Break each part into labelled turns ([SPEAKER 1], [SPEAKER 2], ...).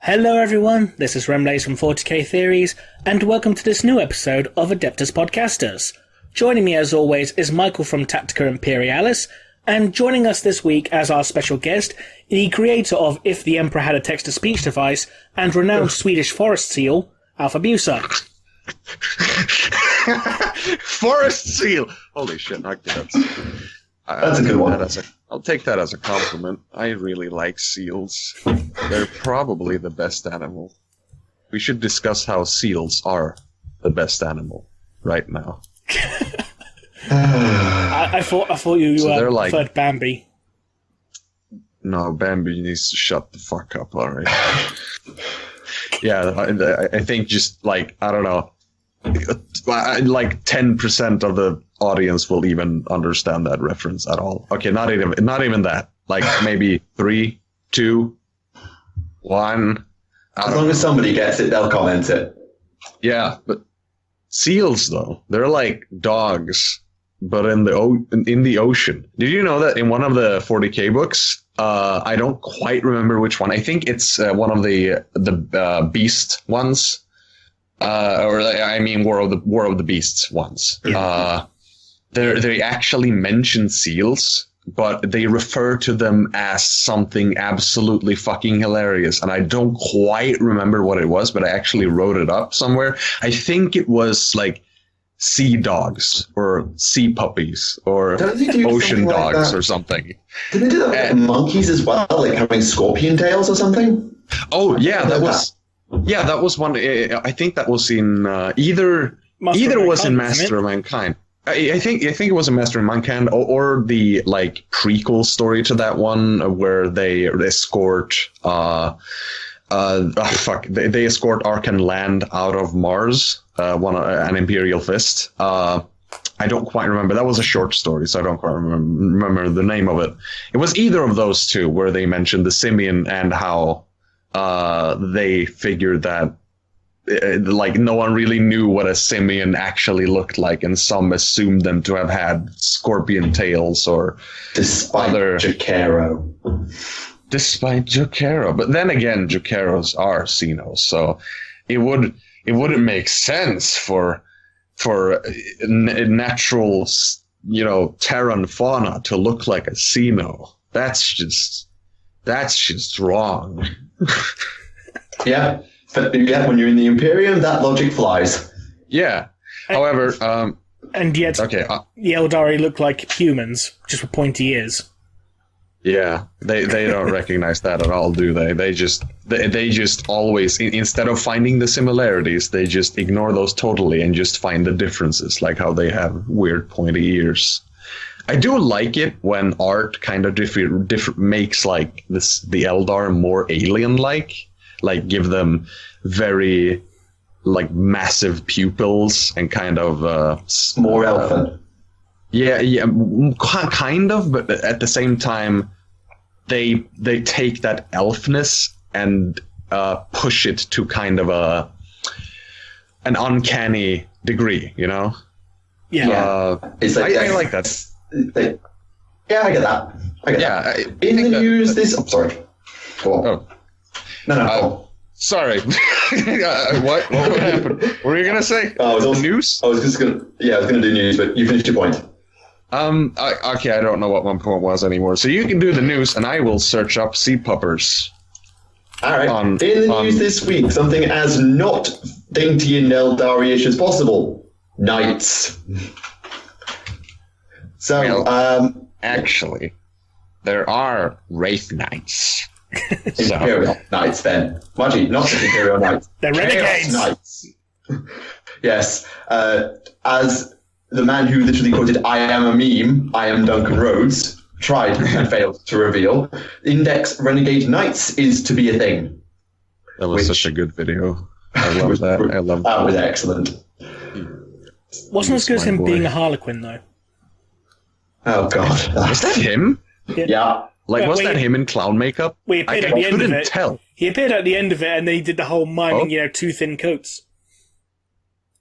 [SPEAKER 1] Hello everyone, this is Remleiz from 40k Theories, and welcome to this new episode of Adeptus Podcastus. Joining me as always is Michael from Tactica Imperialis, and joining us this week as our special guest, the creator of If the Emperor Had a Text-to-Speech Device and renowned Swedish forest seal, Alfabusa.
[SPEAKER 2] Forest seal! Holy shit, that's
[SPEAKER 3] a good one.
[SPEAKER 2] I'll take that as a compliment. I really like seals. They're probably the best animal. We should discuss how seals are the best animal right now.
[SPEAKER 1] I thought you preferred Bambi.
[SPEAKER 2] No, Bambi needs to shut the fuck up, alright? Yeah, I think just like, I don't know, like 10% of the audience will even understand that reference at all. Okay, not even that. Like maybe 3, 2, 1.
[SPEAKER 3] As long as somebody gets it, they'll comment it.
[SPEAKER 2] Yeah, but seals though, they're like dogs, but in the ocean. Did you know that in one of the 40k books? I don't quite remember which one. I think it's one of the beast ones. War of the Beasts ones.
[SPEAKER 1] Yeah.
[SPEAKER 2] They actually mention seals, but they refer to them as something absolutely fucking hilarious. And I don't quite remember what it was, but I actually wrote it up somewhere. I think it was like sea dogs or sea puppies or ocean dogs or something.
[SPEAKER 3] Did they do that with monkeys as well, like having scorpion tails or something?
[SPEAKER 2] Oh yeah, that was one. I think that was in either was in Master of Mankind. I think it was a Master of Mankind or the like prequel story to that one where they escort they escort Arkan Land out of Mars, an Imperial fist. I don't quite remember. That was a short story, so I don't quite remember the name of it. It was either of those two where they mentioned the simian and how they figured that like no one really knew what a simian actually looked like, and some assumed them to have had scorpion tails or
[SPEAKER 3] despite Jacaro.
[SPEAKER 2] But then again, Jacaros are Xenos, so it wouldn't make sense for natural, Terran fauna to look like a Xeno. That's just wrong.
[SPEAKER 3] Yeah. But yeah, when you're in the Imperium, that logic flies.
[SPEAKER 2] Yeah. However,
[SPEAKER 1] and yet,
[SPEAKER 2] okay,
[SPEAKER 1] the Eldari look like humans, just with pointy ears.
[SPEAKER 2] Yeah, they don't recognize that at all, do they? They just always, instead of finding the similarities, they just ignore those totally and just find the differences, like how they have weird pointy ears. I do like it when art kind of makes like the Eldar more alien-like. Like give them very like massive pupils and kind of
[SPEAKER 3] more elfin.
[SPEAKER 2] Yeah, kind of, but at the same time, they take that elfness and push it to kind of an uncanny degree, you know?
[SPEAKER 1] Yeah,
[SPEAKER 3] it's like
[SPEAKER 2] I like that.
[SPEAKER 3] Yeah, I get that. In the news, I'm sorry. Go on.
[SPEAKER 2] Oh.
[SPEAKER 3] No.
[SPEAKER 2] Sorry. What would happen? What were you gonna say? News?
[SPEAKER 3] I was gonna do news, but you finished your point.
[SPEAKER 2] Okay, I don't know what my point was anymore. So you can do the news, and I will search up sea puppers.
[SPEAKER 3] All right. In the news this week, something as not dainty and Eldari-ish as possible: knights. So,
[SPEAKER 2] actually, there are Wraith Knights.
[SPEAKER 3] Imperial Knights, then. Margie, not the Imperial Knights.
[SPEAKER 1] They're Renegades.
[SPEAKER 3] Knights. Yes. As the man who literally quoted, "I am a meme, I am Duncan Rhodes," tried and failed to reveal, Index Renegade Knights is to be a thing.
[SPEAKER 2] That was such a good video. I love that.
[SPEAKER 3] That was excellent.
[SPEAKER 1] Wasn't as good as him being a Harlequin, though.
[SPEAKER 3] Oh, God.
[SPEAKER 2] Is that him?
[SPEAKER 3] Yeah.
[SPEAKER 2] Like, was that him in clown makeup?
[SPEAKER 1] Well,
[SPEAKER 2] I couldn't tell.
[SPEAKER 1] He appeared at the end of it, and then he did the whole miming, two thin coats.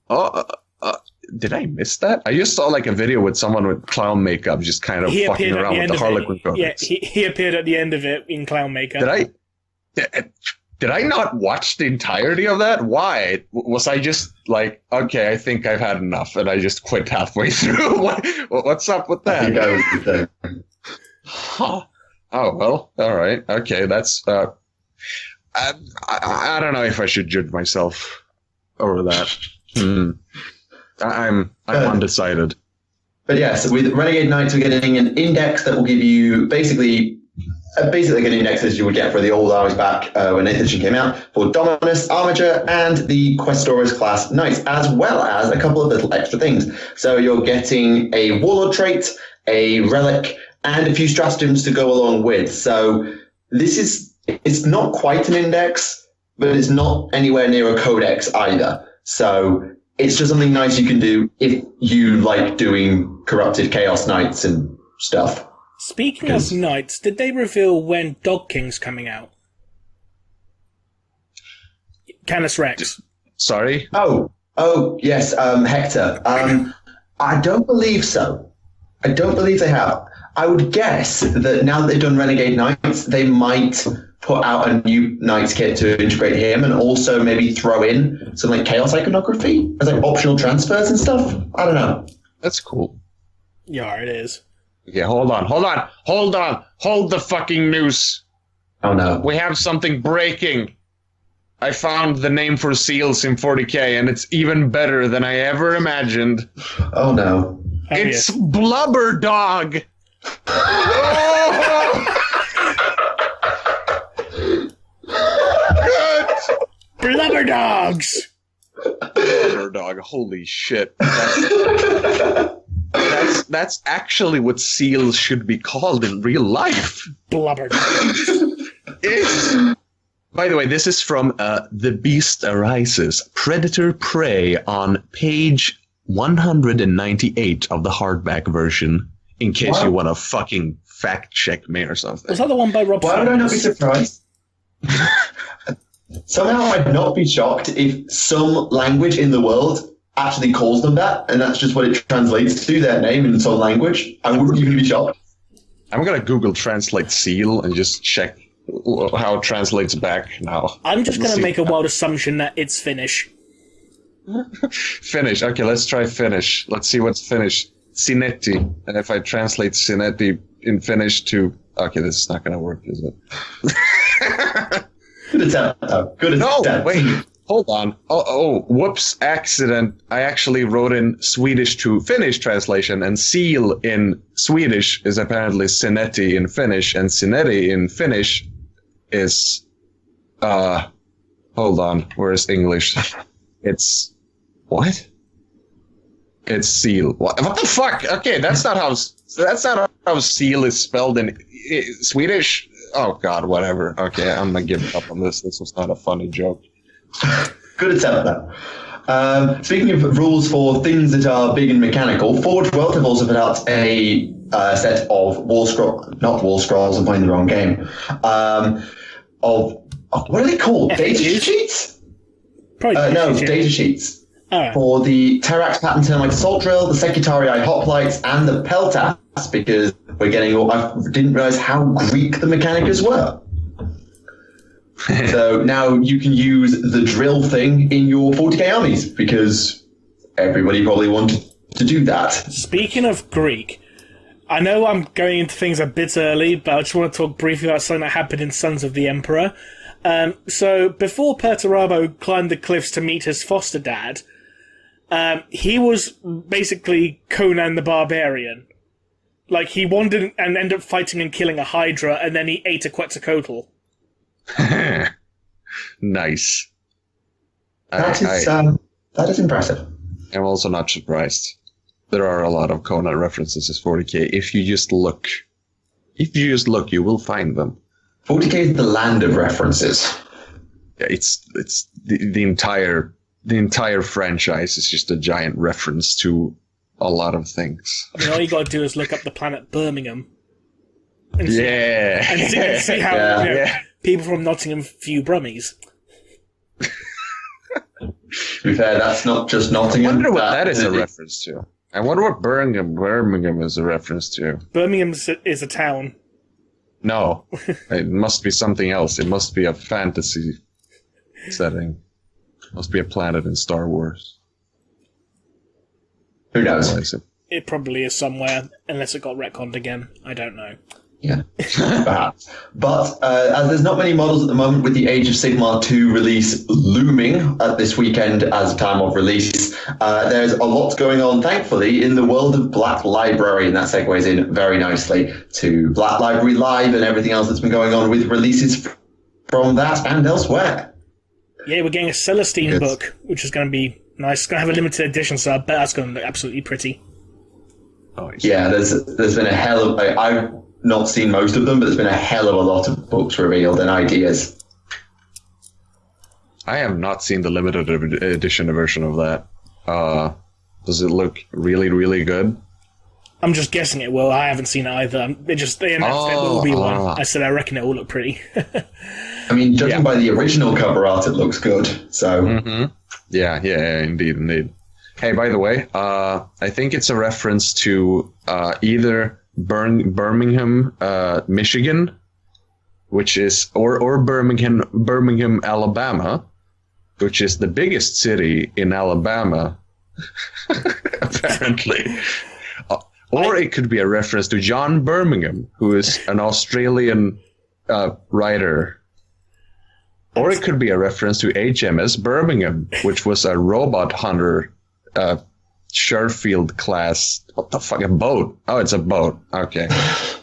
[SPEAKER 2] Did I miss that? I just saw like a video with someone with clown makeup just kind of fucking around with the Harlequin coat.
[SPEAKER 1] Yeah, he appeared at the end of it in clown makeup.
[SPEAKER 2] Did I? Did I not watch the entirety of that? Why? Was I just like, okay, I think I've had enough, and I just quit halfway through? What's up with that?
[SPEAKER 3] I think I was the same.
[SPEAKER 2] Huh. Oh, well, all right. Okay, that's... I don't know if I should judge myself over that. I'm undecided.
[SPEAKER 3] But yes, with Renegade Knights, we're getting an index that will give you basically like an index as you would get for the old armies back when 8th edition came out, for Dominus, Armiger, and the Questores class Knights, as well as a couple of little extra things. So you're getting a Warlord trait, a Relic, and a few stratagems to go along with. So it's not quite an index, but it's not anywhere near a codex either. So it's just something nice you can do if you like doing corrupted Chaos Knights and stuff.
[SPEAKER 1] Speaking of Knights, did they reveal when Dog King's coming out? Canis Rex.
[SPEAKER 2] Sorry?
[SPEAKER 3] Oh, yes, Hector. I don't believe so. I don't believe they have. I would guess that now that they've done Renegade Knights, they might put out a new Knights kit to integrate him, and also maybe throw in some like Chaos iconography as like optional transfers and stuff. I don't know.
[SPEAKER 2] That's cool.
[SPEAKER 1] Yeah, it is.
[SPEAKER 2] Yeah, hold on. Hold the fucking noose.
[SPEAKER 3] Oh no.
[SPEAKER 2] We have something breaking. I found the name for seals in 40k, and it's even better than I ever imagined.
[SPEAKER 3] Oh no.
[SPEAKER 2] It's Blubberdog. Oh! Good.
[SPEAKER 1] BLUBBERDOGS!
[SPEAKER 2] Blubberdog, holy shit. That's actually what seals should be called in real life.
[SPEAKER 1] BLUBBERDOGS.
[SPEAKER 2] By the way, this is from The Beast Arises, Predator Prey, on page 198 of the hardback version, in case you want to fucking fact check me or something.
[SPEAKER 1] Was that the one by Rob
[SPEAKER 3] Why would I not be
[SPEAKER 1] Sanders?
[SPEAKER 3] surprised? Somehow I'd not be shocked if some language in the world actually calls them that, and that's just what it translates to, their name in some language. I wouldn't even be shocked.
[SPEAKER 2] I'm going to Google Translate seal and just check how it translates back now.
[SPEAKER 1] I'm just going to make a wild assumption that it's Finnish.
[SPEAKER 2] Finnish. Okay, let's try Finnish. Let's see what's Finnish. Sinetti. And if I translate Sinetti in Finnish to... Okay, this is not going to work, is it?
[SPEAKER 3] Good attempt, though. Good attempt.
[SPEAKER 2] No, wait. Hold on. Oh, whoops, accident. I actually wrote in Swedish to Finnish translation, and seal in Swedish is apparently Sinetti in Finnish, and Sinetti in Finnish is... hold on. Where is English? It's... What? It's seal. What the fuck? Okay, that's not how seal is spelled in Swedish. Oh god, whatever. Okay, I'm gonna give up on this. This was not a funny joke.
[SPEAKER 3] Good attempt, though. Speaking of rules for things that are big and mechanical, Forge World have also put out a set of not wall scrolls, I'm playing the wrong game. What are they called? Data sheets? Data sheets. For the Terrax Pattern Termite Assault Drill, the Secutarii Hoplites, and the Peltas, because I didn't realize how Greek the Mechanicus were. So now you can use the drill thing in your 40k armies, because everybody probably wanted to do that.
[SPEAKER 1] Speaking of Greek, I know I'm going into things a bit early, but I just want to talk briefly about something that happened in Sons of the Emperor. So before Perturabo climbed the cliffs to meet his foster dad, he was basically Conan the Barbarian. Like, he wandered and ended up fighting and killing a Hydra, and then he ate a Quetzalcoatl.
[SPEAKER 2] Nice.
[SPEAKER 3] That is impressive.
[SPEAKER 2] I'm also not surprised. There are a lot of Conan references in 40k. If you just look, you will find them.
[SPEAKER 3] 40k is the land of references.
[SPEAKER 2] Yeah, it's the entire franchise is just a giant reference to a lot of things.
[SPEAKER 1] I mean, all you got to do is look up the planet Birmingham. And see how people from Nottingham view Brummies.
[SPEAKER 3] To be fair, that's not just Nottingham.
[SPEAKER 2] I wonder what that is a reference to. I wonder what Birmingham is a reference to.
[SPEAKER 1] Birmingham is a town.
[SPEAKER 2] No, it must be something else. It must be a fantasy setting. Must be a planet in Star Wars.
[SPEAKER 3] Who knows?
[SPEAKER 1] It probably is somewhere, unless it got retconned again. I don't know.
[SPEAKER 3] Yeah, perhaps. But as there's not many models at the moment, with the Age of Sigmar 2 release looming at this weekend as time of release, there's a lot going on, thankfully, in the world of Black Library, and that segues in very nicely to Black Library Live and everything else that's been going on with releases from that and elsewhere.
[SPEAKER 1] Yeah, we're getting a Celestine book, which is going to be nice. It's going to have a limited edition, so I bet that's going to look absolutely pretty.
[SPEAKER 2] Oh,
[SPEAKER 3] yeah, there's been a hell of... I've not seen most of them, but there's been a hell of a lot of books revealed and ideas.
[SPEAKER 2] I have not seen the limited edition version of that. Does it look really, really good?
[SPEAKER 1] I'm just guessing it will. I haven't seen it either. They announced there will be one. I said I reckon it will look pretty.
[SPEAKER 3] I mean, judging by the original cover art, it looks good. So,
[SPEAKER 2] yeah, indeed. Hey, by the way, I think it's a reference to either Birmingham, Michigan, which is or Birmingham, Alabama, which is the biggest city in Alabama, apparently. Or it could be a reference to John Birmingham, who is an Australian writer. Or it could be a reference to HMS Birmingham, which was a robot hunter Sherfield class. What the fuck, a boat? Oh, it's a boat. Okay.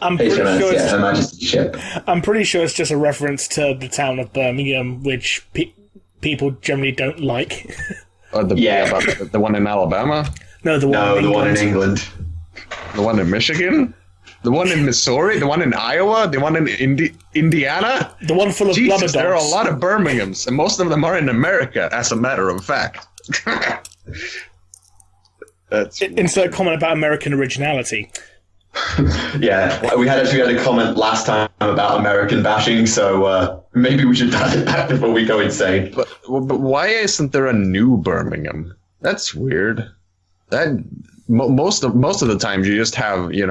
[SPEAKER 1] I'm pretty sure
[SPEAKER 3] Her Majesty's ship.
[SPEAKER 1] I'm pretty sure it's just a reference to the town of Birmingham, which people generally don't like.
[SPEAKER 2] The one in Alabama?
[SPEAKER 1] No, the one in England.
[SPEAKER 2] The one in Michigan? The one in Missouri? The one in Iowa? The one in Indiana?
[SPEAKER 1] The one full of BLUBBERDOGS.
[SPEAKER 2] There are a lot of Birminghams, and most of them are in America, as a matter of fact.
[SPEAKER 1] Insert comment about American originality.
[SPEAKER 3] Yeah, we had a comment last time about American bashing, so maybe we should pass it back before we go insane.
[SPEAKER 2] But why isn't there a new Birmingham? That's weird. That most of the time you just have, you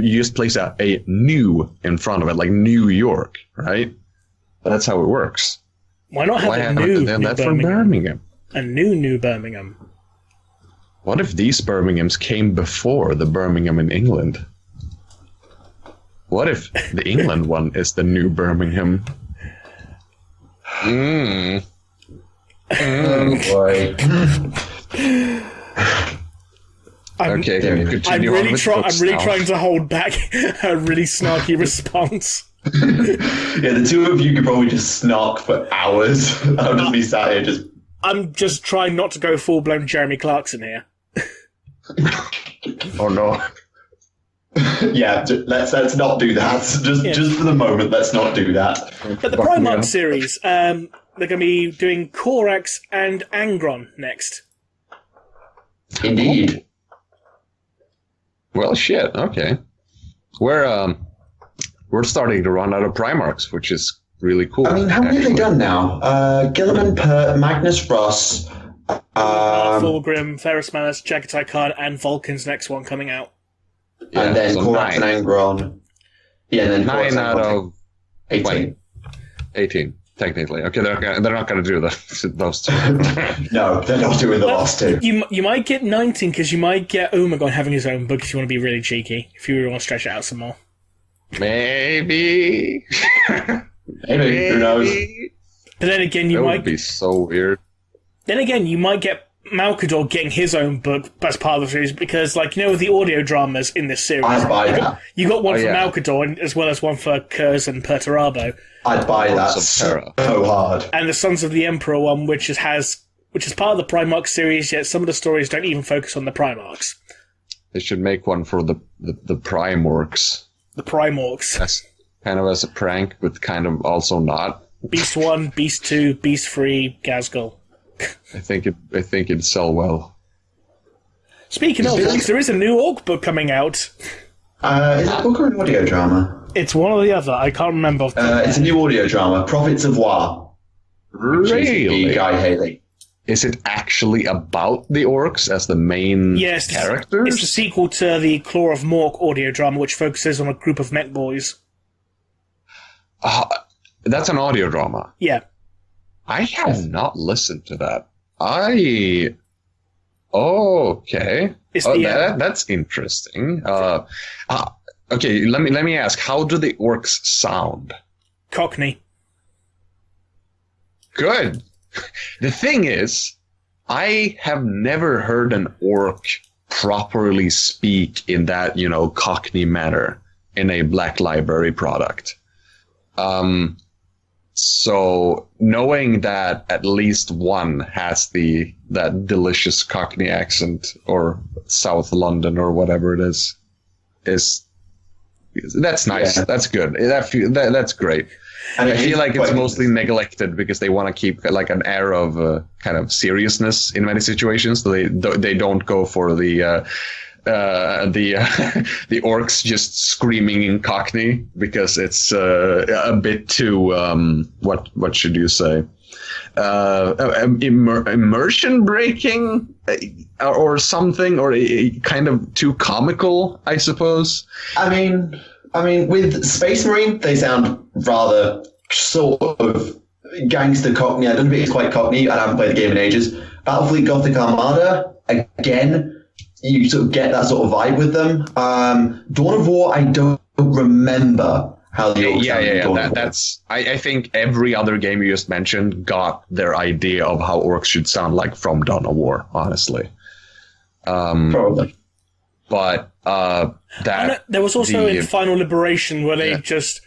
[SPEAKER 2] just place a new in front of it, like New York, right? That's how it works.
[SPEAKER 1] Why not have a new
[SPEAKER 2] Birmingham?
[SPEAKER 1] A new Birmingham.
[SPEAKER 2] What if these Birminghams came before the Birmingham in England? What if the England one is the new Birmingham?
[SPEAKER 3] Oh boy.
[SPEAKER 2] Okay, continue.
[SPEAKER 1] I'm really trying to hold back a really snarky response.
[SPEAKER 3] Yeah, the two of you could probably just snark for hours. I'll just be sat here just...
[SPEAKER 1] I'm just trying not to go full-blown Jeremy Clarkson here.
[SPEAKER 2] Oh no.
[SPEAKER 3] Yeah, let's not do that. Just for the moment, let's not do that.
[SPEAKER 1] But the Primarch series, they're going to be doing Corax and Angron next.
[SPEAKER 3] Indeed.
[SPEAKER 2] Well, shit. Okay, we're starting to run out of Primarchs, which is really cool.
[SPEAKER 3] I mean, how many have they done now? Gilliman, Magnus, Ross,
[SPEAKER 1] Fulgrim, Ferrus Manus, Jagatai Khan, and Vulcan's next one coming out.
[SPEAKER 3] And then Corax and Angron. Yeah, and then
[SPEAKER 2] 9 out of
[SPEAKER 3] 18.
[SPEAKER 2] 18, technically. Okay, they're not going to do those two.
[SPEAKER 3] No, they're not doing the last two.
[SPEAKER 1] You might get 19 because you might get Umagon having his own book if you want to be really cheeky. If you really want to stretch it out some more.
[SPEAKER 2] Maybe.
[SPEAKER 3] Maybe. Who knows?
[SPEAKER 1] But then again,
[SPEAKER 2] that would be so weird.
[SPEAKER 1] Then again, you might get Malkador getting his own book as part of the series because, with the audio dramas in this series,
[SPEAKER 3] I'd buy that.
[SPEAKER 1] You got one for Malkador as well as one for Kurz and Perturabo.
[SPEAKER 3] I'd buy that so hard.
[SPEAKER 1] And the Sons of the Emperor one, which is part of the Primarch series, yet some of the stories don't even focus on the Primarchs.
[SPEAKER 2] They should make one for the Primorks.
[SPEAKER 1] The Primorks.
[SPEAKER 2] That's kind of as a prank, but kind of also not.
[SPEAKER 1] Beast 1, Beast 2, Beast 3, Gazgul.
[SPEAKER 2] I think it'd sell well.
[SPEAKER 1] Speaking of books, there is a new Orc book coming out.
[SPEAKER 3] Is it a book or an audio drama?
[SPEAKER 1] It's one or the other. I can't remember.
[SPEAKER 3] It's a new audio drama, Prophets of War.
[SPEAKER 2] Really?
[SPEAKER 3] Guy Haley.
[SPEAKER 2] Is it actually about the Orcs as the main characters?
[SPEAKER 1] It's the sequel to the Claw of Mork audio drama, which focuses on a group of mech boys.
[SPEAKER 2] That's an audio drama.
[SPEAKER 1] Yeah.
[SPEAKER 2] I have not listened to that. Okay. That's interesting. Okay, let me ask. How do the orcs sound?
[SPEAKER 1] Cockney.
[SPEAKER 2] Good. The thing is, I have never heard an orc properly speak in that, Cockney manner in a Black Library product. So knowing that at least one has that delicious Cockney accent, or South London or whatever it is that's nice. Yeah. That's good. That's great. And I feel like it's mostly neglected because they want to keep like an air of kind of seriousness in many situations. So they don't go for the orcs just screaming in Cockney because it's a bit too what should you say, immersion breaking or something, or kind of too comical, I suppose.
[SPEAKER 3] I mean, with Space Marine, they sound rather sort of gangster Cockney. I don't think it's quite Cockney. I haven't played the game in ages. Battlefleet Gothic Armada, again, you sort of get that sort of vibe with them. Dawn of War, I don't remember how the orcs sound in Dawn of War.
[SPEAKER 2] I think every other game you just mentioned got their idea of how orcs should sound like from Dawn of War, honestly.
[SPEAKER 3] Probably.
[SPEAKER 2] But
[SPEAKER 1] there was also in Final Liberation where they just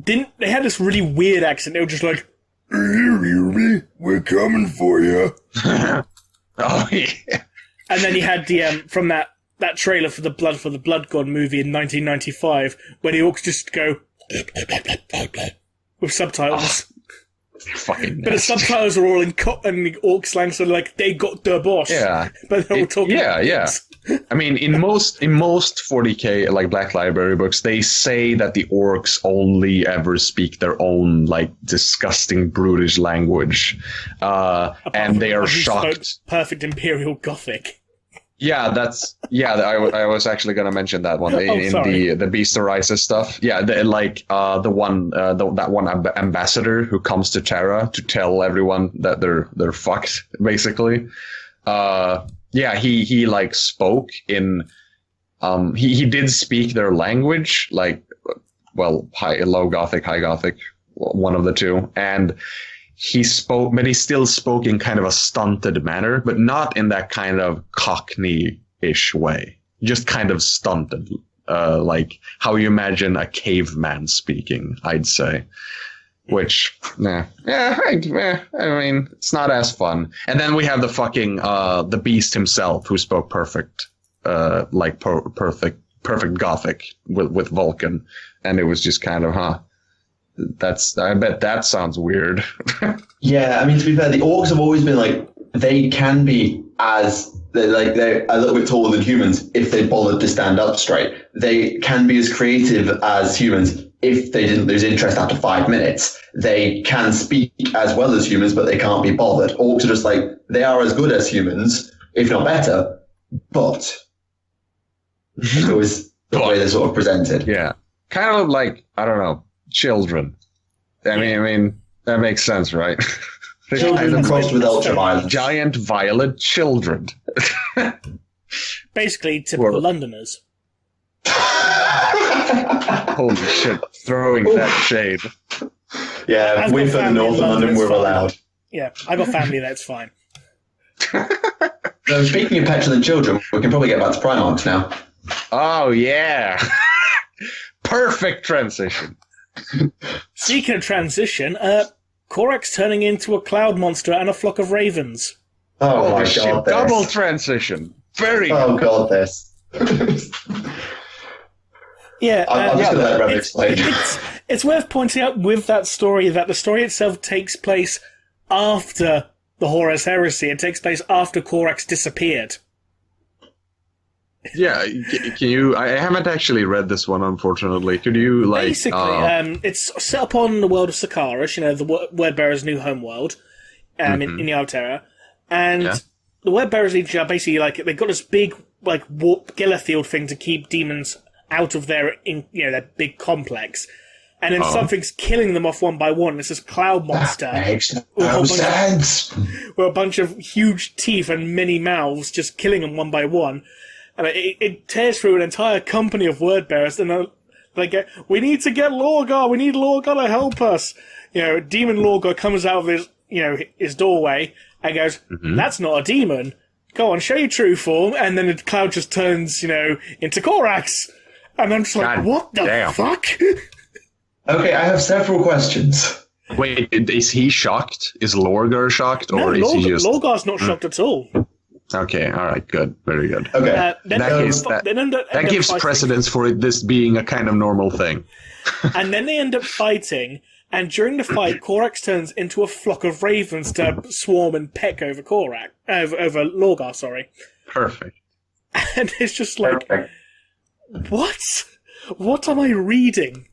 [SPEAKER 1] didn't. They had this really weird accent. They were just like, "We're coming for you."
[SPEAKER 2] Oh yeah.
[SPEAKER 1] And then you had the from that trailer for the Blood God movie in 1995, where the orcs just go with subtitles.
[SPEAKER 2] Fucking
[SPEAKER 1] but the subtitles are all in the orc slang, so like they got the boss.
[SPEAKER 2] Yeah,
[SPEAKER 1] but they're all talking.
[SPEAKER 2] Yeah. I mean, in most 40K like Black Library books, they say that the orcs only ever speak their own like disgusting, brutish language, and they are shocked.
[SPEAKER 1] Perfect Imperial Gothic.
[SPEAKER 2] Yeah, I was actually going to mention that one in the Beast Arises stuff. Yeah, that one ambassador who comes to Terra to tell everyone that they're fucked, basically. He like spoke in, he did speak their language, like, well, low Gothic, high Gothic, one of the two, and he spoke, but he still spoke in kind of a stunted manner, but not in that kind of Cockney-ish way. Just kind of stunted, like how you imagine a caveman speaking, I'd say. Which, I mean, it's not as fun. And then we have the fucking, the beast himself who spoke perfect, perfect Gothic with Vulcan. And it was just kind of, I bet that sounds weird.
[SPEAKER 3] Yeah, I mean, to be fair, the orcs have always been like, they can be they're a little bit taller than humans if they bothered to stand up straight. They can be as creative as humans if they didn't lose interest after 5 minutes. They can speak as well as humans, but they can't be bothered. Orcs are just like, they are as good as humans, if not better, but it's always the way they're sort of presented.
[SPEAKER 2] Yeah. Kind of like, I don't know, children. I mean, that makes sense, right?
[SPEAKER 3] Children crossed with ultra-violence.
[SPEAKER 2] Giant violet children.
[SPEAKER 1] Basically, typical Londoners.
[SPEAKER 2] Holy shit, throwing that shade.
[SPEAKER 3] Yeah, we're further north of London, we're allowed.
[SPEAKER 1] Yeah, I got family, that's fine.
[SPEAKER 3] So speaking of petulant children, we can probably get back to Primarchs now.
[SPEAKER 2] Oh, yeah. Perfect transition.
[SPEAKER 1] Speaking of transition, Corax turning into a cloud monster and a flock of ravens.
[SPEAKER 3] Oh my god,
[SPEAKER 2] double transition. Very good.
[SPEAKER 3] Oh god, this.
[SPEAKER 1] Yeah,
[SPEAKER 3] I'm just going to let Rem explain.
[SPEAKER 1] It's worth pointing out with that story that the story itself takes place after the Horus Heresy. It takes place after Corax disappeared.
[SPEAKER 2] Yeah, can you... I haven't actually read this one, unfortunately. Could you, like...
[SPEAKER 1] Basically, it's set up on the world of Sakaris, the Wordbearer's new homeworld, in the Terra. And the Wordbearers basically, like, they've got this big, like, warp Gellerfield thing to keep demons out of their big complex. and then something's killing them off one by one. It's this cloud monster.
[SPEAKER 3] That makes no sense.
[SPEAKER 1] With a bunch of huge teeth and many mouths just killing them one by one. And it tears through an entire company of word bearers, and they get, we need to get Lorgar, we need Lorgar to help us. Demon Lorgar comes out of his doorway and goes, that's not a demon. Go on, show your true form. And then the cloud just turns, into Corax. And I'm just like, what the fuck?
[SPEAKER 3] Okay, I have several questions.
[SPEAKER 2] Wait, is he shocked? Is Lorgar shocked? Or is he just...
[SPEAKER 1] Lorgar's not shocked at all.
[SPEAKER 2] Okay, alright, good. Very good.
[SPEAKER 3] Okay.
[SPEAKER 2] That gives precedence for this being a kind of normal thing.
[SPEAKER 1] And then they end up fighting, and during the fight, Corax turns into a flock of ravens to swarm and peck over over Lorgar, sorry.
[SPEAKER 2] Perfect.
[SPEAKER 1] And it's just like, what? What am I reading?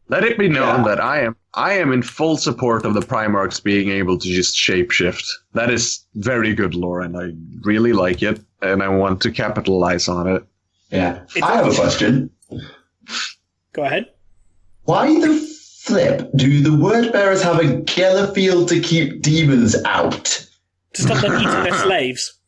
[SPEAKER 2] Let it be known that I am in full support of the Primarchs being able to just shapeshift. That is very good lore, and I really like it, and I want to capitalize on it.
[SPEAKER 3] Yeah. I have a question.
[SPEAKER 1] Go ahead.
[SPEAKER 3] Why the flip do the word bearers have a Geller field to keep demons out?
[SPEAKER 1] To stop them eating their slaves.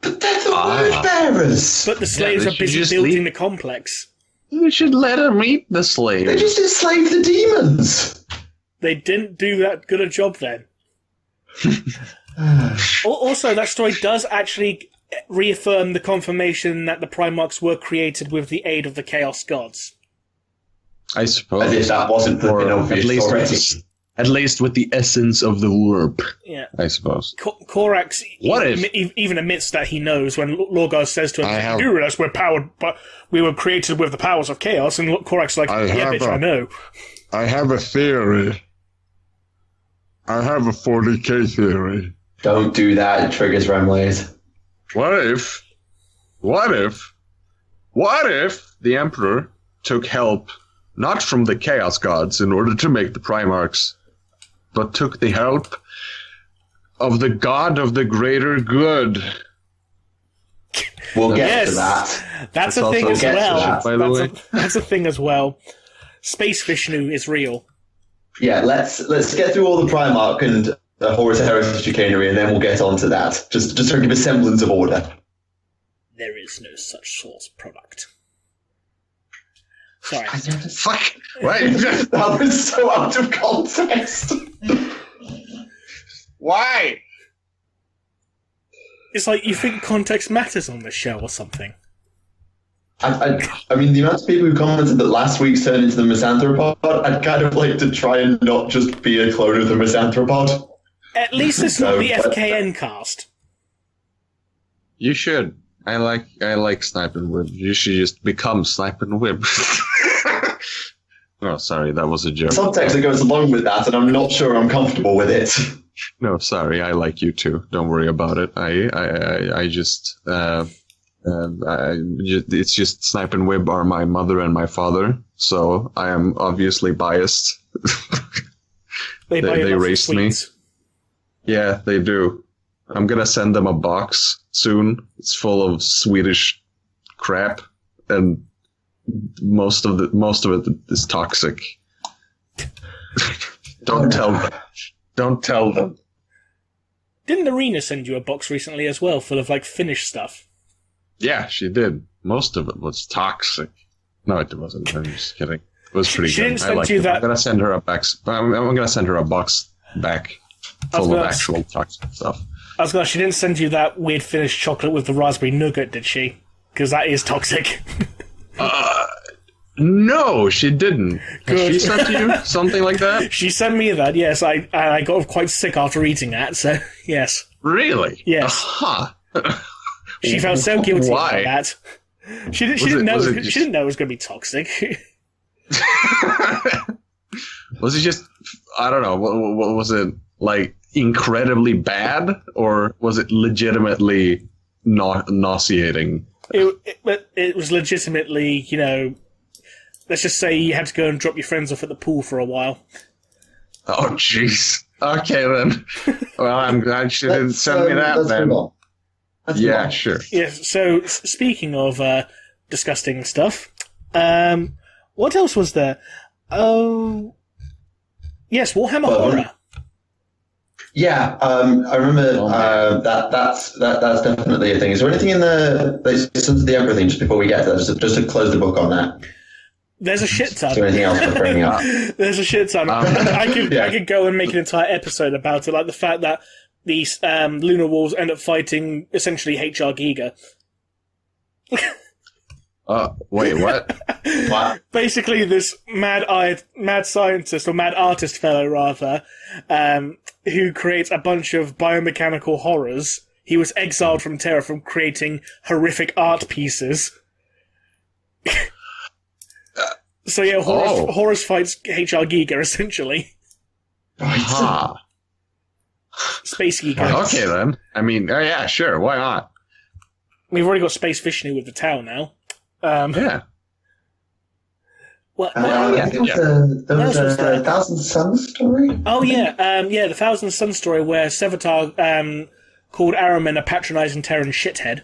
[SPEAKER 3] But they're the word bearers!
[SPEAKER 1] But the slaves are busy building the complex.
[SPEAKER 2] You should let them eat the slaves.
[SPEAKER 3] They just enslaved the demons!
[SPEAKER 1] They didn't do that good a job then. Also, that story does actually reaffirm the confirmation that the Primarchs were created with the aid of the Chaos Gods.
[SPEAKER 2] I suppose.
[SPEAKER 3] As if that wasn't flipping obvious already.
[SPEAKER 2] At least with the essence of the warp.
[SPEAKER 1] Yeah.
[SPEAKER 2] I suppose.
[SPEAKER 1] Corax
[SPEAKER 2] even
[SPEAKER 1] admits that he knows when Lorgar says to him, "You realize we're powered, but we were created with the powers of chaos," and Corax is like, "Yeah, bitch, I know."
[SPEAKER 4] I have a theory. I have a 40k theory.
[SPEAKER 3] Don't do that, it triggers Remleiz.
[SPEAKER 2] What if the Emperor took help not from the Chaos Gods in order to make the Primarchs, but took the help of the God of the greater good?
[SPEAKER 3] We'll get to that.
[SPEAKER 1] That's a thing as well.
[SPEAKER 2] By the way.
[SPEAKER 1] That's a thing as well. Space Vishnu is real.
[SPEAKER 3] Yeah, let's get through all the Primarch and Horus Heresy chicanery, and then we'll get on to that. Just to give a semblance of order.
[SPEAKER 1] There is no such source product. Sorry.
[SPEAKER 2] Fuck! Wait.
[SPEAKER 3] That was so out of context.
[SPEAKER 2] Why?
[SPEAKER 1] It's like you think context matters on this show or something.
[SPEAKER 3] I mean, the amount of people who commented that last week's turned into the Misanthropod, I'd kind of like to try and not just be a clone of the Misanthropod.
[SPEAKER 1] At least it's not the FKN cast.
[SPEAKER 2] You should. I like Snipe and Whip. You should just become Snipe and Whip. Oh, sorry, that was a joke.
[SPEAKER 3] Subtext that goes along with that, and I'm not sure I'm comfortable with it.
[SPEAKER 2] No, sorry, I like you too. Don't worry about it. It's just Snipe and Wib are my mother and my father, so I am obviously biased. They raised me. Yeah, they do. I'm gonna send them a box soon. It's full of Swedish crap, and most of it is toxic. Don't tell them. Don't tell them.
[SPEAKER 1] Didn't Arena send you a box recently as well, full of like Finnish stuff?
[SPEAKER 2] Yeah, she did. Most of it was toxic. No, it wasn't. I'm just kidding. It was pretty good.
[SPEAKER 1] Didn't send you that.
[SPEAKER 2] I'm gonna send her a box. I'm gonna send her a box back full of actual toxic stuff.
[SPEAKER 1] She didn't send you that weird Finnish chocolate with the raspberry nougat, did she? Because that is toxic.
[SPEAKER 2] No, she didn't. Good. She sent you something like that?
[SPEAKER 1] She sent me that, yes. I got quite sick after eating that, so yes.
[SPEAKER 2] Really?
[SPEAKER 1] Yes.
[SPEAKER 2] Uh-huh.
[SPEAKER 1] She felt so guilty
[SPEAKER 2] Why?
[SPEAKER 1] about that. She didn't know it was going to be toxic.
[SPEAKER 2] Was it just, I don't know, what was it, like, incredibly bad, or was it legitimately nauseating?
[SPEAKER 1] It was legitimately, let's just say you had to go and drop your friends off at the pool for a while.
[SPEAKER 2] Oh, jeez. Okay, then. Well, I'm glad she didn't send me that, then. Yeah, sure.
[SPEAKER 1] Yes, so speaking of disgusting stuff, What else was there? Oh, yes, Warhammer Horror.
[SPEAKER 3] Yeah, I remember that's definitely a thing. Is there anything in the Emperor thing just before we get to that? Just to close the book on that.
[SPEAKER 1] There's a shit ton.
[SPEAKER 3] Is there anything else to bring up?
[SPEAKER 1] There's a shit ton. I could go and make an entire episode about it, like the fact that these Lunar Wolves end up fighting essentially HR Giga.
[SPEAKER 2] Wait, what?
[SPEAKER 3] What?
[SPEAKER 1] Basically, this mad scientist, or mad artist fellow, rather, who creates a bunch of biomechanical horrors. He was exiled from Terra from creating horrific art pieces. So yeah, Horus fights HR Giga, essentially.
[SPEAKER 2] Huh.
[SPEAKER 1] Space Giga.
[SPEAKER 2] Okay, then. I mean, yeah, sure, why not?
[SPEAKER 1] We've already got Space Vishnu with the Tau now.
[SPEAKER 2] Yeah.
[SPEAKER 1] Well,
[SPEAKER 3] I think there was a Thousand Suns story.
[SPEAKER 1] oh yeah, the Thousand Sun story where Sevatar called Araman a patronising Terran shithead.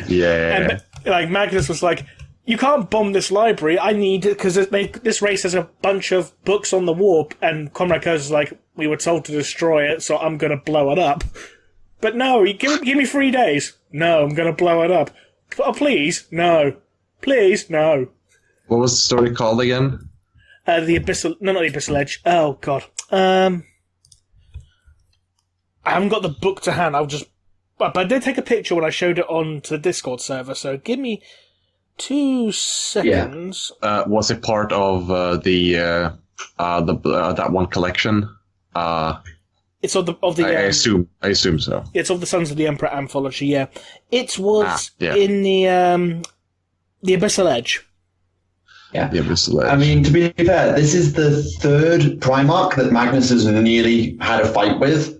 [SPEAKER 2] Yeah.
[SPEAKER 1] And like Magnus was like, "You can't bomb this library. I need it because this race has a bunch of books on the warp." And Comrade Curse is like, "We were told to destroy it, so I'm going to blow it up." But no, give me 3 days. No, I'm going to blow it up. Oh, please, no. Please, no.
[SPEAKER 2] What was the story called again?
[SPEAKER 1] The Abyssal... No, not the Abyssal Edge. Oh, God. I haven't got the book to hand. But I did take a picture when I showed it on to the Discord server, so give me 2 seconds.
[SPEAKER 2] Yeah. Was it part of that one collection?
[SPEAKER 1] It's of the.
[SPEAKER 2] I assume so.
[SPEAKER 1] It's of the Sons of the Emperor anthology. Yeah, it was
[SPEAKER 2] yeah.
[SPEAKER 1] in the Abyssal Edge.
[SPEAKER 3] Yeah.
[SPEAKER 2] The Abyssal Edge.
[SPEAKER 3] I mean, to be fair, this is the third Primarch that Magnus has nearly had a fight with.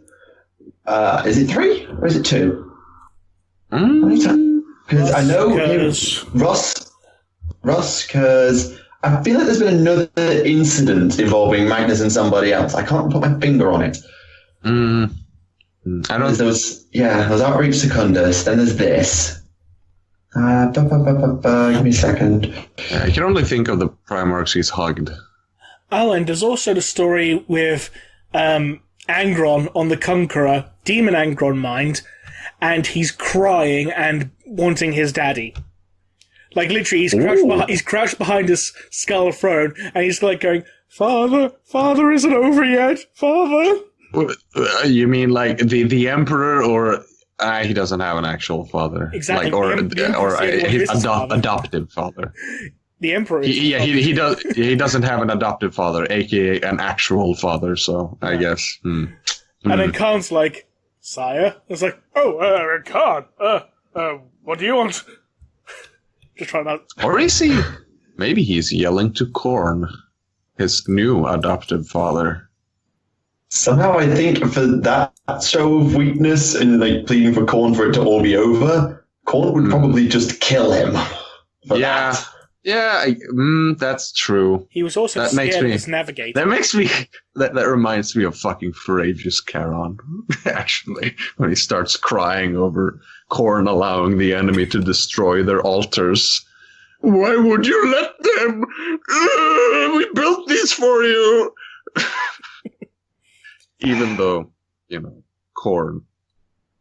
[SPEAKER 3] Is it 3 or is it 2? Because I know Russ, because I feel like there's been another incident involving Magnus and somebody else. I can't put my finger on it.
[SPEAKER 2] I don't.
[SPEAKER 3] There was Outreach Secundus. Then there's this. Give me a second.
[SPEAKER 2] I can only think of the Primarchs he's hugged.
[SPEAKER 1] Oh, and there's also the story with Angron on the Conqueror, Demon Angron mind, and he's crying and wanting his daddy. Like, literally, he's crouched behind his skull throne, and he's like going, Father isn't over yet, Father.
[SPEAKER 2] You mean like the Emperor, or he doesn't have an actual father?
[SPEAKER 1] Exactly.
[SPEAKER 2] Like, his adoptive father.
[SPEAKER 1] The Emperor.
[SPEAKER 2] He does. He doesn't have an adoptive father, aka an actual father. So I guess.
[SPEAKER 1] And then Khan's like, "Sire." It's like, "Oh, Khan. What do you want?" Just trying to.
[SPEAKER 2] Or is he? Maybe he's yelling to Khorne, his new adoptive father.
[SPEAKER 3] Somehow I think for that show of weakness and like pleading for Khorne for it to all be over, Khorne would probably just kill him.
[SPEAKER 2] Yeah.
[SPEAKER 3] That.
[SPEAKER 2] Yeah, that's true.
[SPEAKER 1] He was also scared of his navigator.
[SPEAKER 2] That reminds me of fucking Courageous Charon, actually, when he starts crying over Khorne allowing the enemy to destroy their altars. Why would you let them? We built these for you. Even though, Khorne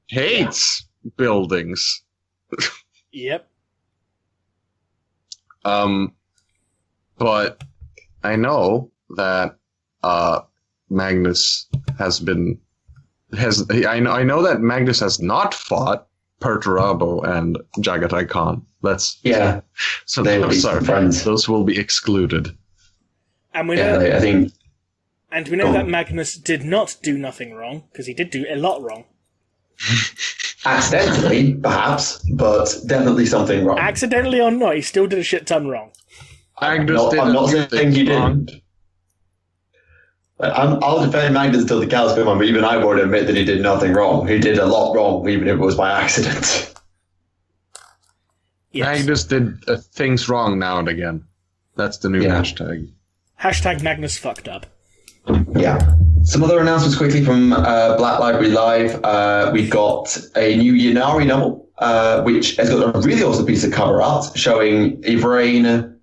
[SPEAKER 2] hates buildings.
[SPEAKER 1] Yep.
[SPEAKER 2] But I know that Magnus I know that Magnus has not fought Perturabo and Jagatai Khan. So
[SPEAKER 3] they will be friends.
[SPEAKER 2] Those will be excluded.
[SPEAKER 1] And we know,
[SPEAKER 3] I think.
[SPEAKER 1] And we know that Magnus did not do nothing wrong, because he did do a lot wrong.
[SPEAKER 3] Accidentally, perhaps, but definitely something wrong.
[SPEAKER 1] Accidentally or not, he still did a shit ton wrong.
[SPEAKER 3] I'm not saying he didn't. I'll defend Magnus until the cows come on, but even I won't admit that he did nothing wrong. He did a lot wrong, even if it was by accident.
[SPEAKER 1] Yes.
[SPEAKER 2] Magnus did things wrong now and again. That's the new hashtag.
[SPEAKER 1] Hashtag Magnus fucked up.
[SPEAKER 3] Yeah. Some other announcements quickly from Black Library Live. We got a new Ynnari novel, which has got a really awesome piece of cover art showing Yvraine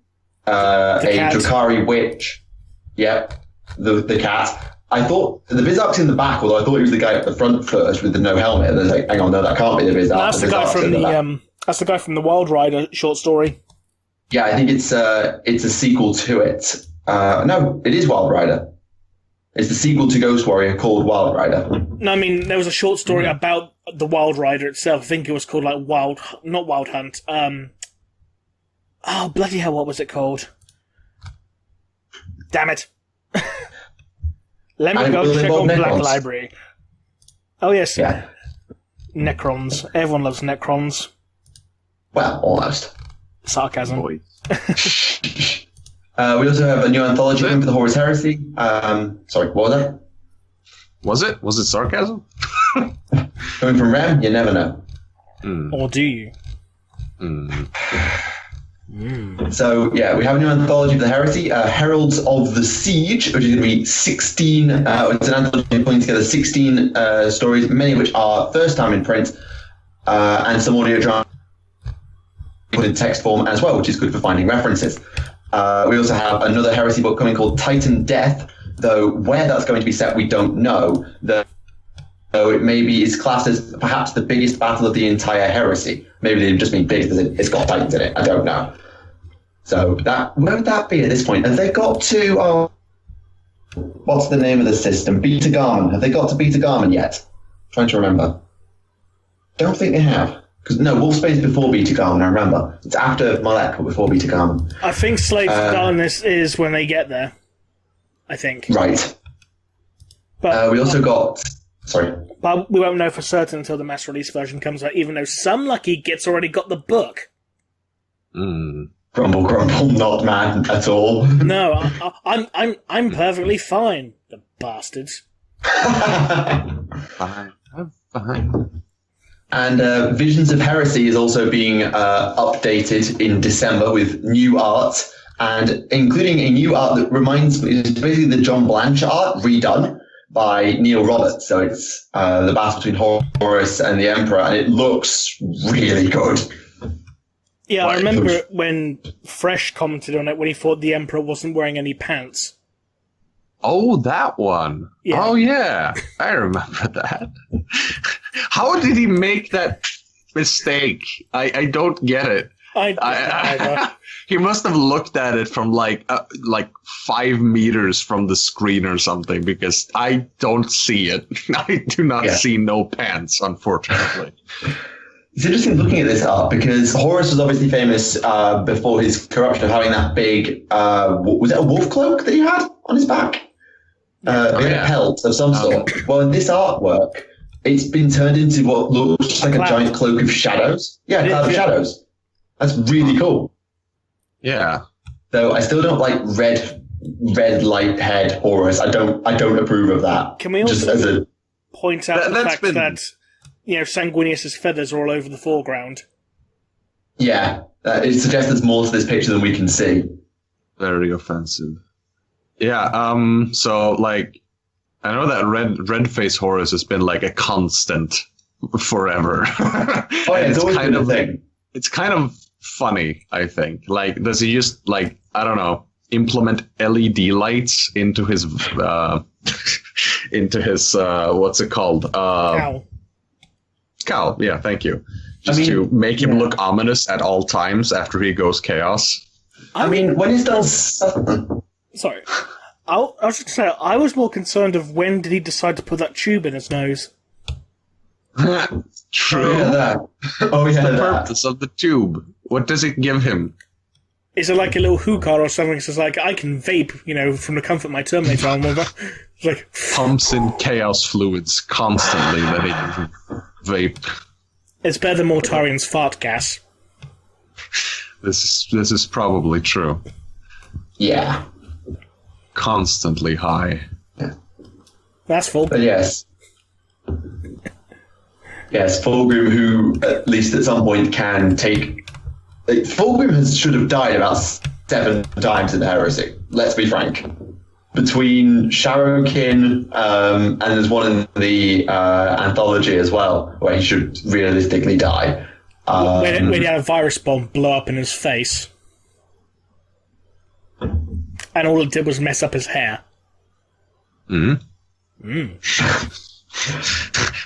[SPEAKER 3] a
[SPEAKER 1] cat.
[SPEAKER 3] Drakari witch. Yep, the cat. I thought the Vizark's in the back, although I thought he was the guy at the front first with the no helmet. And I was like, hang on, no, that can't be the Vizark.
[SPEAKER 1] No, that's the guy from that's the guy from the Wild Rider short story.
[SPEAKER 3] Yeah, I think it's a sequel to it. No, it is Wild Rider. It's the sequel to Ghost Warrior called Wild Rider.
[SPEAKER 1] No, I mean there was a short story about the Wild Rider itself. I think it was called like not Wild Hunt. Oh bloody hell! What was it called? Damn it! Let me go check on Black Library. Oh yes,
[SPEAKER 3] yeah.
[SPEAKER 1] Necrons. Everyone loves Necrons.
[SPEAKER 3] Well, almost.
[SPEAKER 1] Sarcasm.
[SPEAKER 2] Boy.
[SPEAKER 3] We also have a new anthology coming for the Horus Heresy. Sorry, what was that?
[SPEAKER 2] Was it sarcasm?
[SPEAKER 3] Coming from Rem, you never know.
[SPEAKER 1] Or do you?
[SPEAKER 3] So, yeah, we have a new anthology for the Heresy, Heralds of the Siege, which is going to be 16, it's an anthology putting together 16 stories, many of which are first time in print, and some audio drama put in text form as well, which is good for finding references. We also have another Heresy book coming called Titan Death, though where that's going to be set, we don't know. So it maybe is classed as perhaps the biggest battle of the entire Heresy. Maybe they just mean big because it's got Titans in it. I don't know. So where would that be at this point? Have they got to what's the name of the system? Beta Garmin. Have they got to Beta Garmin yet? Trying to remember. Don't think they have. Because no, Wolfsbane's before Beta Garmin, I remember. It's after Malek, but before Beta Garmin.
[SPEAKER 1] I think Slave to Darkness is when they get there. I think.
[SPEAKER 3] Right.
[SPEAKER 1] But
[SPEAKER 3] we also got... Sorry.
[SPEAKER 1] But we won't know for certain until the mass release version comes out, even though some lucky gits already got the book.
[SPEAKER 3] Grumble, grumble, not mad at all.
[SPEAKER 1] No, I'm perfectly fine. The bastards.
[SPEAKER 2] Fine. I'm fine.
[SPEAKER 3] And Visions of Heresy is also being updated in December with new art, and including a new art that reminds me, it's basically the John Blanche art redone by Neil Roberts. So it's the battle between Horus and the Emperor, and it looks really good.
[SPEAKER 1] Yeah, I remember when Fresh commented on it when he thought the Emperor wasn't wearing any pants.
[SPEAKER 2] Oh, that one.
[SPEAKER 1] Yeah.
[SPEAKER 2] Oh, yeah. I remember that. How did he make that mistake? I don't get it. He must have looked at it from like 5 meters from the screen or something, because I don't see it. I do not see no pants, unfortunately.
[SPEAKER 3] It's interesting looking at this art because Horus was obviously famous before his corruption of having that big, was it a wolf cloak that he had on his back? A pelt of some sort. Well, in this artwork, it's been turned into what looks like a giant cloak of shadows. Yeah, a cloud of shadows. That's really cool.
[SPEAKER 2] Yeah.
[SPEAKER 3] Though I still don't like red light head Horus. I don't approve of that.
[SPEAKER 1] Can we also point out the fact that Sanguinius's feathers are all over the foreground? Yeah,
[SPEAKER 3] it suggests there's more to this picture than we can see.
[SPEAKER 2] Very offensive. Yeah, so, like, I know that red face Horus has been, like, a constant forever.
[SPEAKER 3] Oh, yeah, it's always been a thing.
[SPEAKER 2] It's kind of funny, I think. Like, does he just, like, I don't know, implement LED lights into his, what's it called? Cowl, yeah, thank you. Just to make him look ominous at all times after he goes chaos.
[SPEAKER 3] I mean, when he's done...
[SPEAKER 1] Sorry. I was just saying, I was more concerned of when did he decide to put that tube in his nose.
[SPEAKER 2] True.
[SPEAKER 3] Oh, yeah, that.
[SPEAKER 2] What's the purpose of the tube? What does it give him?
[SPEAKER 1] Is it like a little hookah or something? So it's like, I can vape, from the comfort of my Terminator armor. It's like...
[SPEAKER 2] Pumps in chaos fluids constantly that he can vape.
[SPEAKER 1] It's better than Mortarian's fart gas.
[SPEAKER 2] This is probably true.
[SPEAKER 3] Yeah.
[SPEAKER 2] Constantly high.
[SPEAKER 3] Yeah.
[SPEAKER 1] That's full.
[SPEAKER 3] But yes. Yes, Fulgrim, who at least at some point can take... Fulgrim should have died about 7 times in the Heresy, let's be frank. Between Shadowkin, and there's one in the anthology as well, where he should realistically die.
[SPEAKER 1] When he had a virus bomb blow up in his face. and all it did was mess up his hair.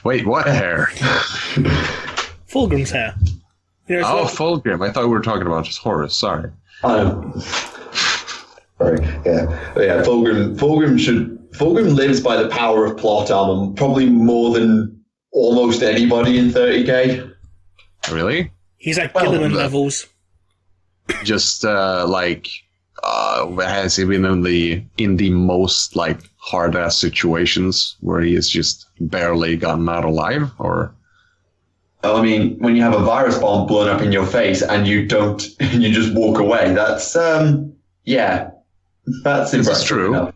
[SPEAKER 2] Wait, what hair?
[SPEAKER 1] Fulgrim's hair. You know,
[SPEAKER 2] Fulgrim. I thought we were talking about just Horus. Sorry.
[SPEAKER 3] Sorry. Yeah. But yeah. Fulgrim lives by the power of plot armor, probably more than almost anybody in 30k.
[SPEAKER 2] Really?
[SPEAKER 1] He's at Gilliman levels.
[SPEAKER 2] Just has he been in the most like hard ass situations where he has just barely gotten out alive, or?
[SPEAKER 3] I mean, when you have a virus bomb blown up in your face and you just walk away, that's that's impressive.
[SPEAKER 2] This is true.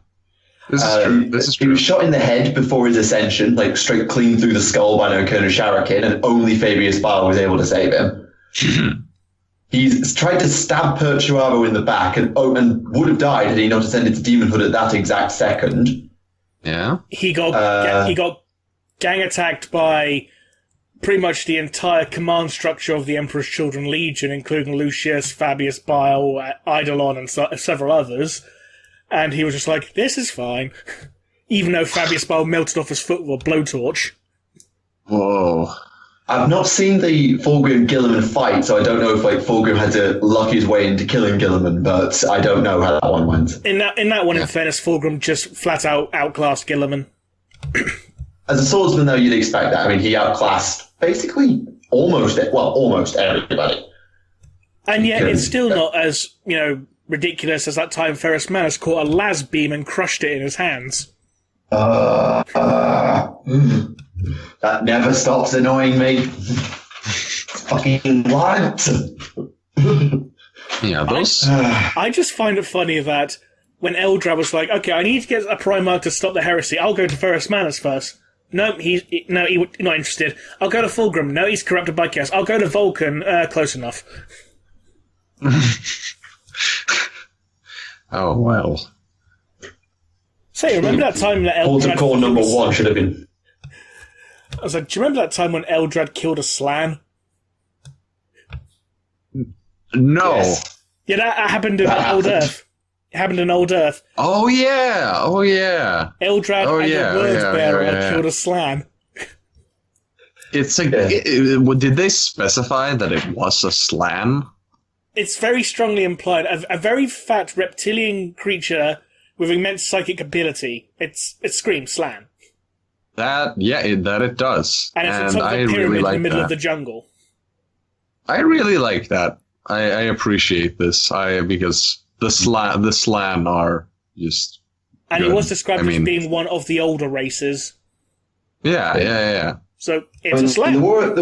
[SPEAKER 2] This is true.
[SPEAKER 3] He was shot in the head before his ascension, like straight clean through the skull by no Colonel Sharakin, and only Fabius Bile was able to save him. He's tried to stab Pertuavo in the back and would have died had he not ascended to demonhood at that exact second.
[SPEAKER 2] Yeah.
[SPEAKER 1] He got gang attacked by pretty much the entire command structure of the Emperor's Children Legion, including Lucius, Fabius Bile, Eidolon, and several others. And he was just like, this is fine. Even though Fabius Bile melted off his foot with a blowtorch.
[SPEAKER 2] Whoa.
[SPEAKER 3] I've not seen the Fulgrim Gilliman fight, so I don't know if Fulgrim had to luck his way into killing Gilliman, but I don't know how that one went.
[SPEAKER 1] In that one, in fairness, Fulgrim just flat out outclassed Gilliman.
[SPEAKER 3] As a swordsman, though, you'd expect that. I mean, he outclassed basically almost everybody.
[SPEAKER 1] And yet, it's still not as, ridiculous as that time Ferrus Manus caught a las beam and crushed it in his hands.
[SPEAKER 3] That never stops annoying me. Fucking what?
[SPEAKER 2] Yeah, those.
[SPEAKER 1] I just find it funny that when Eldrad was like, okay, I need to get a Primarch to stop the heresy, I'll go to Ferrus Manus first. No, he's not interested. I'll go to Fulgrim. No, he's corrupted by chaos. I'll go to Vulcan. Close enough.
[SPEAKER 2] Oh, well.
[SPEAKER 1] Say, remember that time that
[SPEAKER 3] Port of
[SPEAKER 1] Eldrad...
[SPEAKER 3] call number one should have been...
[SPEAKER 1] I was like, do you remember that time when Eldrad killed a Slann?
[SPEAKER 2] No.
[SPEAKER 3] Yes.
[SPEAKER 1] Yeah, that happened in Old Earth. It happened in Old Earth.
[SPEAKER 2] Oh, yeah.
[SPEAKER 1] Eldrad and the Wordbearer killed a Slann.
[SPEAKER 2] It's did they specify that it was a Slann?
[SPEAKER 1] It's very strongly implied. A very fat reptilian creature with immense psychic ability. It screams Slann.
[SPEAKER 2] That it does.
[SPEAKER 1] And it's on top of a pyramid in the middle of the jungle.
[SPEAKER 2] I really like that. I appreciate this. Because the Slann are just
[SPEAKER 1] And
[SPEAKER 2] good.
[SPEAKER 1] he was described as being one of the older races.
[SPEAKER 2] Yeah.
[SPEAKER 1] So it's a Slann.
[SPEAKER 3] The War of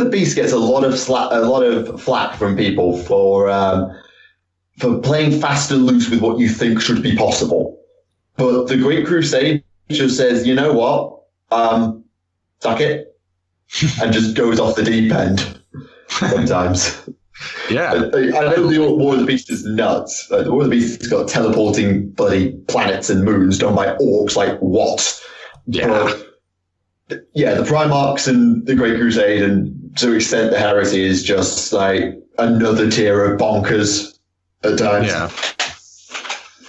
[SPEAKER 3] the Beast gets a lot of flack from people for playing fast and loose with what you think should be possible. But the Great Crusade just says, you know what, suck it, and just goes off the deep end sometimes.
[SPEAKER 2] Yeah.
[SPEAKER 3] I know the War of the Beast is nuts. The War of the Beast has got teleporting bloody planets and moons done by orcs, like what?
[SPEAKER 2] Yeah.
[SPEAKER 3] But, yeah, the Primarchs and the Great Crusade, and to an extent the Heresy, is just like another tier of bonkers at times.
[SPEAKER 2] Yeah.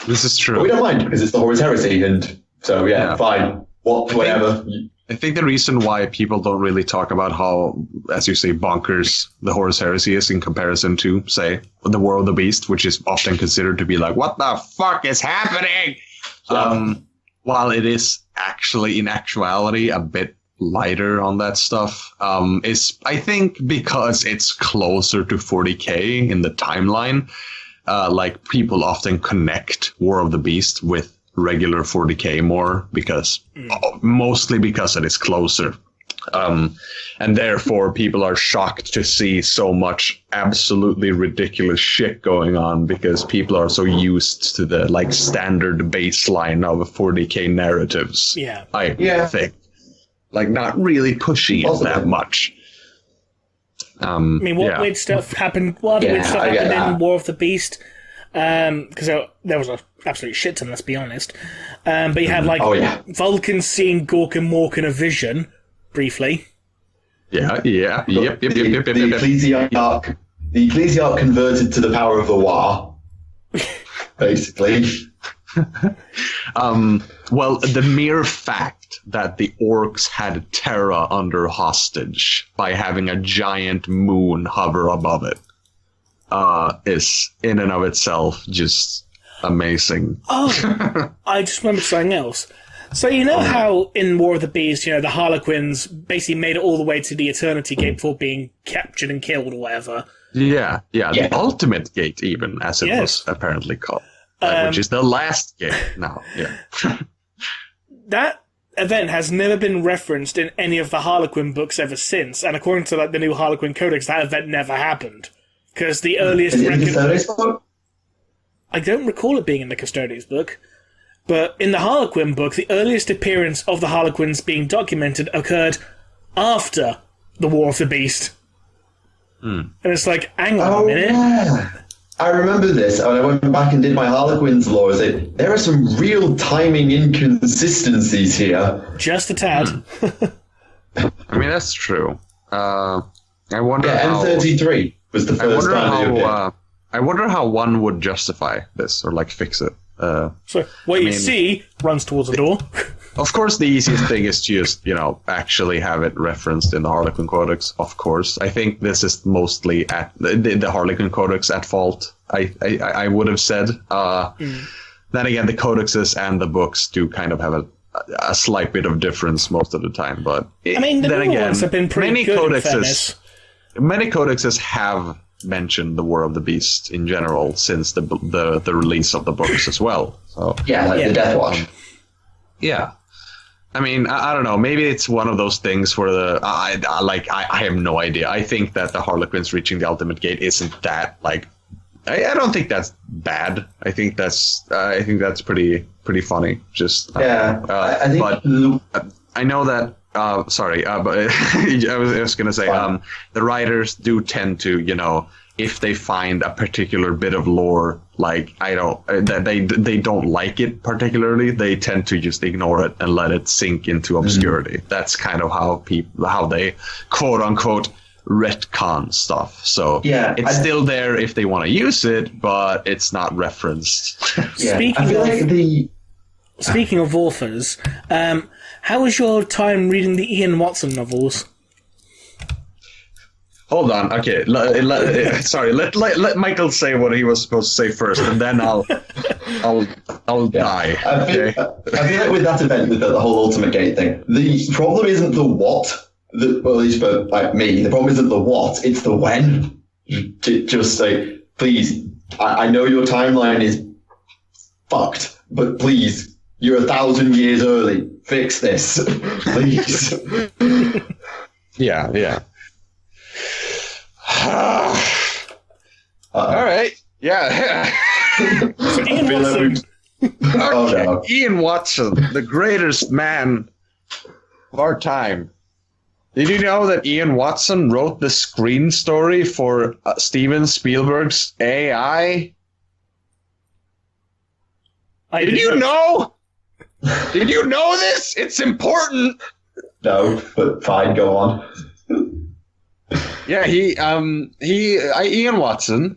[SPEAKER 2] This is true.
[SPEAKER 3] But we don't mind, because it's the Horus Heresy, and so, fine. Whatever.
[SPEAKER 2] I think the reason why people don't really talk about how, as you say, bonkers the Horus Heresy is in comparison to, say, the War of the Beast, which is often considered to be like, what the fuck is happening?
[SPEAKER 3] Yeah.
[SPEAKER 2] While it is actually, in actuality, a bit lighter on that stuff, is, I think, because it's closer to 40k in the timeline, like, people often connect War of the Beast with regular 40k more mostly because it is closer, and therefore people are shocked to see so much absolutely ridiculous shit going on because people are so used to the like standard baseline of 40k narratives. I think like not really pushing it that much. I mean,
[SPEAKER 1] what weird stuff happened? What other weird stuff happened in War of the Beast? Because there was a absolute shit ton, let's be honest. But you had Vulcan seeing Gork and Mork in a vision, briefly.
[SPEAKER 2] Yep.
[SPEAKER 3] The Ecclesiarch converted to the power of the Wa. basically.
[SPEAKER 2] Well, the mere fact that the Orks had Terra under hostage by having a giant moon hover above it is, in and of itself, just amazing.
[SPEAKER 1] Oh, I just remembered something else. So you know how in War of the Beast, the Harlequins basically made it all the way to the Eternity Gate before being captured and killed or whatever?
[SPEAKER 2] Yeah, the Ultimate Gate, even, as it was apparently called. Which is the last gate now, yeah.
[SPEAKER 1] That event has never been referenced in any of the Harlequin books ever since, and according to the new Harlequin Codex, that event never happened. Because the earliest record... I don't recall it being in the Custodes book, but in the Harlequin book, the earliest appearance of the Harlequins being documented occurred after the War of the Beast. And it's like, hang on a minute.
[SPEAKER 3] Yeah. I remember this, and I went back and did my Harlequins lore and said, there are some real timing inconsistencies here.
[SPEAKER 1] Just a tad.
[SPEAKER 2] I mean, that's true. I wonder how...
[SPEAKER 3] M33 was the first time
[SPEAKER 2] I wonder how one would justify this, or, fix it.
[SPEAKER 1] So, what you see runs towards the door.
[SPEAKER 2] Of course, the easiest thing is to just, actually have it referenced in the Harlequin Codex, of course. I think this is mostly at the Harlequin Codex at fault, I would have said. Then again, the codexes and the books do kind of have a slight bit of difference most of the time. But
[SPEAKER 1] the new ones have been pretty good, in fairness.
[SPEAKER 2] Many codexes have mentioned the War of the Beast in general since the release of the books as well. So
[SPEAKER 3] the Death Watch.
[SPEAKER 2] Yeah. I mean, I don't know. Maybe it's one of those things where I have no idea. I think that the Harlequins reaching the Ultimate Gate isn't that I don't think that's bad. I think that's pretty funny. Just
[SPEAKER 3] I think.
[SPEAKER 2] But I know that. Sorry, but I was going to say the writers do tend to, if they find a particular bit of lore, that they don't like it particularly, they tend to just ignore it and let it sink into obscurity. That's kind of how they quote unquote retcon stuff. So it's still there if they want to use it, but it's not referenced.
[SPEAKER 1] Speaking of authors, how was your time reading the Ian Watson novels?
[SPEAKER 2] Hold on. Okay. Sorry. Let Michael say what he was supposed to say first, and then I'll die. Okay.
[SPEAKER 3] I feel like with that event, with the whole Ultimate Gate thing, the problem isn't the what. At least for me, the problem isn't the what. It's the when. Just say, please. I know your timeline is fucked, but please, you're 1,000 years early. Fix this, please.
[SPEAKER 2] Yeah. All right. Yeah.
[SPEAKER 1] So Ian Watson.
[SPEAKER 2] Okay. Ian Watson, the greatest man of our time. Did you know that Ian Watson wrote the screen story for Steven Spielberg's AI? Did you know? Did you know this? It's important.
[SPEAKER 3] No, but fine, go on.
[SPEAKER 2] Yeah, Ian Watson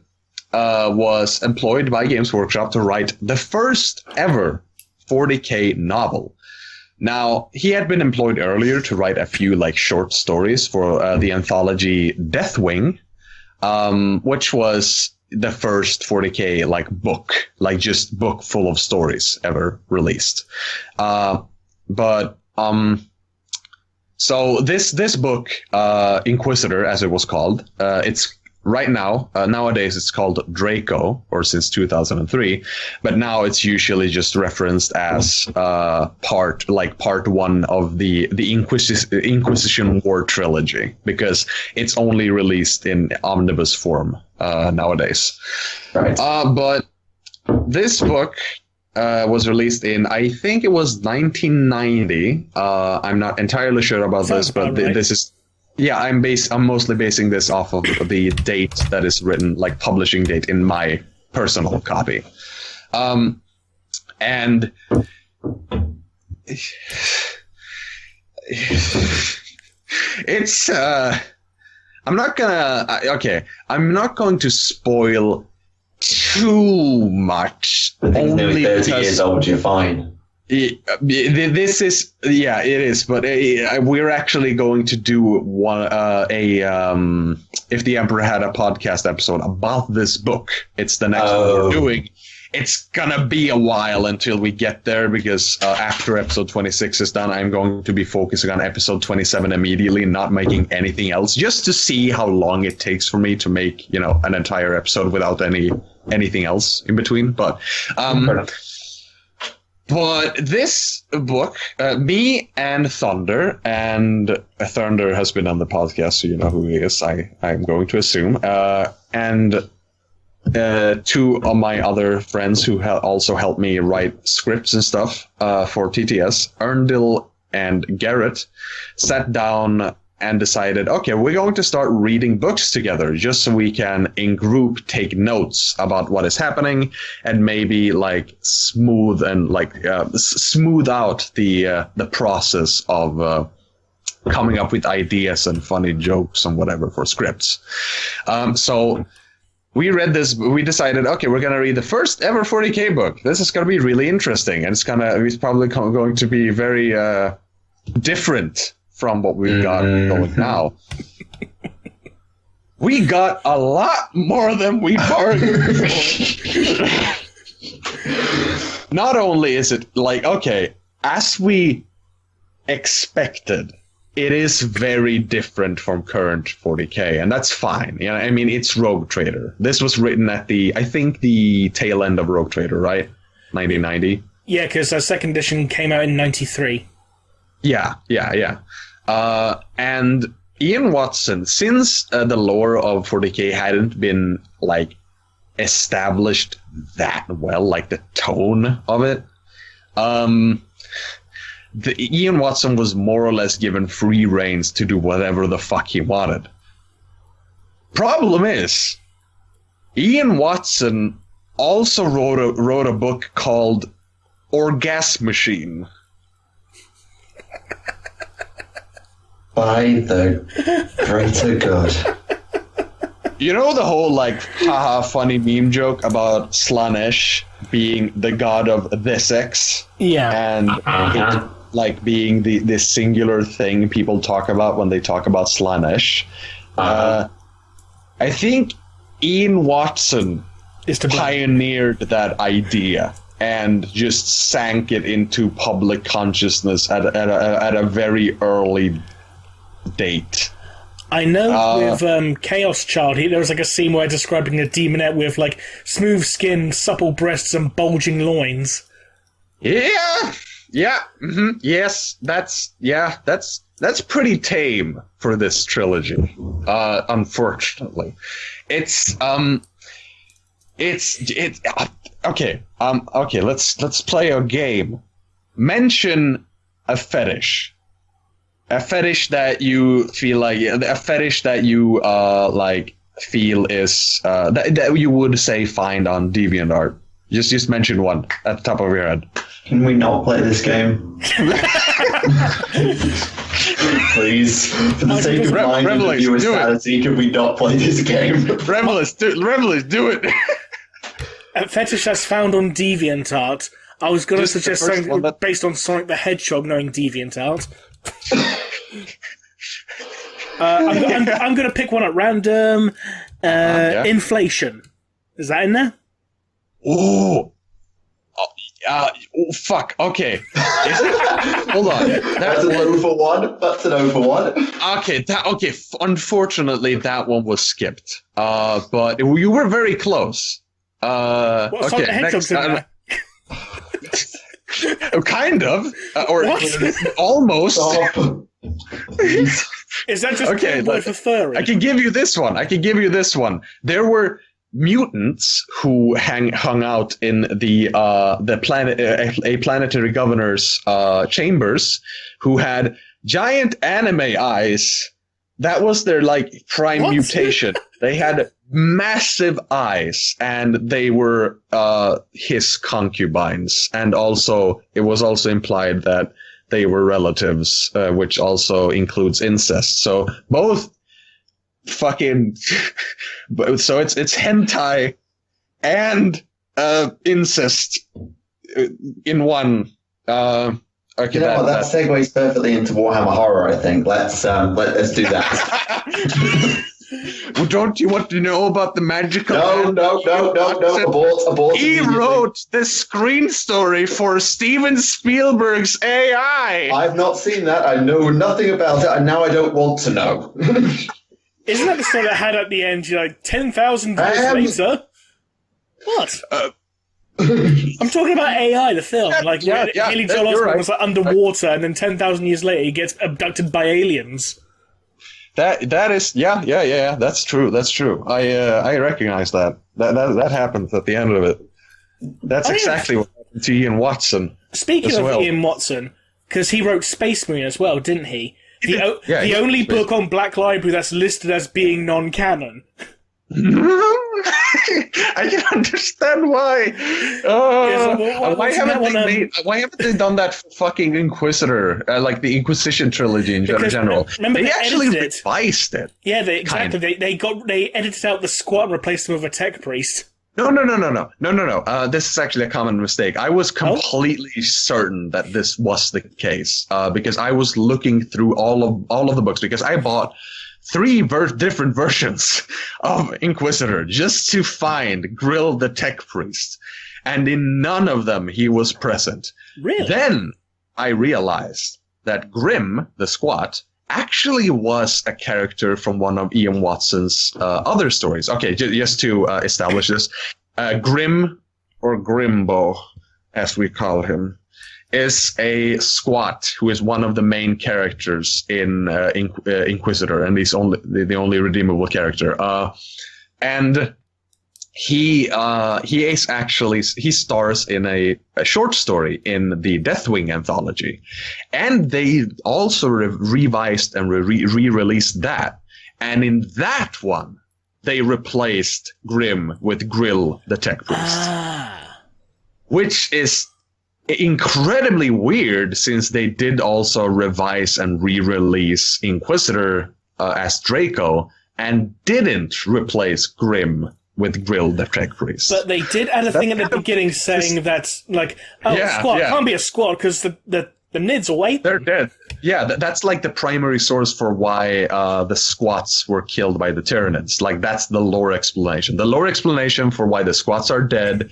[SPEAKER 2] was employed by Games Workshop to write the first ever 40K novel. Now, he had been employed earlier to write a few short stories for the anthology Deathwing, which was the first 40K book, just book full of stories ever released. So this book, Inquisitor, as it was called, it's right now, nowadays it's called Draco, or since 2003, but now it's usually just referenced as part one of the Inquisition War trilogy, because it's only released in omnibus form nowadays.
[SPEAKER 3] Right.
[SPEAKER 2] But this book was released in, I think it was 1990. I'm not entirely sure about this, but this is... Yeah, I'm mostly basing this off of the date that is written, publishing date in my personal copy. And it's I'm not going to spoil too much.
[SPEAKER 3] Nearly
[SPEAKER 2] Only
[SPEAKER 3] 30 years old, you're fine.
[SPEAKER 2] This is it is, but we're actually going to do if the Emperor had a podcast episode about this book. It's the next one we're doing. It's gonna be a while until we get there because after episode 26 is done, I'm going to be focusing on episode 27 immediately, not making anything else, just to see how long it takes for me to make an entire episode without anything else in between. But this book, me and Thunder has been on the podcast, so you know who he is, I'm going to assume, and two of my other friends who also helped me write scripts and stuff for TTS, Erndil and Garrett, sat down and decided, okay, we're going to start reading books together just so we can, in group, take notes about what is happening and maybe smooth out the process of coming up with ideas and funny jokes and whatever for scripts. So we read this. We decided, okay, we're gonna read the first ever 40K book. This is gonna be really interesting, and it's probably going to be very different from what we've got going now. We got a lot more than we bargained for. Not only is it as we expected, it is very different from current 40K, and that's fine. I mean, it's Rogue Trader. This was written at the tail end of Rogue Trader, right? 1990.
[SPEAKER 1] Yeah, because our second edition came out in 93.
[SPEAKER 2] Yeah. And Ian Watson, since the lore of 40K hadn't been established that well, the tone of it, Ian Watson was more or less given free reins to do whatever the fuck he wanted. Problem is, Ian Watson also wrote a book called Orgasm Machine.
[SPEAKER 3] By the greater God.
[SPEAKER 2] You know the whole haha funny meme joke about Slanesh being the god of the sex?
[SPEAKER 1] Yeah.
[SPEAKER 2] And it being the singular thing people talk about when they talk about Slanesh. I think Ian Watson pioneered that idea and just sank it into public consciousness at a very early date.
[SPEAKER 1] I know with Chaos Child, there was a scene where describing a demonette with smooth skin, supple breasts, and bulging loins.
[SPEAKER 2] Yeah. Mm-hmm. Yes, that's pretty tame for this trilogy. Unfortunately, it's okay. Okay. Let's play a game. Mention a fetish. A fetish that you feel feel is that you would say find on DeviantArt. Just mention one at the top of your head.
[SPEAKER 3] Can we not play this game? Please, for the sake of mine and the viewer's sanity, can we not play this game?
[SPEAKER 2] Remleiz, do it.
[SPEAKER 1] A fetish that's found on DeviantArt. I was going to suggest something based on Sonic the Hedgehog knowing DeviantArt. I'm going to pick one at random. Inflation. Is that in there?
[SPEAKER 2] Oh, fuck. Okay. Hold on.
[SPEAKER 3] That's an O for one. That's an O for one.
[SPEAKER 2] Okay. Unfortunately, that one was skipped. But you were very close. Okay. Next. Kind of, or almost.
[SPEAKER 1] Is that just
[SPEAKER 2] okay?
[SPEAKER 1] For furry?
[SPEAKER 2] I can give you this one. There were mutants who hung out in the planet, a planetary governor's chambers, who had giant anime eyes. That was their prime mutation. They had massive eyes, and they were his concubines. And also, it was also implied that they were relatives, which also includes incest. So both fucking. So it's hentai and incest in one. Okay,
[SPEAKER 3] that segues perfectly into Warhammer horror. I think let's do that.
[SPEAKER 2] Well, don't you want to know about the magical?
[SPEAKER 3] No. Abort.
[SPEAKER 2] He wrote the screen story for Steven Spielberg's AI.
[SPEAKER 3] I've not seen that. I know nothing about it, and now I don't want to know.
[SPEAKER 1] Isn't that the story that had at the end, 10,000 years later? What? I'm talking about AI, the film. Haley Joel Osment was underwater, and then 10,000 years later, he gets abducted by aliens.
[SPEAKER 2] That is that's true. I recognize that happened at the end of it. That's exactly what happened to Ian Watson.
[SPEAKER 1] Speaking of Ian Watson, because he wrote Space Marine as well, didn't he? The only book on Black Library that's listed as being non-canon.
[SPEAKER 2] I can understand why. Why haven't they done that for fucking Inquisitor, like the Inquisition trilogy in general?
[SPEAKER 1] Remember
[SPEAKER 2] they actually revised it.
[SPEAKER 1] Yeah, they edited out the squad and replaced them with a tech priest.
[SPEAKER 2] No. This is actually a common mistake. I was completely certain that this was the case because I was looking through all of the books because I bought 3 different versions of Inquisitor just to find Grill the Tech Priest. And in none of them he was present.
[SPEAKER 1] Really?
[SPEAKER 2] Then I realized that Grim, the Squat, actually was a character from one of Ian Watson's other stories. Okay, just to establish this. Grim, or Grimbo, as we call him, is a squat who is one of the main characters in Inquisitor, and he's the only redeemable character. And he stars in a short story in the Deathwing anthology, and they also revised and re-released that. And in that one, they replaced Grim with Grill the Tech Priest, which is incredibly weird since they did also revise and re-release Inquisitor as Draco and didn't replace Grim with Grill the Tech Priest.
[SPEAKER 1] But they did add a thing at the beginning saying that, squad can't be a squad because the Nids away.
[SPEAKER 2] They're dead. Yeah, that's like the primary source for why the squats were killed by the Tyranids. Like, that's the lore explanation. The lore explanation for why the squats are dead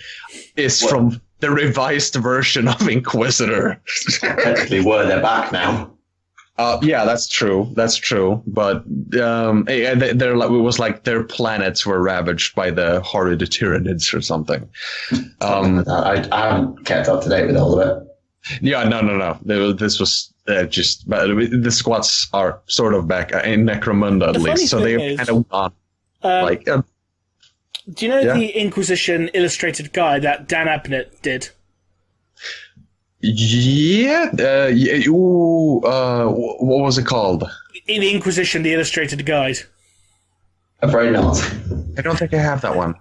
[SPEAKER 2] is from the revised version of Inquisitor.
[SPEAKER 3] Technically, they're back now.
[SPEAKER 2] Yeah, that's true. But they're like, it was like their planets were ravaged by the horrid Tyranids or something.
[SPEAKER 3] Like that. I haven't kept up to date with all of it.
[SPEAKER 2] Yeah, no. This was just. But the squats are sort of back in Necromunda at least, so they're kind of gone.
[SPEAKER 1] Do you know the Inquisition illustrated guide that Dan Abnett did?
[SPEAKER 2] Yeah. What was it called?
[SPEAKER 1] In the Inquisition, the illustrated guide.
[SPEAKER 3] Afraid not.
[SPEAKER 2] I don't think I have that one.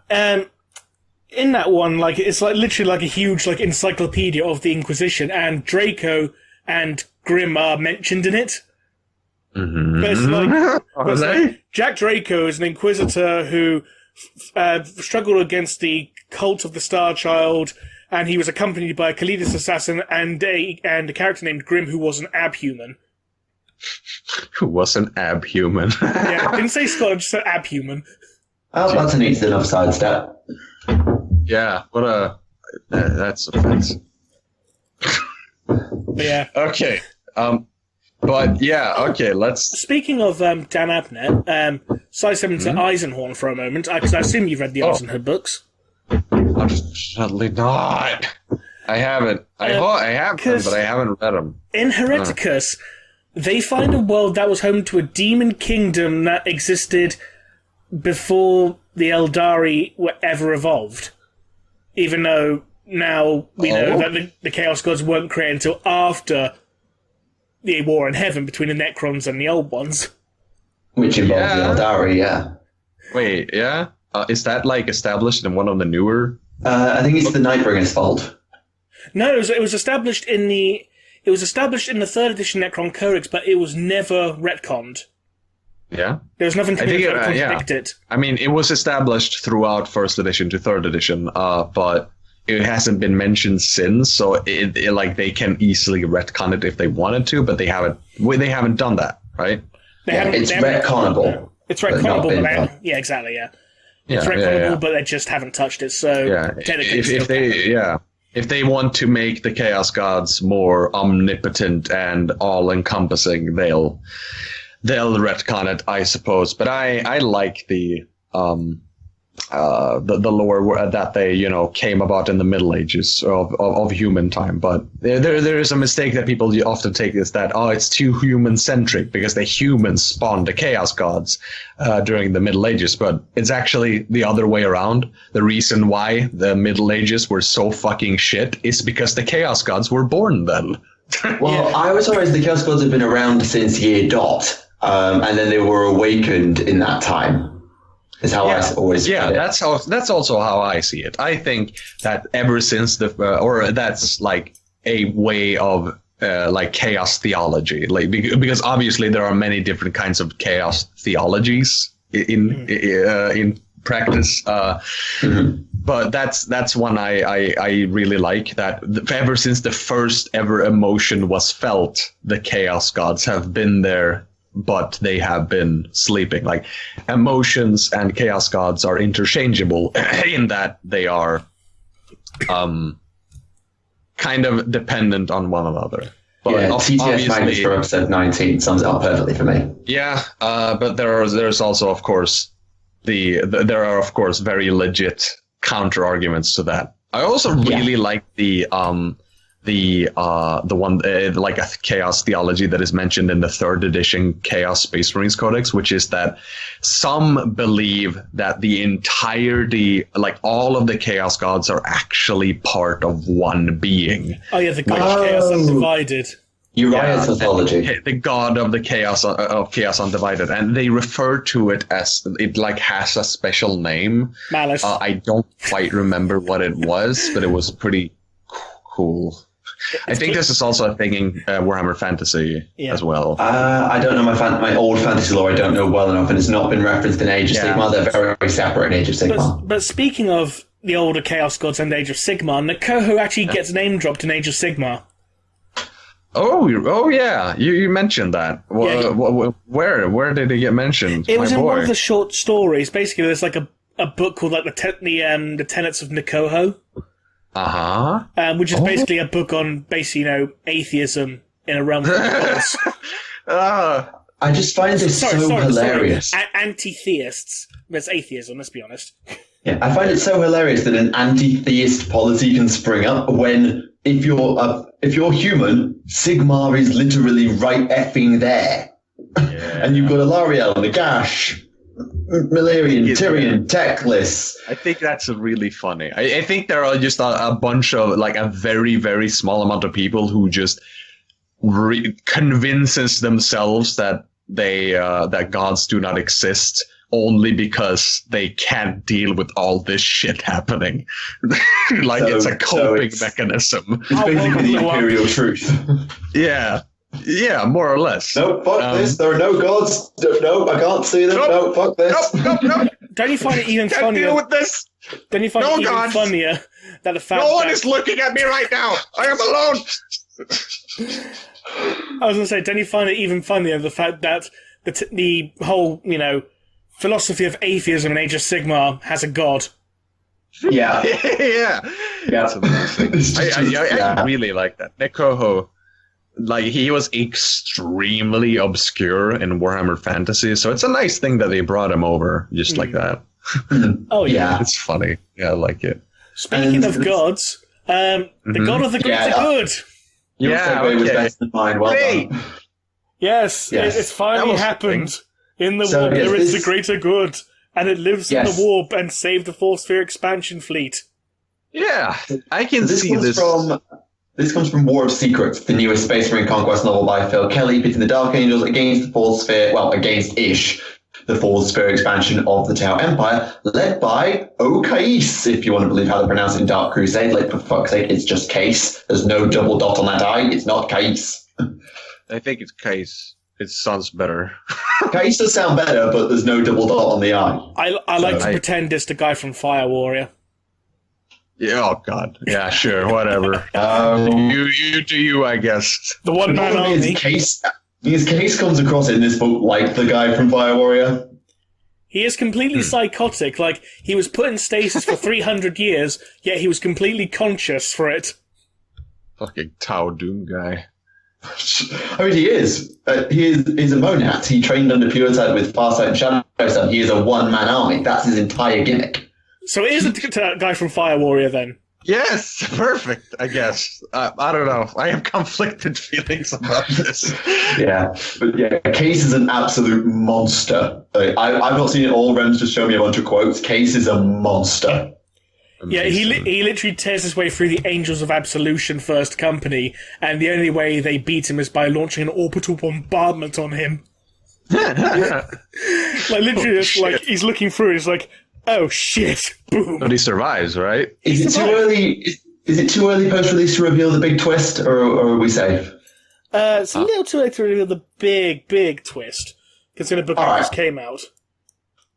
[SPEAKER 1] In that one, it's literally like a huge encyclopedia of the Inquisition, and Draco and Grim are mentioned in it.
[SPEAKER 2] Mm-hmm.
[SPEAKER 1] But it's Jack Draco is an Inquisitor who struggled against the cult of the Star Child, and he was accompanied by a Kalidas assassin and a character named Grim who was an abhuman.
[SPEAKER 2] Who was an abhuman?
[SPEAKER 1] Yeah, I didn't say Scott, I just said abhuman.
[SPEAKER 3] Oh, that's an easy enough sidestep.
[SPEAKER 2] Yeah, that's offense.
[SPEAKER 1] But yeah.
[SPEAKER 2] Okay. But yeah, okay, let's...
[SPEAKER 1] Speaking of Dan Abnett, sidestepping to Eisenhorn for a moment, because I assume you've read the Eisenhorn books.
[SPEAKER 2] Unfortunately not. I haven't. I have them, but I haven't read them.
[SPEAKER 1] In Hereticus, they find a world that was home to a demon kingdom that existed before the Eldari were ever evolved. Even though now we know that the Chaos Gods weren't created until after the war in heaven between the Necrons and the Old Ones.
[SPEAKER 3] Which involves the Eldari, yeah.
[SPEAKER 2] Wait, yeah? Is that established in one of the newer?
[SPEAKER 3] I think it's the Nightbringer's fault.
[SPEAKER 1] No, it was established in the 3rd edition Necron Codex, but it was never retconned.
[SPEAKER 2] Yeah.
[SPEAKER 1] There's nothing to contradict
[SPEAKER 2] yeah.
[SPEAKER 1] it.
[SPEAKER 2] I mean, it was established throughout first edition to third edition, but it hasn't been mentioned since. So it like they can easily retcon it if they wanted to, but they haven't. They haven't done that, right?
[SPEAKER 3] It's retconnable.
[SPEAKER 1] It's retconnable, but yeah, exactly, yeah. It's retconnable, but they just haven't touched it. So
[SPEAKER 2] if they want to make the Chaos Gods more omnipotent and all-encompassing, they'll retcon it, I suppose. But I like the lore that they came about in the Middle Ages of human time. But there is a mistake that people often take, is that it's too human centric because the humans spawned the Chaos Gods during the Middle Ages. But it's actually the other way around. The reason why the Middle Ages were so fucking shit is because the Chaos Gods were born then.
[SPEAKER 3] Well, I was always the Chaos Gods have been around since year dot, and then they were awakened in that time. Is how I always put it.
[SPEAKER 2] That's also how I see it. I think that ever since that's like a way of like chaos theology, like because obviously there are many different kinds of chaos theologies in practice. But that's one I really like. That ever since the first ever emotion was felt, the Chaos Gods have been there, but they have been sleeping. Like, emotions and Chaos Gods are interchangeable in that they are kind of dependent on one another. But
[SPEAKER 3] TTS Magnus for episode 19 sums it up perfectly for me.
[SPEAKER 2] Yeah, but there's also, of course, there are of course very legit counter arguments to that. I also really like the one like a chaos theology that is mentioned in the third edition Chaos Space Marines Codex, which is that some believe that the entirety, like all of the Chaos Gods, are actually part of one being.
[SPEAKER 1] Oh yeah, the God of Chaos Undivided.
[SPEAKER 3] Uriah's mythology.
[SPEAKER 2] The god of the Chaos Undivided, and they refer to it as it like has a special name.
[SPEAKER 1] Malice.
[SPEAKER 2] I don't quite remember what it was, but it was pretty cool. I think this is also a thing in Warhammer Fantasy as well.
[SPEAKER 3] I don't know my old fantasy lore. I don't know well enough, and it's not been referenced in Age of Sigmar. They're very, very separate in Age of Sigmar.
[SPEAKER 1] But speaking of the older Chaos Gods and Age of Sigmar, Nakoho actually gets name dropped in Age of Sigmar.
[SPEAKER 2] Oh yeah, you mentioned that. Where did it get mentioned?
[SPEAKER 1] It was in one of the short stories. Basically, there's like a book called like the Tenets of Nakoho. Which is basically a book on atheism in a realm of gods.
[SPEAKER 3] I just find this so hilarious.
[SPEAKER 1] Anti-theists. There's atheism, let's be honest.
[SPEAKER 3] Yeah, I find it so hilarious that an anti-theist policy can spring up when, if you're human, Sigmar is literally right effing there. Yeah. And you've got Alariel, Nagash, Malarian, Tyrion, Teclis.
[SPEAKER 2] I think that's really funny. I think there are just a bunch of, like, a very, very small amount of people who just convinces themselves that that gods do not exist only because they can't deal with all this shit happening. It's a coping mechanism.
[SPEAKER 3] It's basically the Imperial truth.
[SPEAKER 2] Yeah, more or less.
[SPEAKER 3] No, fuck this. There are no gods. No, I can't see them. No, fuck this.
[SPEAKER 2] No.
[SPEAKER 1] Don't you find it even funnier?
[SPEAKER 2] Deal with this.
[SPEAKER 1] Don't you find it even funnier that the fact
[SPEAKER 2] no one is looking at me right now. I am alone.
[SPEAKER 1] I was going to say, don't you find it even funnier the fact that the whole, philosophy of atheism in Age of Sigmar has a god?
[SPEAKER 3] Yeah.
[SPEAKER 2] yeah. That's amazing. I really like that. Nakoho, he was extremely obscure in Warhammer Fantasy, so it's a nice thing that they brought him over just like that.
[SPEAKER 1] Oh, yeah.
[SPEAKER 2] It's funny. Yeah, I like it.
[SPEAKER 1] Speaking of gods, the god of the greater good.
[SPEAKER 3] Your segue was better than mine. Well done.
[SPEAKER 1] Yes, it's finally happened. In the warp, there is the greater good, and it lives in the warp and saved the Fourth Sphere expansion fleet.
[SPEAKER 2] Yeah, I can see this.
[SPEAKER 3] This comes from War of Secrets, the newest Space Marine Conquest novel by Phil Kelly, pitting the Dark Angels against the Fourth Sphere, against-ish, the Fourth Sphere expansion of the Tau Empire, led by Okais, if you want to believe how they pronounce it in Dark Crusade. For fuck's sake, it's just Case. There's no double dot on that I. It's not Case.
[SPEAKER 2] I think it's Case. It sounds better.
[SPEAKER 3] Case does sound better, but there's no double dot on the I.
[SPEAKER 1] I like to pretend it's the guy from Fire Warrior.
[SPEAKER 2] Yeah, oh god. Yeah, sure, whatever. You do you, I guess.
[SPEAKER 1] The one man army.
[SPEAKER 3] His case comes across in this book like the guy from Fire Warrior.
[SPEAKER 1] He is completely psychotic. Like, he was put in stasis for 300 years, yet he was completely conscious for it.
[SPEAKER 2] Fucking Tau Doom guy.
[SPEAKER 3] I mean, he is. He's a monad. He trained under Puretide with Farsight and Shadowstone. He is a one-man army. That's his entire gimmick.
[SPEAKER 1] So it is the guy from Fire Warrior, then?
[SPEAKER 2] Yes, perfect, I guess. I don't know. I have conflicted feelings about this.
[SPEAKER 3] Yeah, but yeah, Case is an absolute monster. I've not seen it all. Rem's just show me a bunch of quotes. Case is a monster.
[SPEAKER 1] Yeah, he literally tears his way through the Angels of Absolution First Company, and the only way they beat him is by launching an orbital bombardment on him. Like, literally, it's like, he's looking through, it's like, oh shit! Boom.
[SPEAKER 2] But he survives, right?
[SPEAKER 3] Is it too early? Is it too early post-release to reveal the big twist, or are we safe?
[SPEAKER 1] It's a little too late to reveal the big twist, considering the book just came out.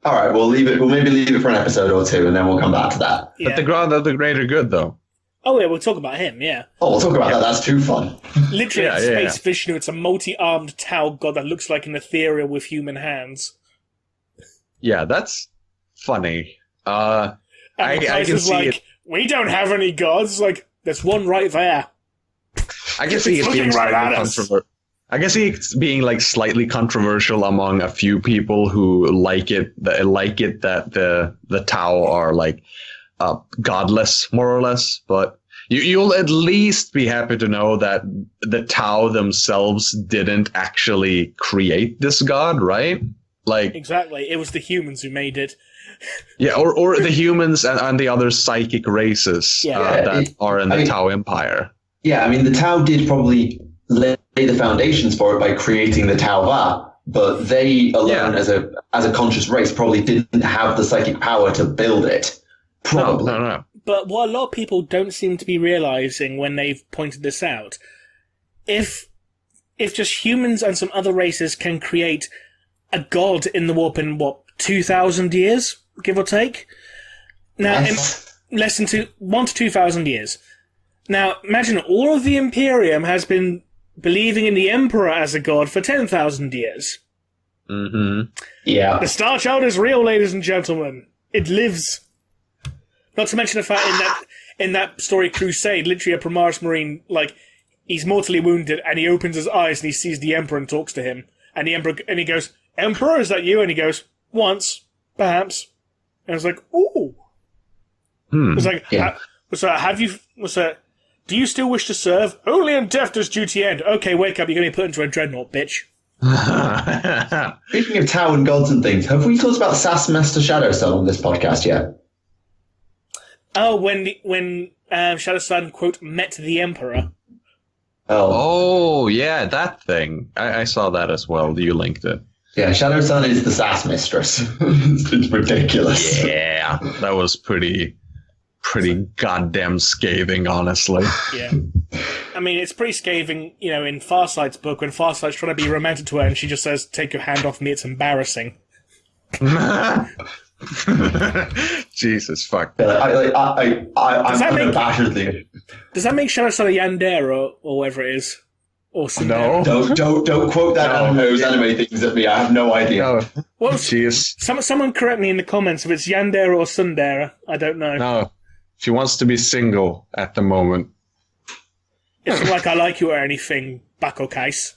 [SPEAKER 3] All right, we'll leave it. We'll maybe leave it for an episode or two, and then we'll come back to that.
[SPEAKER 1] Yeah.
[SPEAKER 2] But the ground of the greater good, though.
[SPEAKER 1] Oh yeah, we'll talk about him. Yeah.
[SPEAKER 3] Oh, we'll talk about that. That's too fun.
[SPEAKER 1] Literally, it's Space Vishnu. It's a multi-armed Tau god that looks like an ethereal with human hands.
[SPEAKER 2] Yeah, that's funny.
[SPEAKER 1] And
[SPEAKER 2] I can see
[SPEAKER 1] like,
[SPEAKER 2] it.
[SPEAKER 1] We don't have any gods. Like, there's one right there.
[SPEAKER 2] I guess he's being I guess he's being like slightly controversial among a few people who like it that the Tau are like godless, more or less. But you'll at least be happy to know that the Tau themselves didn't actually create this god, right? Like,
[SPEAKER 1] exactly, it was the humans who made it.
[SPEAKER 2] Yeah, or the humans and the other psychic races that are in the Tau Empire.
[SPEAKER 3] Yeah, I mean, the Tau did probably lay the foundations for it by creating the Tau Va, but they alone, as a conscious race, probably didn't have the psychic power to build it. Probably.
[SPEAKER 2] No.
[SPEAKER 1] But what a lot of people don't seem to be realizing when they've pointed this out, if just humans and some other races can create a god in the warp in, 2,000 years, give or take? Now, in less than 1 to 2,000 years. Now, imagine all of the Imperium has been believing in the Emperor as a god for 10,000 years.
[SPEAKER 2] Mm-hmm.
[SPEAKER 3] Yeah.
[SPEAKER 1] The Star Child is real, ladies and gentlemen. It lives. Not to mention the fact in that story Crusade, literally a Primarch Marine, like, he's mortally wounded and he opens his eyes and he sees the Emperor and talks to him. And the Emperor, and he goes, Emperor, is that you? And he goes, once, perhaps. And I was like, ooh. It's like, do you still wish to serve? Only in death does duty end. Okay, wake up, you're going to be put into a dreadnought, bitch.
[SPEAKER 3] Speaking of Tau and gods and things, have we talked about Sassmaster Shadowstone on this podcast yet?
[SPEAKER 1] Oh, when Shadowstone, quote, met the Emperor.
[SPEAKER 2] Oh, yeah, that thing. I saw that as well. You linked it.
[SPEAKER 3] Yeah, Shadowstone is the Sass Mistress. It's ridiculous.
[SPEAKER 2] Yeah, that was pretty goddamn scathing, honestly.
[SPEAKER 1] Yeah. I mean, it's pretty scathing, in Farsight's book, when Farsight's trying to be romantic to her and she just says, take your hand off me, it's embarrassing.
[SPEAKER 2] Jesus, fuck.
[SPEAKER 3] I'm unabashedly...
[SPEAKER 1] Does that make Shadowstone a yandere or whatever it is? Or
[SPEAKER 2] no.
[SPEAKER 3] Don't quote those anime things at me. I have no idea.
[SPEAKER 2] No.
[SPEAKER 1] Well,
[SPEAKER 2] jeez.
[SPEAKER 1] Someone correct me in the comments if it's yandere or tsundere. I don't know.
[SPEAKER 2] No. She wants to be single at the moment.
[SPEAKER 1] It's not like I like you or anything, bucko case.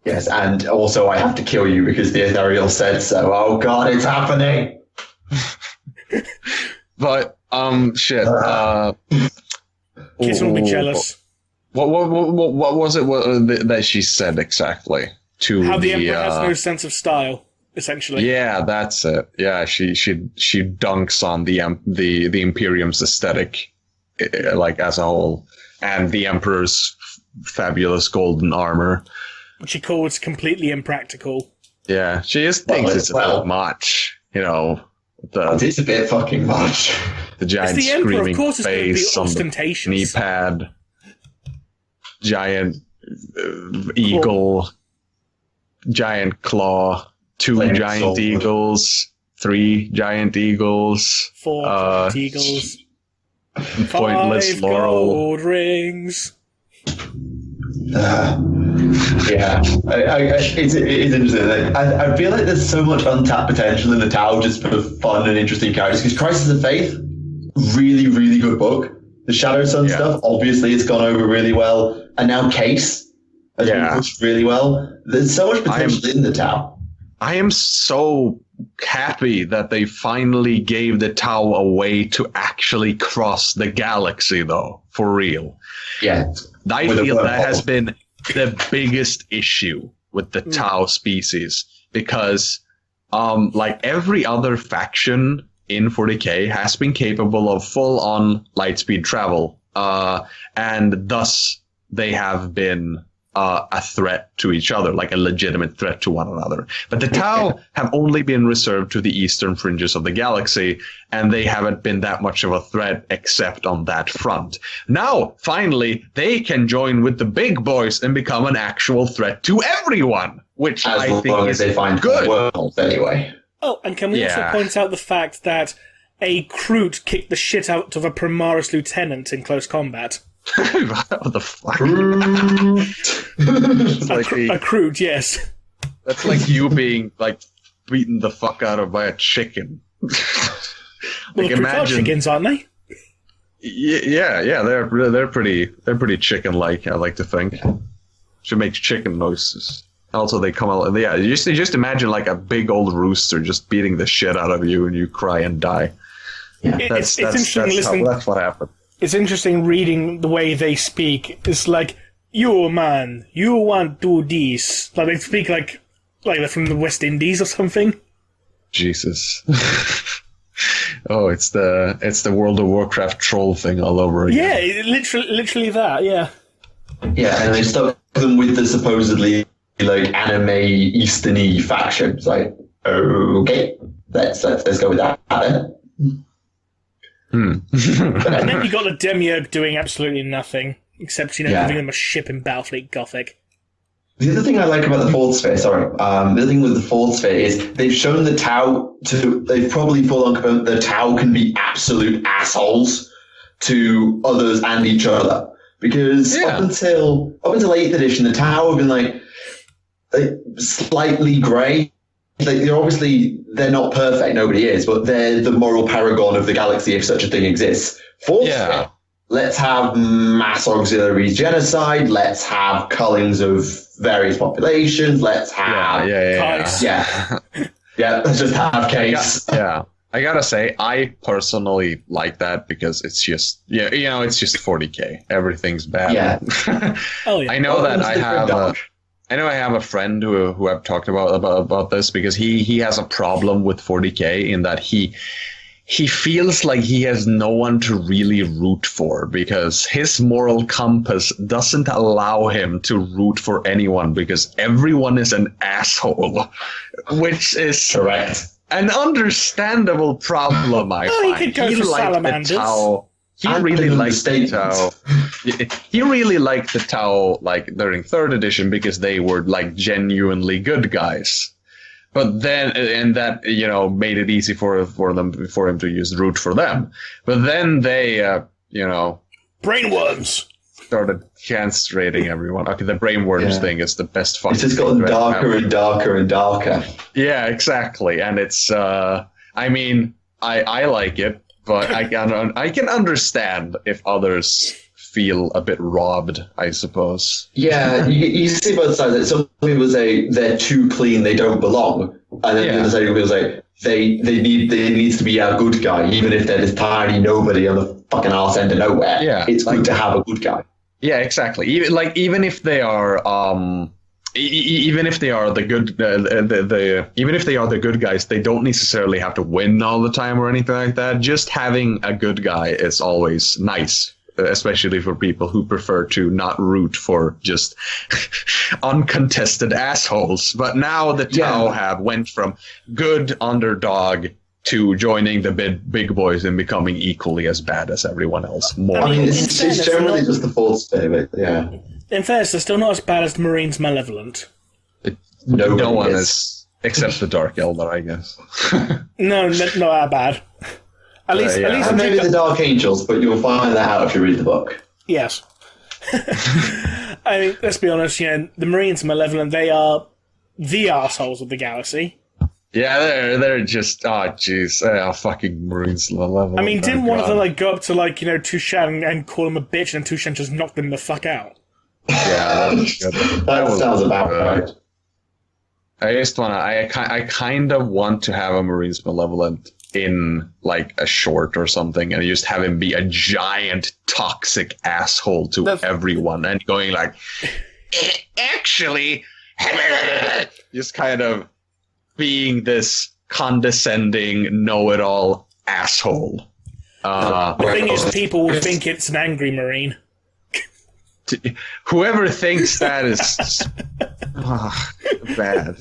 [SPEAKER 3] Yes, and also I have to kill you because the Ethereal said so. Oh god, it's happening!
[SPEAKER 2] But, shit.
[SPEAKER 1] Kids will be jealous.
[SPEAKER 2] What was it that she said exactly?
[SPEAKER 1] How the Emperor has no sense of style, essentially.
[SPEAKER 2] Yeah, that's it. Yeah, she dunks on the Imperium's aesthetic, like as a whole, and the Emperor's fabulous golden armor,
[SPEAKER 1] which she calls completely impractical.
[SPEAKER 2] Yeah, she just thinks it's a bit much,
[SPEAKER 3] it's a bit fucking much.
[SPEAKER 2] The giant
[SPEAKER 1] it's the Emperor,
[SPEAKER 2] screaming
[SPEAKER 1] of course it's
[SPEAKER 2] face
[SPEAKER 1] be
[SPEAKER 2] on the
[SPEAKER 1] ostentatious.
[SPEAKER 2] knee pad, giant eagle, giant claw, 2
[SPEAKER 3] Flaming
[SPEAKER 2] giant
[SPEAKER 3] sword.
[SPEAKER 2] eagles, 3 giant eagles,
[SPEAKER 1] 4 giant eagles.
[SPEAKER 2] pointless
[SPEAKER 1] 5
[SPEAKER 2] laurel.
[SPEAKER 1] gold rings.
[SPEAKER 3] Yeah, it's interesting. I feel like there's so much untapped potential in the Tau just for fun and interesting characters. Because Crisis of Faith, really, really good book. The Shadow Sun stuff, obviously, it's gone over really well. And now Case has been pushed really well. There's so much potential in the Tau.
[SPEAKER 2] I am so happy that they finally gave the Tau a way to actually cross the galaxy, though, for real.
[SPEAKER 3] Yeah.
[SPEAKER 2] I feel that has been the biggest issue with the Tau species, because like every other faction in 40k has been capable of full-on lightspeed travel, and thus they have been a threat to each other, like a legitimate threat to one another. But the Tau have only been reserved to the eastern fringes of the galaxy, and they haven't been that much of a threat except on that front. Now, finally, they can join with the big boys and become an actual threat to everyone, which I think is
[SPEAKER 3] they find
[SPEAKER 2] good.
[SPEAKER 3] Worlds anyway.
[SPEAKER 1] Oh, and can we also point out the fact that a Kroot kicked the shit out of a Primaris lieutenant in close combat?
[SPEAKER 2] What the fuck?
[SPEAKER 1] A Kroot, yes.
[SPEAKER 2] That's like you being like beaten the fuck out of by a chicken.
[SPEAKER 1] Well, the Kroot are chickens, aren't they?
[SPEAKER 2] Yeah, they're pretty chicken-like. I like to think. She makes chicken noises. Also, they come out. Yeah, you just imagine like a big old rooster just beating the shit out of you, and you cry and die.
[SPEAKER 1] Yeah, it's interesting listening.
[SPEAKER 2] That's what happened.
[SPEAKER 1] It's interesting reading the way they speak. It's like, you man, you want to do this. Like they speak like they're from the West Indies or something.
[SPEAKER 2] Jesus. Oh, it's the World of Warcraft troll thing all over again.
[SPEAKER 1] Yeah, literally that. Yeah.
[SPEAKER 3] Yeah, and they stuck them with the supposedly like anime Eastern-y faction. It's like, okay, let's go with that then.
[SPEAKER 1] And then you got the Demiurge doing absolutely nothing, except, giving them a ship in Battlefleet Gothic.
[SPEAKER 3] The other thing I like about the Fourth Sphere, the other thing with the Fourth Sphere is they've shown the Tau they've probably full on confirmed the Tau can be absolute assholes to others and each other. Because up until 8th edition, the Tau have been like slightly grey. Like they're not perfect, nobody is, but they're the moral paragon of the galaxy if such a thing exists. Fourth Sphere, let's have mass auxiliaries genocide, let's have cullings of various populations, let's have let's just have case.
[SPEAKER 2] I gotta say, I personally like that because it's just it's just 40k. Everything's bad.
[SPEAKER 3] Yeah.
[SPEAKER 1] Oh yeah.
[SPEAKER 2] I know that I have a friend who I've talked about this because he has a problem with 40k in that he feels like he has no one to really root for because his moral compass doesn't allow him to root for anyone because everyone is an asshole, which is
[SPEAKER 3] correct.
[SPEAKER 2] An understandable problem, I find.
[SPEAKER 1] He could go for salamanders.
[SPEAKER 2] He really liked the Tau. He really liked the Tau, like during 3rd edition, because they were like genuinely good guys. But then, and that made it easy for him to use root for them. But then they,
[SPEAKER 1] brainworms
[SPEAKER 2] started castrating everyone. Okay, the brainworms thing is the best fucking.
[SPEAKER 3] It's just gotten darker and darker and darker.
[SPEAKER 2] Yeah, exactly, and it's. I mean, I like it. But I can understand if others feel a bit robbed, I suppose.
[SPEAKER 3] Yeah, you see both sides. Some people say they're too clean, they don't belong, and then the other side people say they needs to be a good guy, even if they're this tiny nobody on the fucking arse end of nowhere. Yeah, it's good to have a good guy.
[SPEAKER 2] Yeah, exactly. Even if they are even if they are the good, even if they are the good guys, they don't necessarily have to win all the time or anything like that. Just having a good guy is always nice, especially for people who prefer to not root for just uncontested assholes. But now the Tau have went from good underdog to joining the big boys and becoming equally as bad as everyone else.
[SPEAKER 3] It's generally just the Fourth Sphere, yeah.
[SPEAKER 1] In fairness, they're still not as bad as the Marines Malevolent.
[SPEAKER 2] No one is, except the Dark Eldar, I guess.
[SPEAKER 1] No, not that bad. At least,
[SPEAKER 3] And maybe the Dark Angels, but you'll find that out if you read the book.
[SPEAKER 1] yes. I mean, let's be honest. The Marines Malevolent, they are the arseholes of the galaxy.
[SPEAKER 2] Yeah, they're just jeez, fucking Marines level.
[SPEAKER 1] I mean, didn't one of them go up to Tushan and call him a bitch, and Tushan just knocked them the fuck out?
[SPEAKER 2] Yeah,
[SPEAKER 3] that sounds about right.
[SPEAKER 2] I kind of want to have a Marines Malevolent in a short or something, and just have him be a giant toxic asshole to everyone, and going actually, just kind of being this condescending, know-it-all asshole.
[SPEAKER 1] The thing is, people will think it's an angry Marine.
[SPEAKER 2] Whoever thinks that is bad.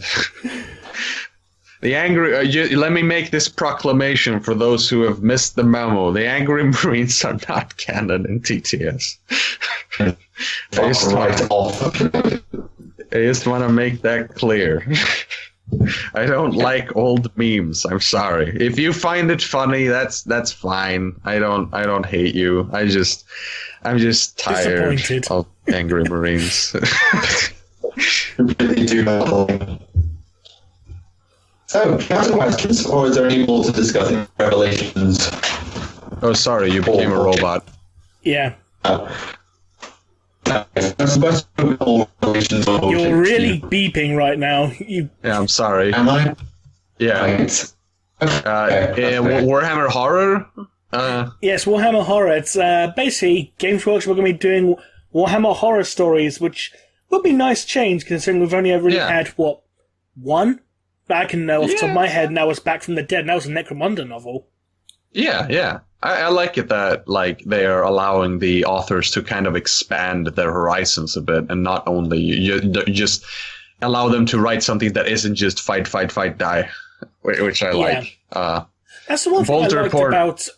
[SPEAKER 2] The angry. Let me make this proclamation for those who have missed the memo. The angry Marines are not canon in TTS. I just want to make that clear. I don't like old memes. I'm sorry. If you find it funny, that's fine. I don't hate you. I'm just tired of angry Marines.
[SPEAKER 3] Really do not. So, can I ask questions, or is there any more to discuss in Revelations?
[SPEAKER 2] Oh, sorry, you became a robot.
[SPEAKER 1] Yeah.
[SPEAKER 3] You're
[SPEAKER 1] really beeping right now.
[SPEAKER 2] Yeah, I'm sorry.
[SPEAKER 3] Am I?
[SPEAKER 2] Yeah.
[SPEAKER 3] Right.
[SPEAKER 2] Warhammer Horror?
[SPEAKER 1] Yes, Warhammer Horror. It's basically Games Workshop are going to be doing Warhammer Horror stories, which would be a nice change considering we've only ever really had, one? I can know off the top of my head, and that was Back from the Dead, and that was a Necromunda novel.
[SPEAKER 2] Yeah. I like it that they are allowing the authors to kind of expand their horizons a bit, and not only just allow them to write something that isn't just fight, die, which I like.
[SPEAKER 1] That's the one thing I liked about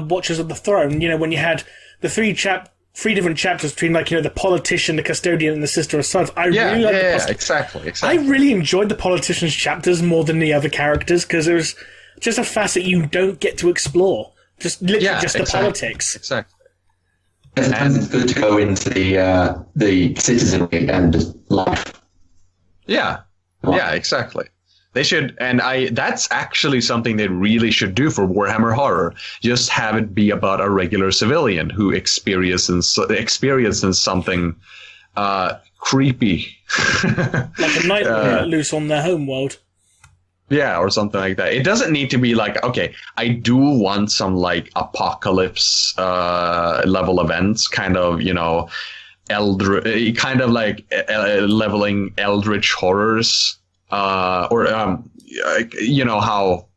[SPEAKER 1] Watchers of the Throne. When you had the three different chapters between the politician, the custodian, and the Sister of Sons.
[SPEAKER 2] Exactly.
[SPEAKER 1] I really enjoyed the politician's chapters more than the other characters because it was just a facet you don't get to explore. Just literally the politics.
[SPEAKER 2] Exactly.
[SPEAKER 3] Sometimes it's good to go into the citizenry and life.
[SPEAKER 2] Yeah, exactly. They should, and that's actually something they really should do for Warhammer Horror. Just have it be about a regular civilian who experiences something creepy.
[SPEAKER 1] Like a nightmare let loose on their homeworld.
[SPEAKER 2] Yeah, or something like that. It doesn't need to be okay, I do want some apocalypse level events, kind of, leveling eldritch horrors. Or how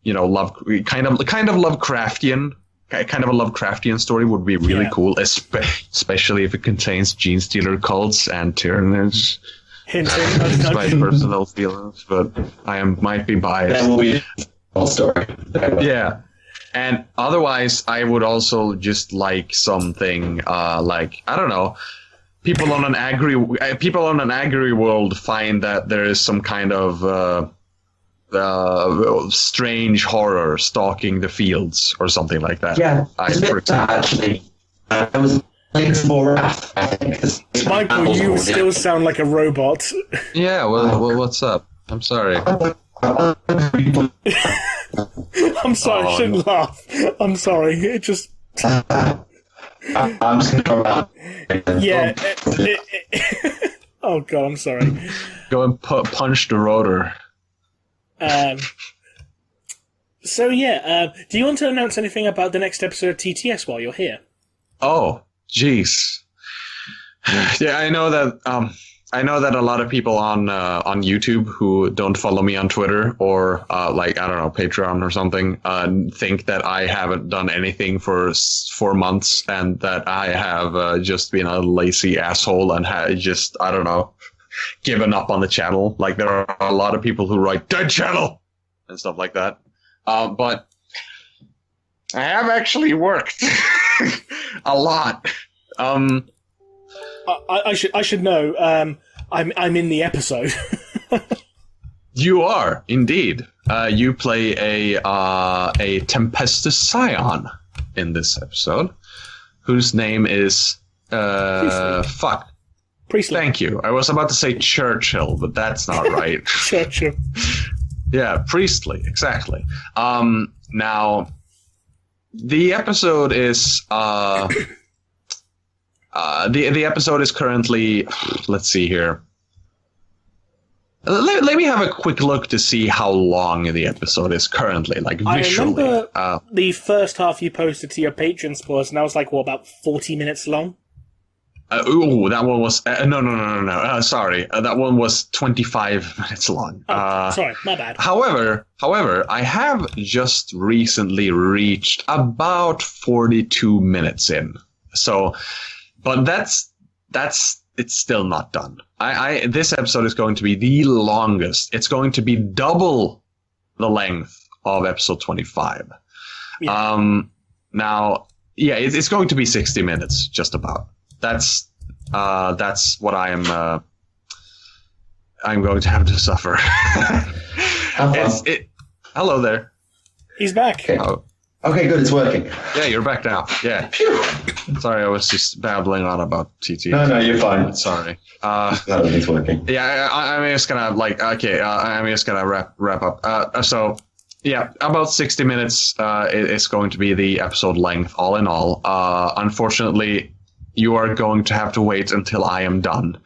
[SPEAKER 2] kind of Lovecraftian, kind of a Lovecraftian story would be really cool, especially if it contains gene stealer cults and tyranids. That's my personal feelings, but I might be biased.
[SPEAKER 3] That will be a story.
[SPEAKER 2] Yeah, and otherwise, I would also just like something I don't know. People on an agri world find that there is some kind of strange horror stalking the fields or something like that.
[SPEAKER 3] Yeah, actually. I was playing some more Wrath, I think.
[SPEAKER 1] Michael, you still sound like a robot.
[SPEAKER 2] Yeah, well, what's up? I'm sorry.
[SPEAKER 1] I'm sorry, I shouldn't laugh. I'm sorry. It just...
[SPEAKER 3] I'm just going to go around.
[SPEAKER 1] Yeah. Oh, God, I'm sorry.
[SPEAKER 2] Go and punch the rotor.
[SPEAKER 1] So, do you want to announce anything about the next episode of TTS while you're here?
[SPEAKER 2] Oh, jeez. Yeah, I know that a lot of people on YouTube who don't follow me on Twitter or Patreon or something think that I haven't done anything for 4 months and that I have just been a lazy asshole and just given up on the channel. There are a lot of people who write dead channel and stuff like that. But I have actually worked a lot.
[SPEAKER 1] I should know. I'm in the episode.
[SPEAKER 2] You are indeed. You play a Tempestus Scion in this episode, whose name is fuck.
[SPEAKER 1] Priestley.
[SPEAKER 2] Thank you. I was about to say Churchill, but that's not right.
[SPEAKER 1] Churchill.
[SPEAKER 2] Yeah, Priestley, exactly. Now, the episode is the episode is currently. Let's see here. Let me have a quick look to see how long the episode is currently, like visually.
[SPEAKER 1] I remember the first half you posted to your Patreon supporters, and that was like about 40 minutes long.
[SPEAKER 2] That one was no. Sorry, that one was 25 minutes long.
[SPEAKER 1] Sorry, my bad.
[SPEAKER 2] However, I have just recently reached about 42 minutes in. So, but that's it's still not done. This episode is going to be the longest. It's going to be double the length of episode 25. Yeah. Now, yeah, it's going to be 60 minutes, just about. That's what I'm going to have to suffer. Hello there.
[SPEAKER 1] He's back.
[SPEAKER 3] Okay. Okay, good. It's working.
[SPEAKER 2] Yeah, you're back now. Yeah. Sorry, I was just babbling on about TT.
[SPEAKER 3] No, you're fine.
[SPEAKER 2] Sorry.
[SPEAKER 3] It's working.
[SPEAKER 2] Yeah, I'm just gonna I'm just gonna wrap up. So, yeah, about 60 minutes is going to be the episode length, all in all. Unfortunately, you are going to have to wait until I am done.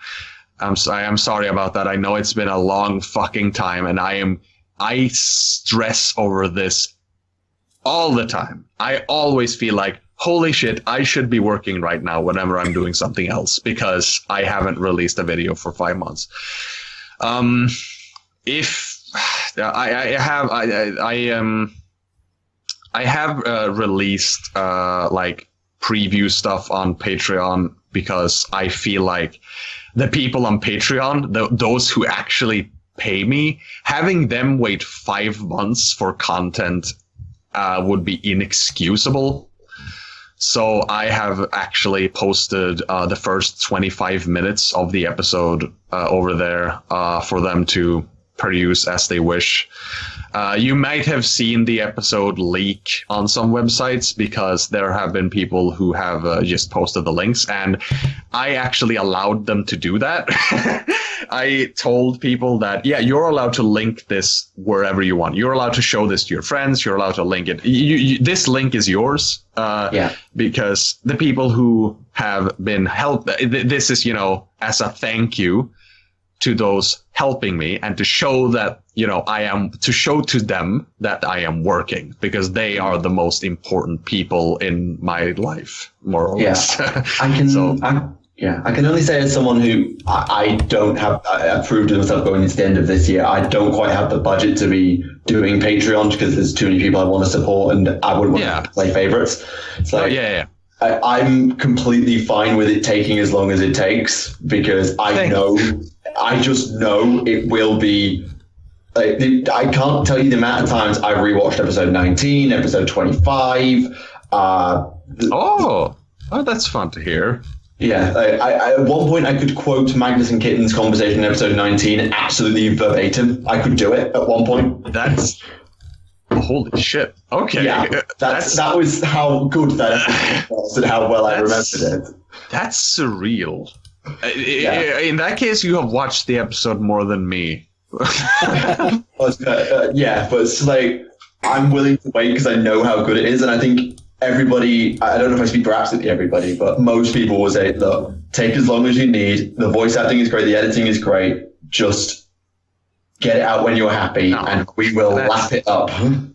[SPEAKER 2] I am sorry about that. I know it's been a long fucking time, and I stress over this all the time. I always feel like, holy shit, I should be working right now whenever I'm doing something else because I haven't released a video for 5 months. If I have released like preview stuff on Patreon because I feel like the people on Patreon, those who actually pay me, having them wait 5 months for content would be inexcusable. So I have actually posted the first 25 minutes of the episode over there for them to peruse as they wish. You might have seen the episode leak on some websites because there have been people who have just posted the links, and I actually allowed them to do that. I told people that, yeah, you're allowed to link this wherever you want. You're allowed to show this to your friends. You're allowed to link it. This link is yours. Because the people who have been helped, this is, as a thank you to those helping me, and to show that, to show to them that I am working, because they are the most important people in my life, more or less.
[SPEAKER 3] I can only say, as someone who I don't have, I proved to myself going into the end of this year, I don't quite have the budget to be doing Patreon because there's too many people I want to support, and I wouldn't want to play favorites. So I'm completely fine with it taking as long as it takes, because I just know it will be. I can't tell you the amount of times I rewatched episode 19, episode 25.
[SPEAKER 2] That's fun to hear.
[SPEAKER 3] Yeah, at one point I could quote Magnus and Kitten's conversation in episode 19 absolutely verbatim. I could do it at one point.
[SPEAKER 2] That's holy shit. Okay,
[SPEAKER 3] yeah, that was how good that was and how well I remembered it.
[SPEAKER 2] That's surreal. In that case, you have watched the episode more than me.
[SPEAKER 3] But it's like, I'm willing to wait because I know how good it is, and I think everybody, I don't know if I speak for absolutely everybody, but most people will say, look, take as long as you need. The voice acting is great. The editing is great. Just get it out when you're happy, and we will lap it up.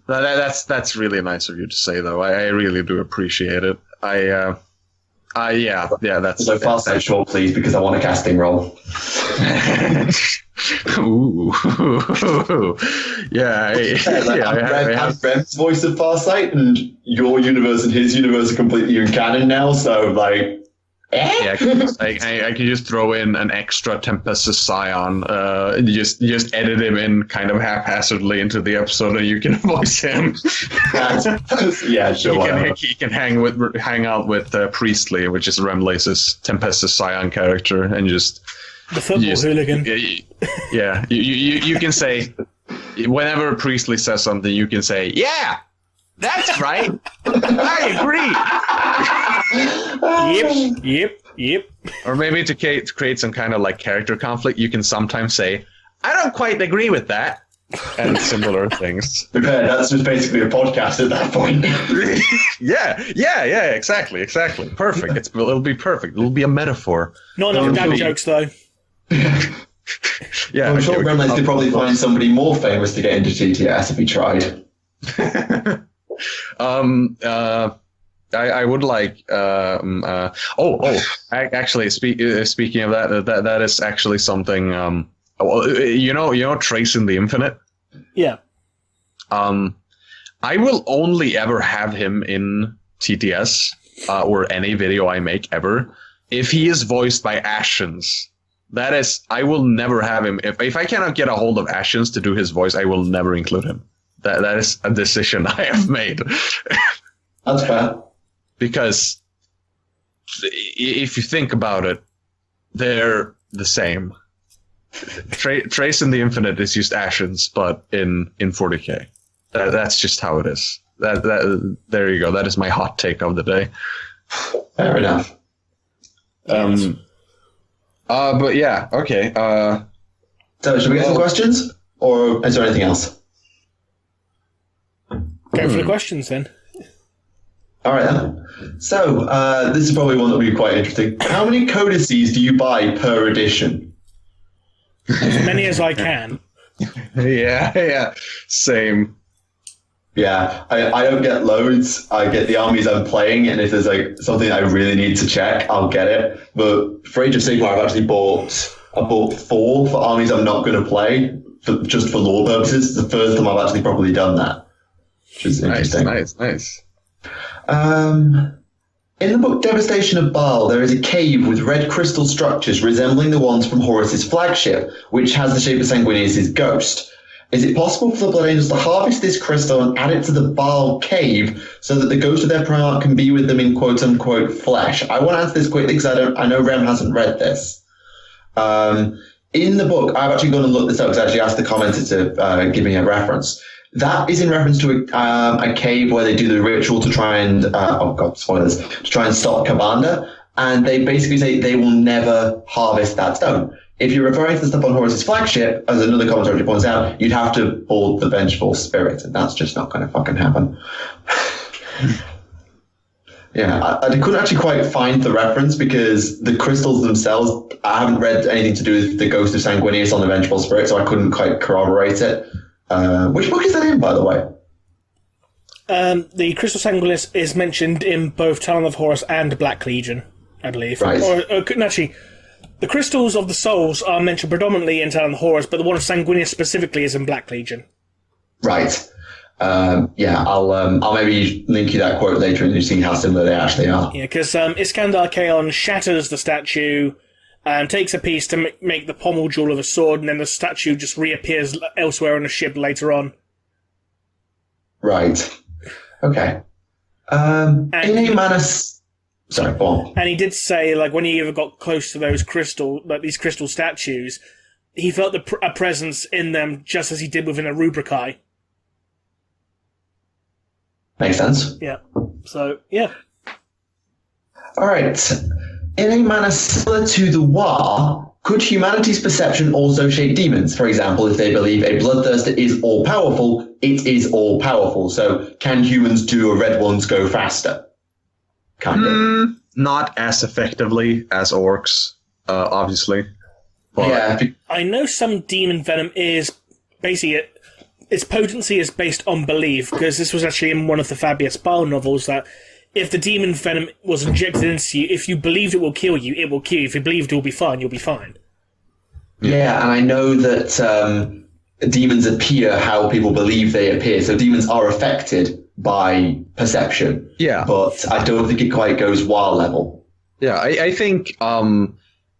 [SPEAKER 2] That's really nice of you to say, though. I really do appreciate it. That's
[SPEAKER 3] so fast and short, please, because I want a casting role.
[SPEAKER 2] Ooh. I
[SPEAKER 3] have Rem's voice of Farsight, and your universe and his universe are completely in canon now, so
[SPEAKER 2] Yeah, I can just throw in an extra Tempestus Scion, just edit him in kind of haphazardly into the episode, and you can voice him.
[SPEAKER 3] Yeah, sure.
[SPEAKER 2] He can hang out with Priestley, which is Remleiz's Tempestus Scion character, and just
[SPEAKER 1] the football hooligan.
[SPEAKER 2] Yeah, you can say whenever Priestley says something, you can say, "Yeah, that's right. I agree."
[SPEAKER 1] Yep.
[SPEAKER 2] Or maybe to create some kind of like character conflict, you can sometimes say, "I don't quite agree with that," and similar things.
[SPEAKER 3] Okay, that's just basically a podcast at that point.
[SPEAKER 2] Yeah, exactly. Perfect. It'll be perfect. It'll be a metaphor.
[SPEAKER 1] Not enough dad jokes though.
[SPEAKER 2] Yeah,
[SPEAKER 3] I'm sure Remleiz could probably find somebody more famous to get into TTS if he tried.
[SPEAKER 2] I would like. Actually, speaking of that is actually something. You know, Trace in the Infinite.
[SPEAKER 1] Yeah.
[SPEAKER 2] I will only ever have him in TTS or any video I make ever if he is voiced by Ashens. That is, I will never have him. If I cannot get a hold of Ashens to do his voice, I will never include him. That is a decision I have made.
[SPEAKER 3] That's fair.
[SPEAKER 2] Because if you think about it, they're the same. Trace in the Infinite is just Ashens, but in 40k. That's just how it is. There you go. That is my hot take of the day.
[SPEAKER 3] Fair enough.
[SPEAKER 2] But yeah, okay.
[SPEAKER 3] So, should we get some questions? Or is there anything else?
[SPEAKER 1] Go for the questions then.
[SPEAKER 3] All right, then. So, this is probably one that will be quite interesting. How many codices do you buy per edition?
[SPEAKER 1] As many as I can.
[SPEAKER 2] Yeah. Same.
[SPEAKER 3] Yeah, I don't get loads. I get the armies I'm playing, and if there's like something I really need to check, I'll get it. But for Age of Sigmar, I've actually bought 4 for armies I'm not going to play, just for lore purposes. It's the first time I've actually properly done that, which is interesting.
[SPEAKER 2] Nice.
[SPEAKER 3] In the book Devastation of Baal, there is a cave with red crystal structures resembling the ones from Horus's flagship, which has the shape of Sanguinius' ghost. Is it possible for the Blood Angels to harvest this crystal and add it to the Baal cave so that the ghost of their Primarch can be with them in quote-unquote flesh? I want to answer this quickly because I know Rem hasn't read this. In the book, I've actually gone and looked this up because I actually asked the commenter to give me a reference. That is in reference to a cave where they do the ritual to try and, spoilers, to try and stop Kabanda. And they basically say they will never harvest that stone. If you're referring to the stuff on Horus's flagship, as another commentator points out, you'd have to board the Vengeful Spirit, and that's just not going to fucking happen. Yeah, I couldn't actually quite find the reference because the crystals themselves, I haven't read anything to do with the ghost of Sanguinius on the Vengeful Spirit, so I couldn't quite corroborate it. Which book is that in, by the way?
[SPEAKER 1] The Crystal Sanguinius is mentioned in both Talon of Horus and Black Legion, I believe.
[SPEAKER 3] Right.
[SPEAKER 1] Or actually, the Crystals of the Souls are mentioned predominantly in Talon of Horus, but the one of Sanguinius specifically is in Black Legion.
[SPEAKER 3] Right. I'll maybe link you that quote later and you see how similar they actually are.
[SPEAKER 1] Yeah, because Iskandar Kaon shatters the statue and takes a piece to make the pommel jewel of a sword, and then the statue just reappears elsewhere on a ship later on.
[SPEAKER 3] Right. Okay. In a manner... Sorry, go on.
[SPEAKER 1] And he did say, like, when he ever got close to these crystal statues, he felt a presence in them just as he did within a Rubricae.
[SPEAKER 3] Makes sense.
[SPEAKER 1] Yeah. So, yeah.
[SPEAKER 3] All right. In a manner similar to the War, could humanity's perception also shape demons? For example, if they believe a bloodthirster is all-powerful, it is all-powerful. So can humans do a red ones go faster? Kind of.
[SPEAKER 2] Not as effectively as orcs, obviously. But
[SPEAKER 3] Yeah.
[SPEAKER 1] I know some demon venom is basically... Its potency is based on belief, because this was actually in one of the Fabius Bile novels, that if the demon venom was injected into you, if you believed it will kill you, it will kill you. If you believed it will be fine, you'll be fine.
[SPEAKER 3] Yeah, and I know that demons appear how people believe they appear. So demons are affected by perception.
[SPEAKER 2] Yeah.
[SPEAKER 3] But I don't think it quite goes WoW level.
[SPEAKER 2] Yeah, I think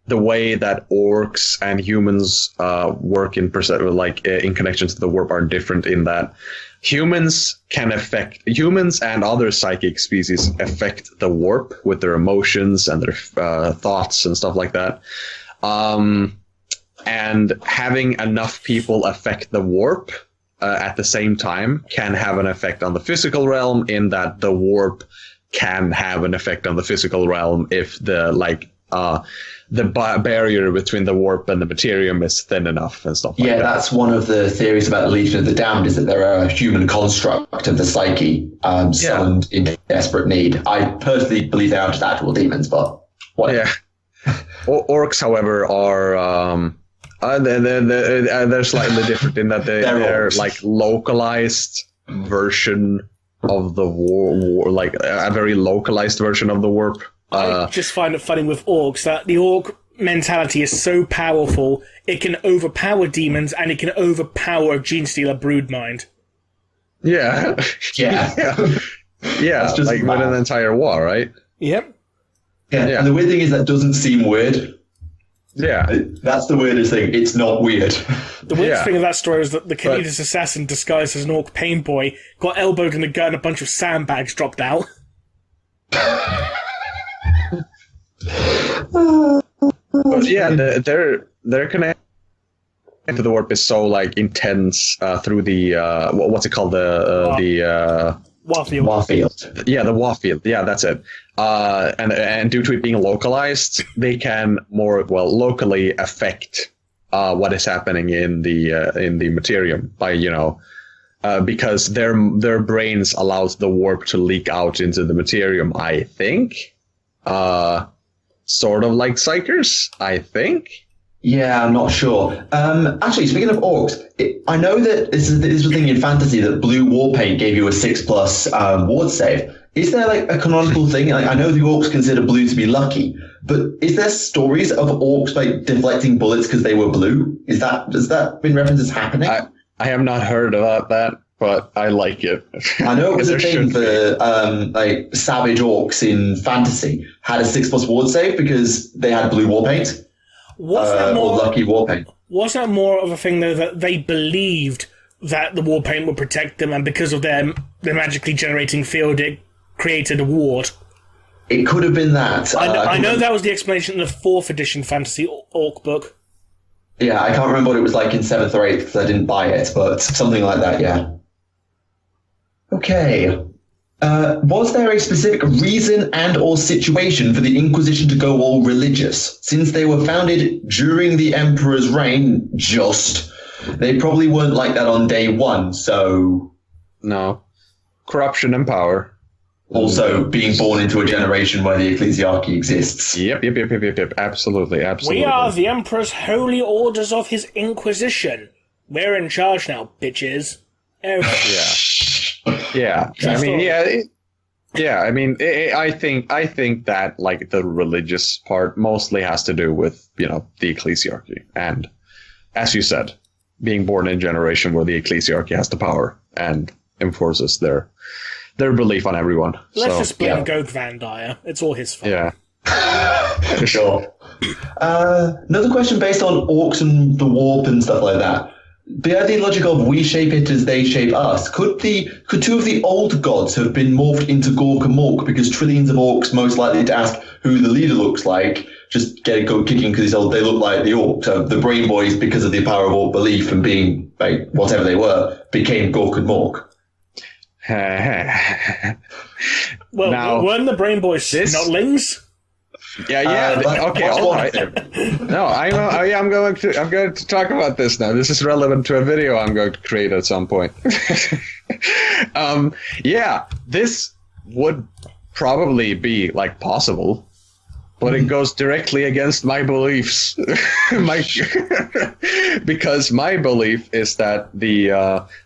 [SPEAKER 2] the way that orcs and humans work in connection to the warp are different in that humans and other psychic species affect the warp with their emotions and their thoughts and stuff like that. And having enough people affect the warp at the same time can have an effect on the physical realm, in that the warp can have an effect on the physical realm if the barrier between the warp and the materium is thin enough and stuff like that.
[SPEAKER 3] Yeah, that's one of the theories about the Legion of the Damned, is that they're a human construct of the psyche, summoned in desperate need. I personally believe they are just actual demons, but whatever.
[SPEAKER 2] Yeah. Orcs, however, are they're slightly different in that they're like localized version of the war, like a very localized version of the warp.
[SPEAKER 1] I just find it funny with orcs that the orc mentality is so powerful, it can overpower demons and it can overpower a Gene Stealer broodmind.
[SPEAKER 2] Yeah.
[SPEAKER 3] Yeah.
[SPEAKER 2] Yeah,
[SPEAKER 3] That's just
[SPEAKER 2] like with an entire war, right?
[SPEAKER 1] Yep.
[SPEAKER 3] Yeah. And the weird thing is that doesn't seem weird.
[SPEAKER 2] Yeah.
[SPEAKER 3] That's the weirdest thing. It's not weird.
[SPEAKER 1] The weirdest thing of that story is that the Kalidas assassin disguised as an orc pain boy got elbowed in the gut and a bunch of sandbags dropped out.
[SPEAKER 2] But yeah, their connection to the warp is so like intense through the what's it called, the
[SPEAKER 1] Warfield.
[SPEAKER 2] Yeah, the Warfield. Yeah, that's it. And due to it being localized, they can more locally affect what is happening in the materium by because their brains allows the warp to leak out into the materium. I think, sort of like Psykers. I think.
[SPEAKER 3] Yeah, I'm not sure. Actually, speaking of orcs, I know that this is the thing in fantasy that blue war paint gave you a 6+ ward save. Is there like a canonical thing? Like, I know the orcs consider blue to be lucky, but is there stories of orcs like deflecting bullets because they were blue? Has that been referenced as happening?
[SPEAKER 2] I have not heard about that, but I like it.
[SPEAKER 3] I know it was a thing for like savage orcs in fantasy had a 6+ ward save because they had blue war paint.
[SPEAKER 1] Was that more,
[SPEAKER 3] or lucky war paint.
[SPEAKER 1] Was that more of a thing, though, that they believed that the war paint would protect them, and because of their magically generating field, it created a ward?
[SPEAKER 3] It could have been that.
[SPEAKER 1] I know that was the explanation in the 4th edition fantasy orc book.
[SPEAKER 3] Yeah, I can't remember what it was like in 7th or 8th because I didn't buy it, but something like that, yeah. Okay. Was there a specific reason and or situation for the Inquisition to go all religious? Since they were founded during the Emperor's reign, they probably weren't like that on day one, so...
[SPEAKER 2] No. Corruption and power.
[SPEAKER 3] Also, being born into a generation where the ecclesiarchy exists.
[SPEAKER 2] Yep. Absolutely.
[SPEAKER 1] We are the Emperor's holy orders of his Inquisition. We're in charge now, bitches.
[SPEAKER 2] Yeah. Yeah, I mean, I think that like the religious part mostly has to do with the ecclesiarchy, and as you said, being born in a generation where the ecclesiarchy has the power and enforces their belief on everyone.
[SPEAKER 1] Let's just blame Gog Van Dyer. It's all his fault.
[SPEAKER 2] Yeah,
[SPEAKER 3] for sure. Another question based on orcs and the warp and stuff like that. The logic of we shape it as they shape us. Could two of the old gods have been morphed into Gork and Mork because trillions of orcs most likely to ask who the leader looks like just go kicking because they look like the orcs. So the Brain Boys, because of the power of orc belief and being like whatever they were, became Gork and Mork.
[SPEAKER 2] Well, now,
[SPEAKER 1] weren't the Brain Boys snotlings?
[SPEAKER 2] Yeah. Okay, all right. No, I'm going to talk about this now. This is relevant to a video I'm going to create at some point. This would probably be like possible, but it goes directly against my beliefs. Because my belief is that the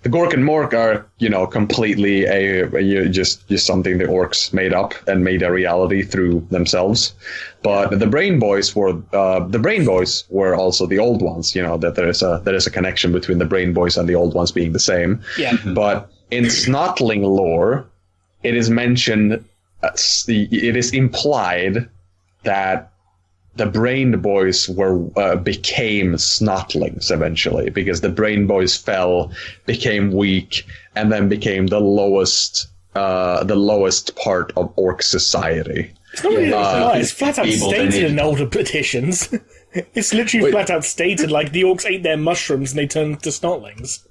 [SPEAKER 2] Gork and Mork are, completely just something the orcs made up and made a reality through themselves. But the Brain Boys were also the old ones. That there is a connection between the Brain Boys and the old ones being the same.
[SPEAKER 1] Yeah.
[SPEAKER 2] But in Snotling lore, it is mentioned. It is implied that the Brain Boys became Snotlings eventually, because the Brain Boys fell, became weak, and then became the lowest part of Orc society.
[SPEAKER 1] It's not really it's flat out stated in older petitions. It's literally flat out stated, like, the Orcs ate their mushrooms and they turned to Snotlings.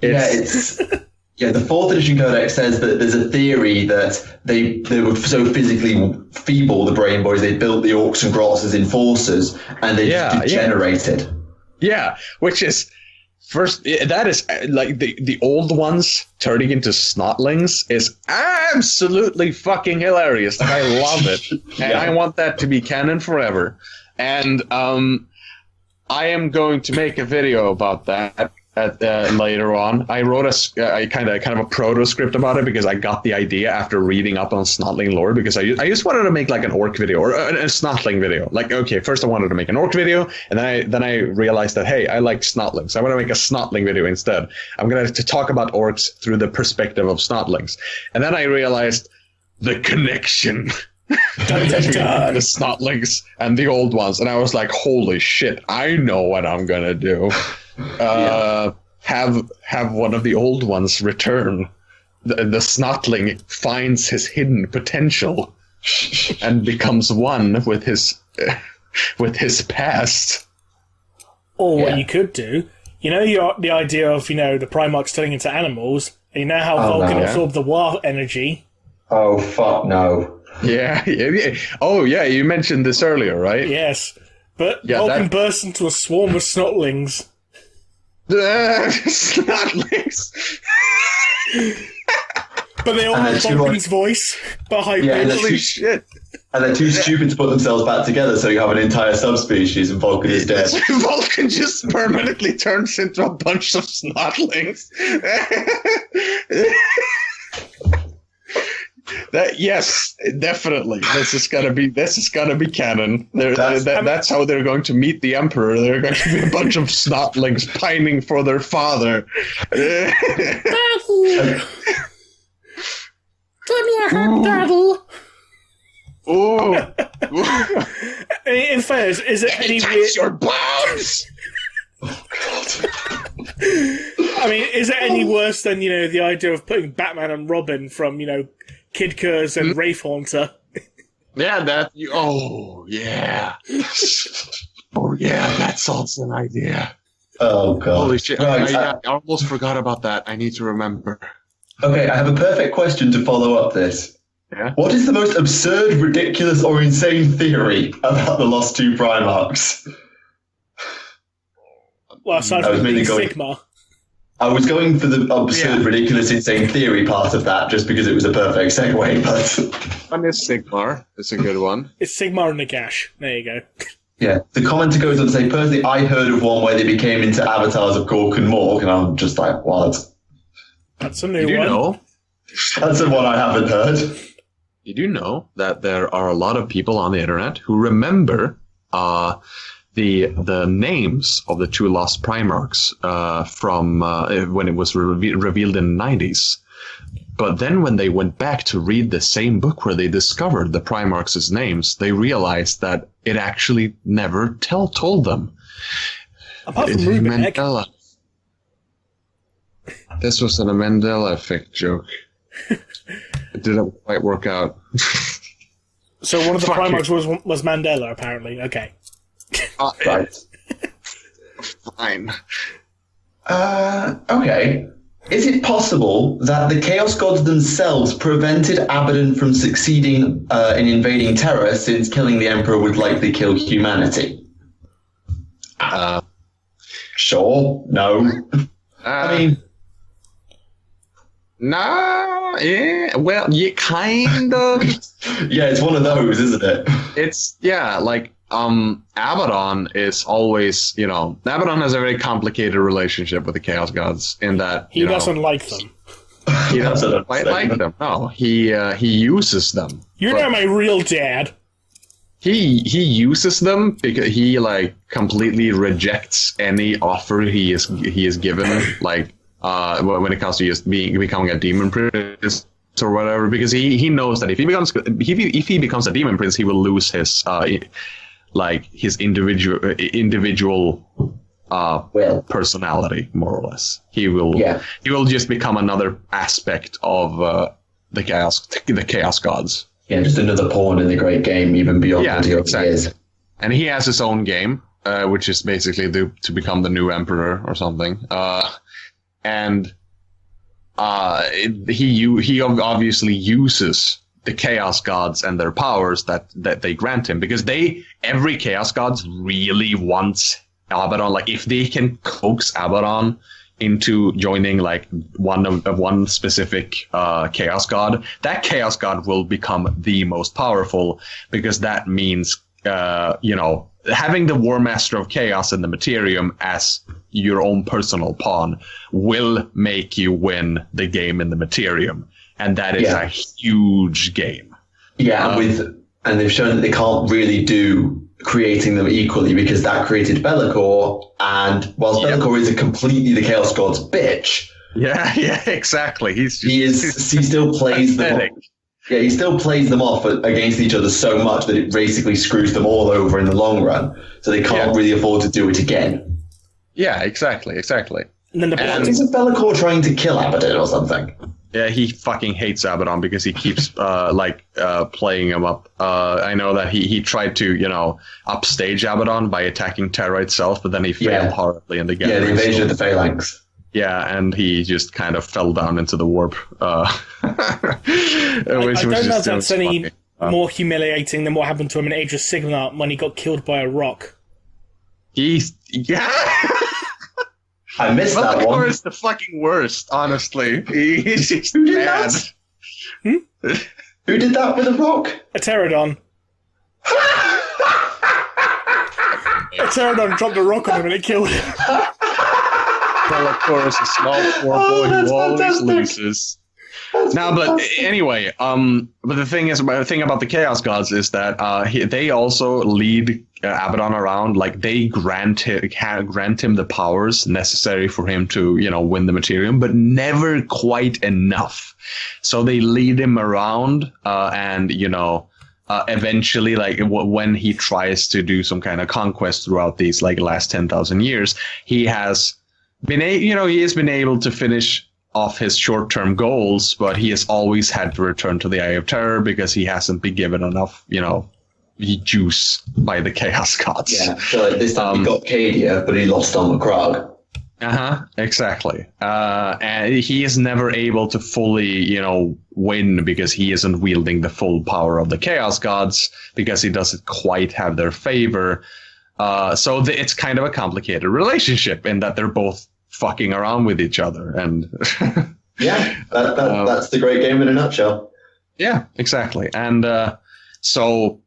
[SPEAKER 3] The 4th edition Codex says that there's a theory that they were so physically feeble, the Brain Boys, they built the Orcs and Grots as enforcers, and they just degenerated.
[SPEAKER 2] Yeah, which is... First, that is, like, the old ones turning into Snotlings is absolutely fucking hilarious. Like, I love it. And I want that to be canon forever. And I am going to make a video about that later on. I wrote a kind of a proto-script about it because I got the idea after reading up on Snotling lore, because I just wanted to make like an Orc video or a Snotling video. Like, okay, first I wanted to make an Orc video, and then I realized that, hey, I like Snotlings. I want to make a Snotling video instead. I'm going to talk about Orcs through the perspective of Snotlings. And then I realized the connection between the Snotlings and the old ones. And I was like, holy shit, I know what I'm going to do. Have one of the old ones return. The Snotling finds his hidden potential and becomes one with his past.
[SPEAKER 1] Or what you could do, the idea of, the Primarchs turning into animals, and you know how Vulcan absorbed the War energy.
[SPEAKER 3] Oh, fuck no.
[SPEAKER 2] Yeah. Oh, yeah, you mentioned this earlier, right?
[SPEAKER 1] Yes. But Vulcan bursts into a swarm of Snotlings.
[SPEAKER 2] Snotlings.
[SPEAKER 1] But they all have Vulcan's voice.
[SPEAKER 2] Holy shit.
[SPEAKER 3] And they're too stupid to put themselves back together, so you have an entire subspecies and Vulcan is dead.
[SPEAKER 2] Vulcan just permanently turns into a bunch of Snotlings. Yes, definitely. This is gonna be canon. That's how they're going to meet the Emperor. They're going to be a bunch of Snotlings pining for their father.
[SPEAKER 1] Daddy! Give me a hug, Daddy!
[SPEAKER 2] Ooh.
[SPEAKER 1] In fairness, is it any weird...
[SPEAKER 2] your bones!
[SPEAKER 3] Oh, God.
[SPEAKER 1] I mean, is it any worse than, the idea of putting Batman and Robin from, Kid Curse and Wraith Haunter?
[SPEAKER 2] Yeah, oh, yeah. Oh, yeah, that's also an idea.
[SPEAKER 3] Oh, God.
[SPEAKER 2] Holy shit. Right, I almost forgot about that. I need to remember.
[SPEAKER 3] Okay, I have a perfect question to follow up this.
[SPEAKER 2] Yeah?
[SPEAKER 3] What is the most absurd, ridiculous, or insane theory about the Lost 2 Primarchs?
[SPEAKER 1] Well, aside from being Sigma.
[SPEAKER 3] I was going for the absurd, ridiculous, insane theory part of that just because it was a perfect segue, but...
[SPEAKER 2] I miss Sigmar. It's a good one.
[SPEAKER 1] It's Sigmar and Nagash. There you go.
[SPEAKER 3] Yeah, the commenter goes on to say, personally, I heard of one where they became into avatars of Gork and Morg, and I'm just like, what?
[SPEAKER 1] That's a new one.
[SPEAKER 2] You know?
[SPEAKER 3] That's the one I haven't heard.
[SPEAKER 2] You do know that there are a lot of people on the internet who remember the names of the 2 lost Primarchs from when it was revealed in the 90s. But then when they went back to read the same book where they discovered the Primarchs' names, they realized that it actually never told them.
[SPEAKER 1] Apart from Rubenek.
[SPEAKER 2] Mandela. This was a Mandela effect joke. It didn't quite work out.
[SPEAKER 1] So one of the Primarchs was Mandela, apparently. Okay.
[SPEAKER 3] Right.
[SPEAKER 2] Fine.
[SPEAKER 3] Okay. Is it possible that the Chaos Gods themselves prevented Abaddon from succeeding in invading Terra, since killing the Emperor would likely kill humanity? Sure. No. I mean...
[SPEAKER 2] No, yeah, well, you kind of.
[SPEAKER 3] Yeah, it's one of those, isn't it?
[SPEAKER 2] It's, like, Abaddon is always, Abaddon has a very complicated relationship with the Chaos Gods in that,
[SPEAKER 1] he doesn't like them.
[SPEAKER 2] He doesn't quite like them. No, he uses them.
[SPEAKER 1] You're not my real dad.
[SPEAKER 2] He uses them because he, completely rejects any offer he is given, when it comes to just becoming a demon priest, or whatever, because he knows that if he becomes a demon prince, he will lose his his individual personality, more or less. He will just become another aspect of the chaos gods.
[SPEAKER 3] Yeah, just another pawn in the great game, even beyond what he already is.
[SPEAKER 2] And he has his own game, which is basically to become the new emperor or something. He obviously uses the chaos gods and their powers that they grant him, because every chaos gods really wants Abaddon. Like, if they can coax Abaddon into joining like one specific chaos god, that chaos god will become the most powerful, because that means having the War Master of Chaos and the Materium as your own personal pawn will make you win the game in the Materium, and that is a huge game.
[SPEAKER 3] Yeah, and they've shown that they can't really do creating them equally, because that created Be'lakor, and whilst Be'lakor is completely the Chaos God's bitch.
[SPEAKER 2] Yeah, exactly. He
[SPEAKER 3] still plays them off. Yeah, he still plays them off against each other so much that it basically screws them all over in the long run. So they can't really afford to do it again.
[SPEAKER 2] Yeah, exactly.
[SPEAKER 1] And then
[SPEAKER 3] isn't Be'lakor trying to kill Abaddon or something?
[SPEAKER 2] Yeah, he fucking hates Abaddon because he keeps playing him up. I know that he tried to upstage Abaddon by attacking Terra itself, but then he failed horribly in the game.
[SPEAKER 3] Yeah, the invasion of the Phalanx.
[SPEAKER 2] Yeah, and he just kind of fell down into the warp.
[SPEAKER 1] I don't know if that's any more humiliating than what happened to him in Age of Sigmar when he got killed by a rock.
[SPEAKER 3] I missed that one.
[SPEAKER 2] Is the fucking worst, honestly. He's just
[SPEAKER 3] Who did
[SPEAKER 2] bad.
[SPEAKER 3] that? Who did that with a rock?
[SPEAKER 1] A pterodon. A pterodon dropped a rock on him and it killed him.
[SPEAKER 2] Be'lakor is a small poor boy who always loses. Anyway, but the thing about the Chaos Gods is that they also lead Abaddon around. Like, they grant him the powers necessary for him to win the Materium, but never quite enough. So they lead him around, and eventually, like when he tries to do some kind of conquest throughout these last 10,000 years, he has been able to finish off his short-term goals, but he has always had to return to the Eye of Terror because he hasn't been given enough, juice by the Chaos Gods.
[SPEAKER 3] Yeah, so this time he got Cadia, but he lost on Macragge.
[SPEAKER 2] Exactly. And he is never able to fully, win because he isn't wielding the full power of the Chaos Gods, because he doesn't quite have their favor. So it's kind of a complicated relationship in that they're both fucking around with each other, and
[SPEAKER 3] that's the great game in a nutshell.
[SPEAKER 2] Yeah, exactly. And so,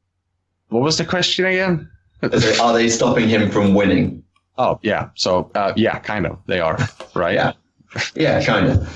[SPEAKER 2] what was the question again?
[SPEAKER 3] Are they stopping him from winning?
[SPEAKER 2] Oh yeah, so kind of. They are, right?
[SPEAKER 3] Yeah, kind of.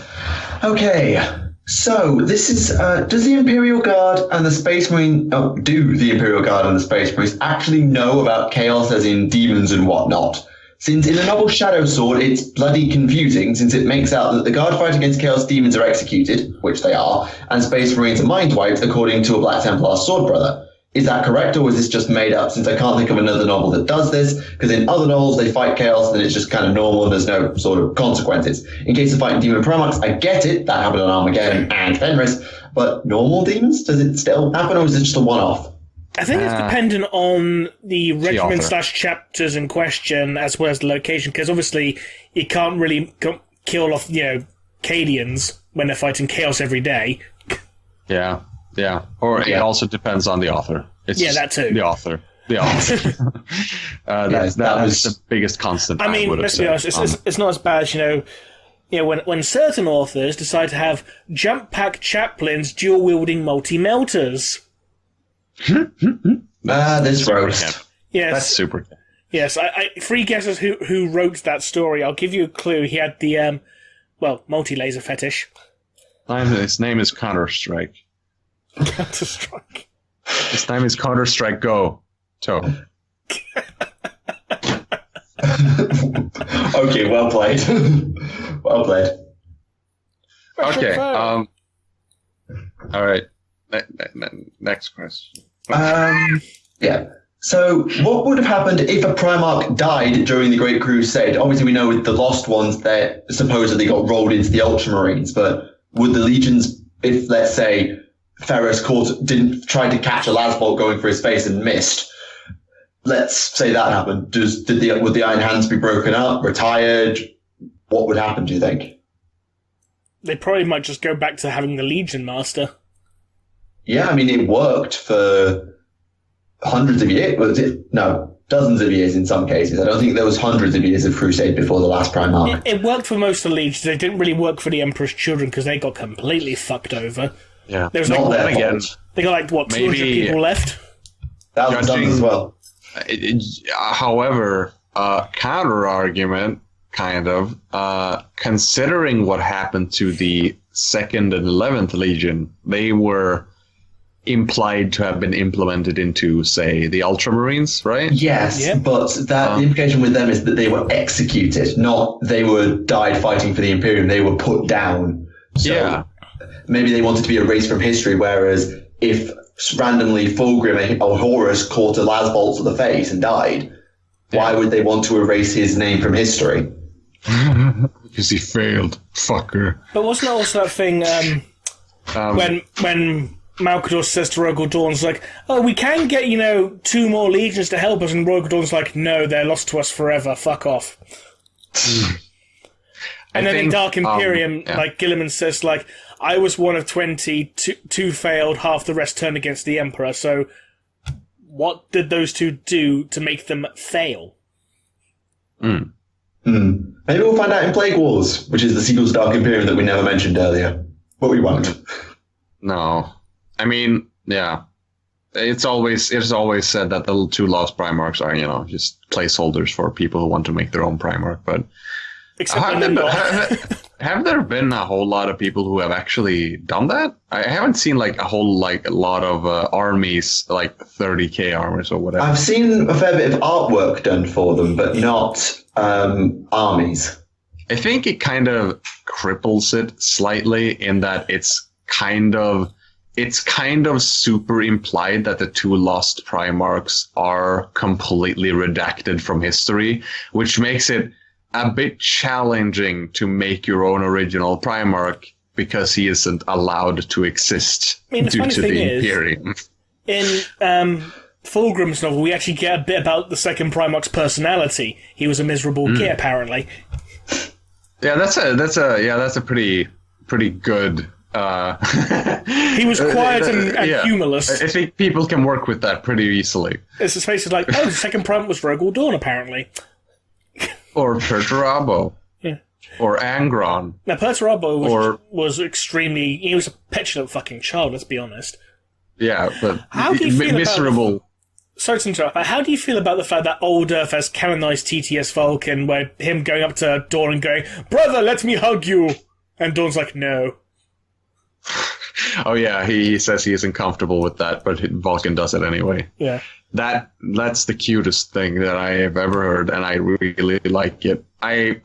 [SPEAKER 3] Okay, so this is does the Imperial Guard and the Space Marine do the Imperial Guard and the Space Marines actually know about chaos, as in demons and whatnot? Since in the novel Shadow Sword, it's bloody confusing, since it makes out that the Guard fight against Chaos Demons are executed, which they are, and Space Marines are mind wiped, according to a Black Templar sword brother. Is that correct, or is this just made up, since I can't think of another novel that does this? Because in other novels, they fight Chaos, and it's just kind of normal, and there's no sort of consequences. In case of fighting Demon Primarchs, I get it, that happened on Armageddon and Fenris, but normal demons, does it still happen, or is it just a one-off?
[SPEAKER 1] I think it's dependent on the regiment / chapters in question, as well as the location, because obviously you can't really kill off, Cadians when they're fighting Chaos every day.
[SPEAKER 2] Yeah. Or it also depends on the author.
[SPEAKER 1] That too.
[SPEAKER 2] The author. That was the biggest constant.
[SPEAKER 1] I mean, let's be honest, it's not as bad as, when certain authors decide to have jump pack chaplains dual wielding multi-melters.
[SPEAKER 3] This roast.
[SPEAKER 1] Yes.
[SPEAKER 2] That's super.
[SPEAKER 1] Yes, I three guesses who wrote that story. I'll give you a clue. He had the, multi-laser fetish.
[SPEAKER 2] His name is Counter-Strike.
[SPEAKER 1] Counter-Strike.
[SPEAKER 2] His name is Counter-Strike Go. Okay,
[SPEAKER 3] well played. Well played.
[SPEAKER 2] Okay, All right. Next question.
[SPEAKER 3] Yeah. So, what would have happened if a Primarch died during the Great Crusade? Obviously, we know with the lost ones that supposedly got rolled into the Ultramarines, but would the legions, if let's say Ferrus didn't try to catch a lasbolt going for his face and missed, let's say that happened, would the Iron Hands be broken up, retired? What would happen, do you think?
[SPEAKER 1] They probably might just go back to having the Legion Master.
[SPEAKER 3] Yeah, I mean, it worked for hundreds of years. No, dozens of years in some cases. I don't think there was hundreds of years of Crusade before the last Primarch.
[SPEAKER 1] It worked for most of the Legions. It didn't really work for the Emperor's children because they got completely fucked over.
[SPEAKER 2] Yeah.
[SPEAKER 1] There was
[SPEAKER 3] Not their
[SPEAKER 2] again,
[SPEAKER 3] fault.
[SPEAKER 1] they got like, what, 200 people left?
[SPEAKER 3] That was done as well.
[SPEAKER 2] However, counter argument, kind of, considering what happened to the 2nd and 11th Legion, they were implied to have been implemented into, say, the Ultramarines, right?
[SPEAKER 3] Yes,
[SPEAKER 1] Yeah.
[SPEAKER 3] but the implication with them is that they were executed, not they were died fighting for the Imperium. They were put down. So maybe they wanted to be erased from history, whereas if randomly Fulgrim or Horus caught a lasbolt to the face and died, why would they want to erase his name from history?
[SPEAKER 4] Because he failed, fucker.
[SPEAKER 1] But wasn't it also that thing when Malcador says to Rogal Dawn's like, oh, we can get, 2 more legions to help us, and Rogal Dawn's like, no, they're lost to us forever, fuck off. And then in Dark Imperium, like Gilliman says, like, I was one of 20, two failed, half the rest turned against the Emperor, so what did those 2 do to make them fail?
[SPEAKER 3] Maybe we'll find out in Plague Wars, which is the sequel to Dark Imperium that we never mentioned earlier. But we won't.
[SPEAKER 2] No. I mean, yeah. It's always said that the 2 lost Primarchs are, just placeholders for people who want to make their own Primarch, but have there been a whole lot of people who have actually done that? I haven't seen a lot of armies, like 30k armies or whatever.
[SPEAKER 3] I've seen a fair bit of artwork done for them, but not armies.
[SPEAKER 2] I think it kind of cripples it slightly in that it's kind of super implied that the 2 lost Primarchs are completely redacted from history, which makes it a bit challenging to make your own original Primarch because he isn't allowed to exist due to the Imperium. In
[SPEAKER 1] Fulgrim's novel, we actually get a bit about the second Primarch's personality. He was a miserable kid, apparently.
[SPEAKER 2] Yeah, that's a pretty good.
[SPEAKER 1] He was quiet and humorless.
[SPEAKER 2] I think people can work with that pretty easily.
[SPEAKER 1] It's his face is like, oh, the second Primarch was Rogal Dawn, apparently.
[SPEAKER 2] Or Perturabo.
[SPEAKER 1] Yeah.
[SPEAKER 2] Or Angron.
[SPEAKER 1] Now, Perturabo was extremely... He was a petulant fucking child, let's be honest.
[SPEAKER 2] Yeah, but
[SPEAKER 1] how do you feel
[SPEAKER 2] miserable.
[SPEAKER 1] Sorry to interrupt, but how do you feel about the fact that Old Earth has canonized TTS Vulcan, where him going up to Dawn and going, brother, let me hug you! And Dawn's like, no.
[SPEAKER 2] Oh yeah, he says he isn't comfortable with that, but Vulcan does it anyway.
[SPEAKER 1] Yeah.
[SPEAKER 2] That's the cutest thing that I have ever heard, and I really like it.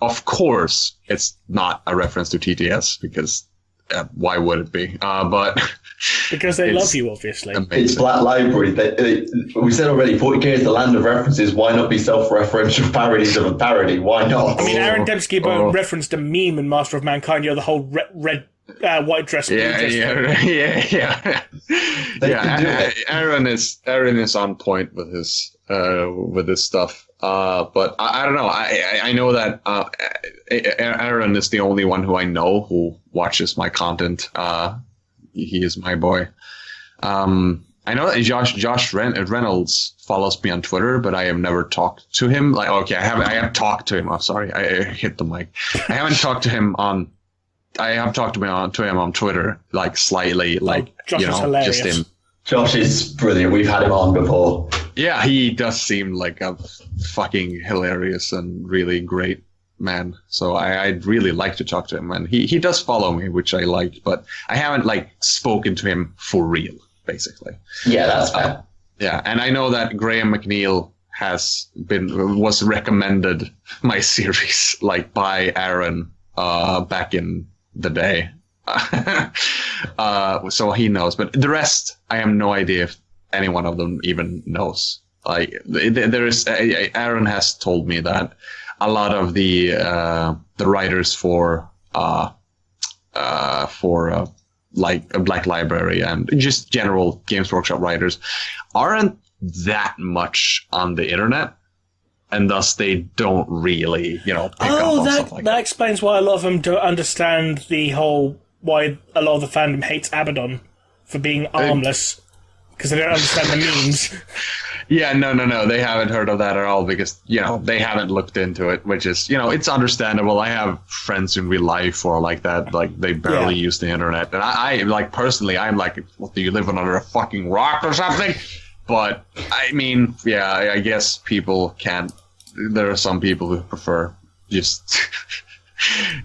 [SPEAKER 2] Of course, it's not a reference to TTS, because why would it be? But
[SPEAKER 1] because they love you, obviously.
[SPEAKER 2] Amazing.
[SPEAKER 3] It's Black Library. We said already, 40k is the land of references. Why not be self-referential parodies of a parody? Why not?
[SPEAKER 1] I mean, Aaron Dembski referenced a meme in Master of Mankind, the whole red white dress.
[SPEAKER 2] Yeah. Aaron is on point with his stuff. But I don't know. I know that Aaron is the only one who I know who watches my content. He is my boy. I know that Josh Reynolds follows me on Twitter, but I have never talked to him. I have talked to him. I'm sorry, I hit the mic. I haven't talked to him on. I have talked to him on Twitter, slightly,
[SPEAKER 1] Josh is hilarious.
[SPEAKER 2] just him.
[SPEAKER 3] Josh is brilliant. We've had him on before.
[SPEAKER 2] Yeah, he does seem like a fucking hilarious and really great man. So I'd really like to talk to him, and he does follow me, which I like, but I haven't spoken to him for real, basically.
[SPEAKER 3] Yeah, that's fair.
[SPEAKER 2] Yeah, and I know that Graham McNeil was recommended my series by Aaron back in the day. So he knows, but the rest, I have no idea if any one of them even knows. Like, there is, Aaron has told me that a lot of the writers for like a Black Library and just general Games Workshop writers aren't that much on the internet, and thus they don't really, pick up on stuff like that.
[SPEAKER 1] That explains why a lot of them don't understand why a lot of the fandom hates Abaddon for being armless, because they don't understand the memes.
[SPEAKER 2] Yeah, no, they haven't heard of that at all because, they haven't looked into it, which is, it's understandable. I have friends in real life or like that, like they barely use the internet. And I like, personally, I'm like, what, do you live under a fucking rock or something? But, I mean, yeah, I guess people can't, there are some people who prefer just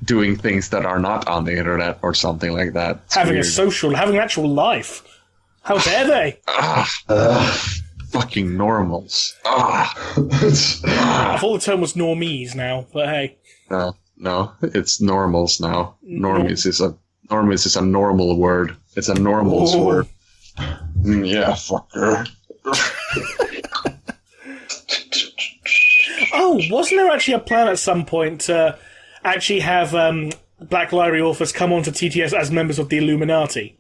[SPEAKER 2] doing things that are not on the internet or something like that. It's
[SPEAKER 1] having
[SPEAKER 2] weird.
[SPEAKER 1] Having an actual life. How dare they?
[SPEAKER 2] Fucking normals.
[SPEAKER 1] I thought the term was normies now, but hey.
[SPEAKER 2] No, it's normals now. Normies is a normal word. It's a normals word. Yeah, fucker.
[SPEAKER 1] Oh, wasn't there actually a plan at some point to actually have Black Library authors come onto TTS as members of the Illuminati?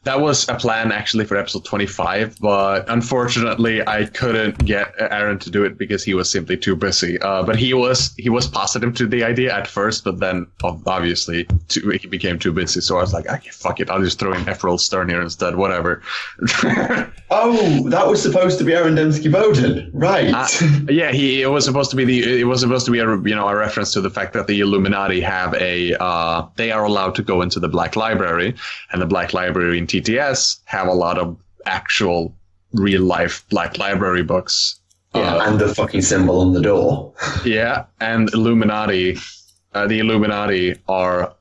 [SPEAKER 2] That was a plan actually for episode 25, but unfortunately I couldn't get Aaron to do it because he was simply too busy. But he was positive to the idea at first, but then obviously he became too busy. So I was like, okay, fuck it, I'll just throw in Ephraim Stern here instead, whatever.
[SPEAKER 3] Oh, that was supposed to be Aaron Dembski-Bowden, right?
[SPEAKER 2] Yeah, it was supposed to be a reference to the fact that the Illuminati have they are allowed to go into the Black Library, and the Black Library in TTS have a lot of actual real life Black Library books.
[SPEAKER 3] Yeah, and the fucking symbol on the door.
[SPEAKER 2] Yeah, and Illuminati, the Illuminati are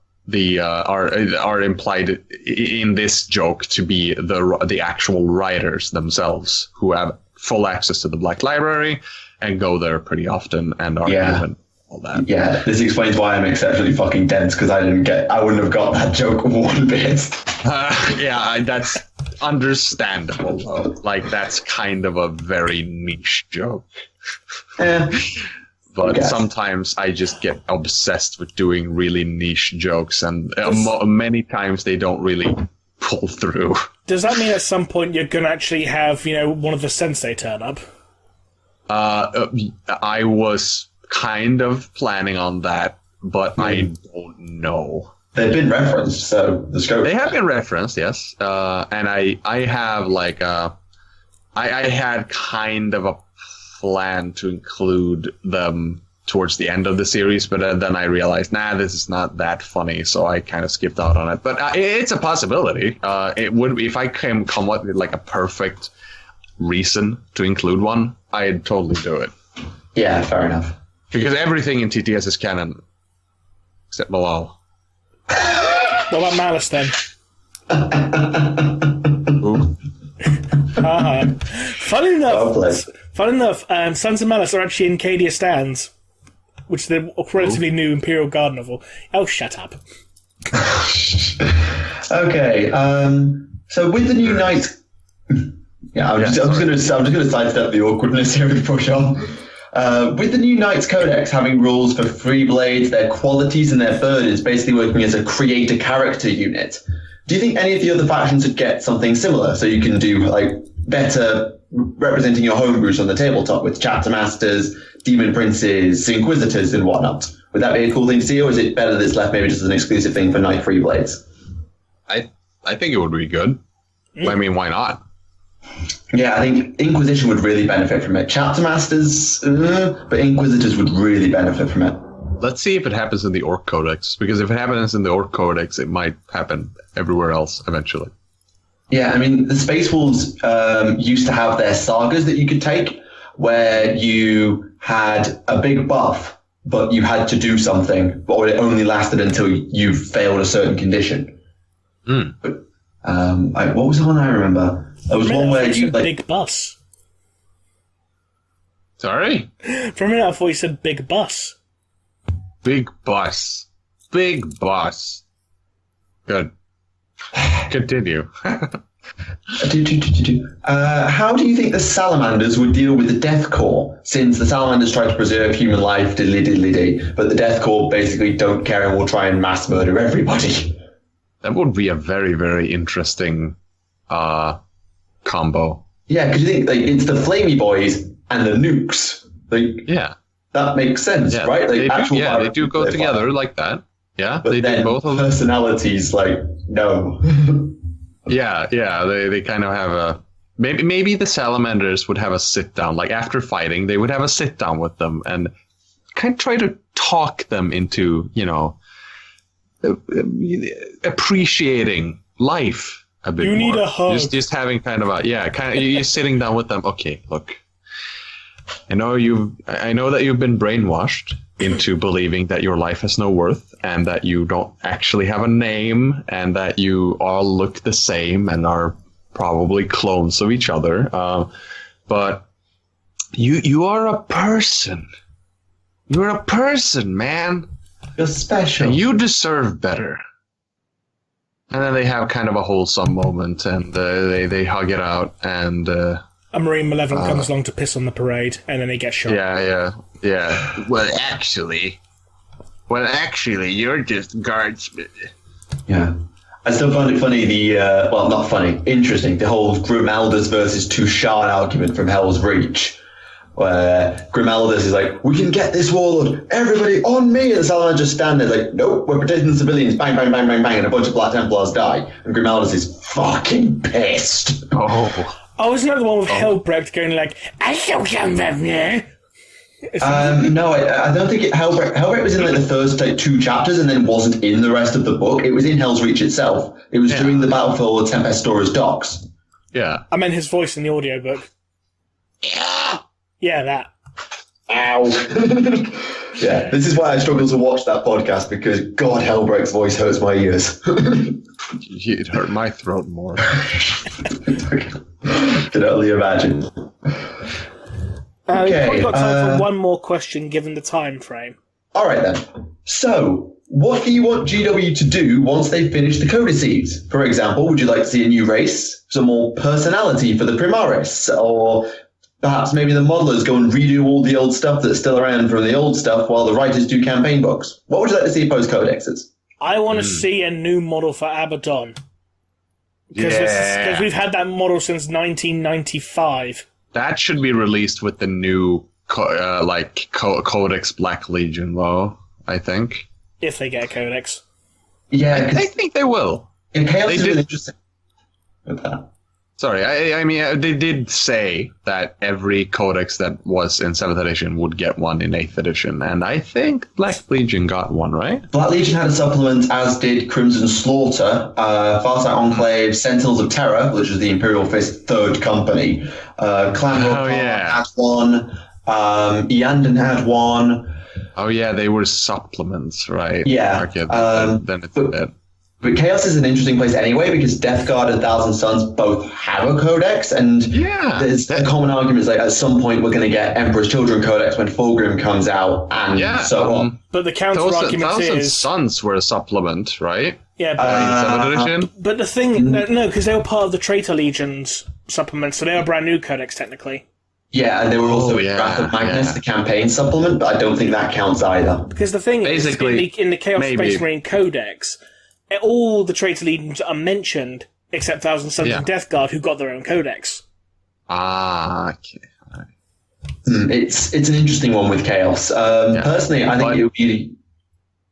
[SPEAKER 2] implied in this joke to be the actual writers themselves who have full access to the Black Library and go there pretty often and are even all that.
[SPEAKER 3] Yeah, this explains why I'm exceptionally fucking dense, because I wouldn't have got that joke one bit.
[SPEAKER 2] That's understandable though. Like, that's kind of a very niche joke. But sometimes I just get obsessed with doing really niche jokes, and many times they don't really pull through.
[SPEAKER 1] Does that mean at some point you're going to actually have, one of the sensei turn up?
[SPEAKER 2] I was kind of planning on that, but I don't know.
[SPEAKER 3] They've been referenced, so the scope.
[SPEAKER 2] They have been referenced, yes. And I have like I had kind of a plan to include them towards the end of the series, but then I realized, this is not that funny, so I kind of skipped out on it. But it's a possibility. It would, if I can come up with like a perfect reason to include one, I'd totally do it.
[SPEAKER 3] Yeah, fair enough.
[SPEAKER 2] Because everything in TTS is canon, except Malal.
[SPEAKER 1] What about Malice then?
[SPEAKER 2] Ooh.
[SPEAKER 1] Funny enough, Sons of Malice are actually in Cadia Stands, which is the relatively new Imperial Guard novel. Oh, shut up.
[SPEAKER 3] Okay, so with the new Knights... Yeah, I'm just going to sidestep the awkwardness here and push on. With the new Knights Codex having rules for free blades, their qualities and their burdens basically working as a create a character unit, do you think any of the other factions would get something similar? So you can do like better representing your homebrews on the tabletop with chapter masters, demon princes, inquisitors and whatnot. Would that be a cool thing to see, or is it better that it's left maybe just as an exclusive thing for Knight free blades?
[SPEAKER 2] I think it would be good. I mean, why not?
[SPEAKER 3] Yeah, I think Inquisition would really benefit from it. Chapter Masters, but Inquisitors would really benefit from it.
[SPEAKER 2] Let's see if it happens in the Orc Codex, because if it happens in the Orc Codex, it might happen everywhere else eventually.
[SPEAKER 3] Yeah, I mean, the Space Wolves used to have their sagas that you could take, where you had a big buff, but you had to do something, or it only lasted until you failed a certain condition. But, what was the one I remember? There was one where you like
[SPEAKER 1] big bus.
[SPEAKER 2] Sorry?
[SPEAKER 1] For a minute, I thought you said big bus.
[SPEAKER 2] Big bus. Big bus. Good. Continue.
[SPEAKER 3] How do you think the salamanders would deal with the Death Corps, since the salamanders try to preserve human life, diddly-diddly-dee, but the Death Corps basically don't care and will try and mass murder everybody?
[SPEAKER 2] That would be a very, very interesting combo.
[SPEAKER 3] Yeah, because you think it's the Flamey Boys and the nukes.
[SPEAKER 2] Yeah.
[SPEAKER 3] That makes sense, right?
[SPEAKER 2] They do go together like that. Yeah,
[SPEAKER 3] but
[SPEAKER 2] they
[SPEAKER 3] then
[SPEAKER 2] do both of them.
[SPEAKER 3] Personalities, no.
[SPEAKER 2] Yeah, they kind of have a... Maybe the salamanders would have a sit-down. Like, after fighting, they would have a sit-down with them and kind of try to talk them into, appreciating life a bit more.
[SPEAKER 1] You need a hug.
[SPEAKER 2] Just having kind of you're sitting down with them. Okay, look. I know that you've been brainwashed into believing that your life has no worth and that you don't actually have a name and that you all look the same and are probably clones of each other. But you are a person. You're a person, man.
[SPEAKER 3] You're special.
[SPEAKER 2] And you deserve better. And then they have kind of a wholesome moment and they hug it out and...
[SPEAKER 1] a Marine Malevolent comes along to piss on the parade, and then he gets shot.
[SPEAKER 2] Yeah. Well, actually, you're just guardsmen.
[SPEAKER 3] Yeah. I still find it funny, not funny, interesting, the whole Grimaldus versus Tushan argument from Hell's Reach, where Grimaldus is like, we can get this warlord, everybody on me, and the Salamanders just stand there like, nope, we're protecting the civilians, bang, bang, bang, bang, bang, and a bunch of Black Templars die, and Grimaldus is fucking pissed.
[SPEAKER 1] Oh, isn't that the one with Helbrecht going like, I shall come from here?
[SPEAKER 3] No, I don't think Helbrecht was in the first 2 chapters and then wasn't in the rest of the book. It was in Hell's Reach itself. It was during the battle for Tempestor's docks.
[SPEAKER 2] Yeah.
[SPEAKER 1] I meant his voice in the audiobook. Yeah, that.
[SPEAKER 3] Ow. Yeah, this is why I struggle to watch that podcast, because God, Helbrecht's voice hurts my ears.
[SPEAKER 2] It hurt my throat more.
[SPEAKER 3] Can only imagine.
[SPEAKER 1] We've probably got time for one more question, given the time frame.
[SPEAKER 3] All right, then. So, what do you want GW to do once they finish the codices? For example, would you like to see a new race, some more personality for the Primaris, or perhaps maybe the modelers go and redo all the old stuff that's still around from the old stuff while the writers do campaign books? What would you like to see post-codexes?
[SPEAKER 1] I want to see a new model for Abaddon. Because we've had that model since 1995.
[SPEAKER 2] That should be released with the new Codex Black Legion, though, I think.
[SPEAKER 1] If they get a Codex.
[SPEAKER 3] Yeah,
[SPEAKER 2] I think they will.
[SPEAKER 3] Chaos is really interesting with that.
[SPEAKER 2] Sorry, I mean, they did say that every codex that was in 7th edition would get one in 8th edition, and I think Black Legion got one, right?
[SPEAKER 3] Black Legion had a supplement, as did Crimson Slaughter, Farsight Enclave, Sentinels of Terra, which was the Imperial Fist 3rd Company, Clan had one, Eandon had one.
[SPEAKER 2] Oh yeah, they were supplements, right?
[SPEAKER 3] Yeah.
[SPEAKER 2] Okay, then it's a bit.
[SPEAKER 3] But Chaos is an interesting place anyway, because Death Guard and Thousand Suns both have a codex, and there's a common argument is like at some point we're going to get Emperor's Children codex when Fulgrim comes out, and so on.
[SPEAKER 1] But the counter argument
[SPEAKER 2] Thousand
[SPEAKER 1] is
[SPEAKER 2] Suns were a supplement, right?
[SPEAKER 1] Yeah, but the thing, no, because they were part of the Traitor Legion's supplement, so they are a brand new codex technically.
[SPEAKER 3] Yeah, and they were also Wrath of Magnus, the campaign supplement, but I don't think that counts either.
[SPEAKER 1] Because the thing is, in the Chaos Space Marine Codex, all the Traitor Legions are mentioned, except Thousand Suns and Death Guard, who got their own codex.
[SPEAKER 2] Okay.
[SPEAKER 3] It's an interesting one with Chaos. Personally, I think it would be...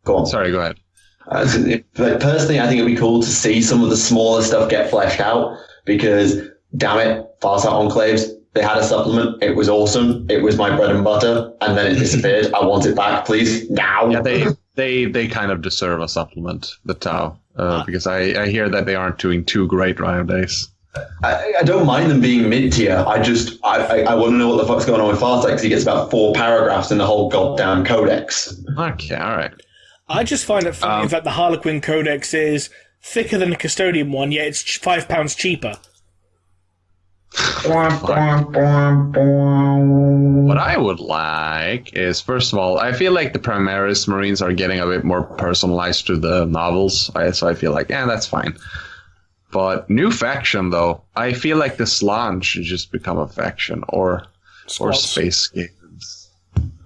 [SPEAKER 3] Go on.
[SPEAKER 2] Sorry, go ahead.
[SPEAKER 3] Personally, I think it would be cool to see some of the smaller stuff get fleshed out, because, damn it, Farsight Enclaves, they had a supplement. It was awesome. It was my bread and butter, and then it disappeared. I want it back, please, now.
[SPEAKER 2] Yeah, they kind of deserve a supplement, the Tau, because I hear that they aren't doing too great nowadays.
[SPEAKER 3] I don't mind them being mid-tier. I want to know what the fuck's going on with Farsight, because he gets about 4 paragraphs in the whole goddamn codex.
[SPEAKER 2] Okay, all right.
[SPEAKER 1] I just find it funny that the Harlequin Codex is thicker than the Custodian one, yet it's £5 cheaper.
[SPEAKER 2] What I would like is, first of all, I feel like the Primaris Marines are getting a bit more personalized to the novels, so I feel like, that's fine. But new faction, though, I feel like the Slan should just become a faction, or Space Games.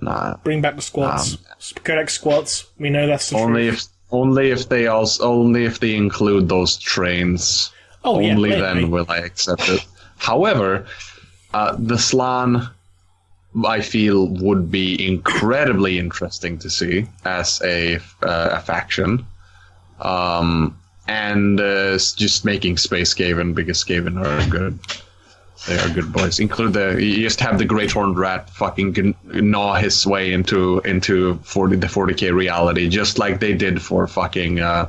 [SPEAKER 2] Nah.
[SPEAKER 1] Bring back the squads. Codex squads. We know that's the truth.
[SPEAKER 2] Only if they include those trains. Only then will I accept it. However, the Slan, I feel, would be incredibly interesting to see as a faction. And just making Space Skaven, because Skaven are good. They are good boys. You just have the Great Horned Rat fucking gnaw his way into the 40k reality, just like they did for fucking. I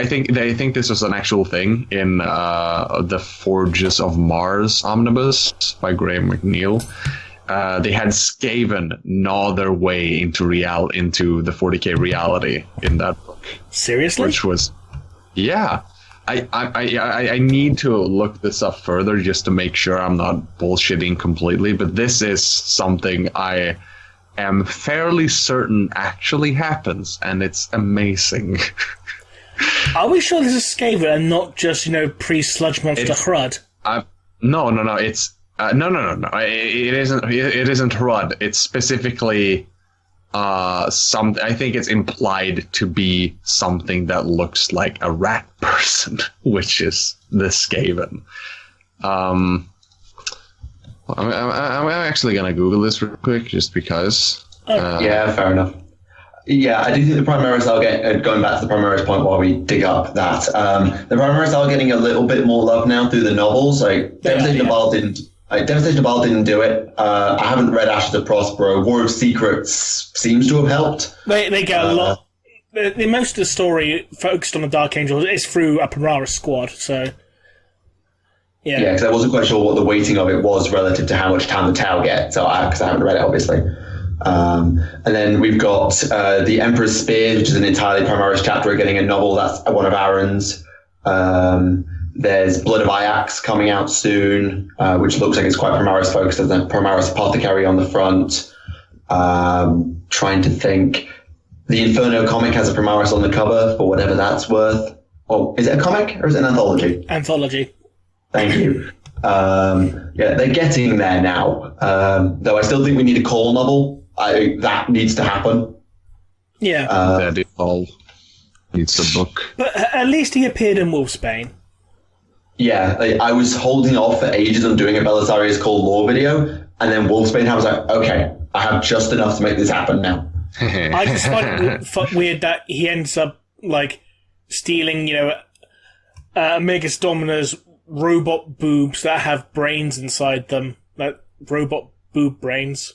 [SPEAKER 2] think this was an actual thing in the Forges of Mars omnibus by Graham McNeil. They had Skaven gnaw their way into the 40k reality in that book.
[SPEAKER 1] Seriously?
[SPEAKER 2] Which was, yeah. I need to look this up further just to make sure I'm not bullshitting completely, but this is something I am fairly certain actually happens, and it's amazing.
[SPEAKER 1] Are we sure this is Skaven and not just, pre-sludge monster Hrud?
[SPEAKER 2] No. It's no. It isn't. It isn't Hrud. It's specifically I think it's implied to be something that looks like a rat person, which is the Skaven. I'm actually gonna Google this real quick just because.
[SPEAKER 3] Yeah, fair enough. Yeah, I do think the Primaris are going back to the Primaris point while we dig up that. The Primaris are getting a little bit more love now through the novels. Like Devastation of Baal didn't do it. I haven't read Ashes of Prospero. War of Secrets seems to have helped.
[SPEAKER 1] They get a lot. Most of the story focused on the Dark Angels is through a Primaris squad, so. Yeah,
[SPEAKER 3] because I wasn't quite sure what the weighting of it was relative to how much time the Tau get, because I haven't read it, obviously. And then we've got the Emperor's Spear, which is an entirely Primaris chapter, getting a novel. That's one of Aaron's. There's Blood of Ajax coming out soon, which looks like it's quite Primaris focused. There's a Primaris Apothecary on the front. Trying to think. The Inferno comic has a Primaris on the cover, for whatever that's worth. Oh, is it a comic or is it an anthology?
[SPEAKER 1] Anthology.
[SPEAKER 3] Thank you. Yeah, they're getting there now. Though I still think we need a call novel. That needs to happen.
[SPEAKER 1] Yeah.
[SPEAKER 2] That all needs a book.
[SPEAKER 1] But at least he appeared in Wolfsbane.
[SPEAKER 3] Yeah, I was holding off for ages on doing a Belisarius Call lore video, and then Wolfsbane, I was like, okay, I have just enough to make this happen now.
[SPEAKER 1] I just find it weird that he ends up, stealing, Megas Dominus robot boobs that have brains inside them. Like, robot boob brains.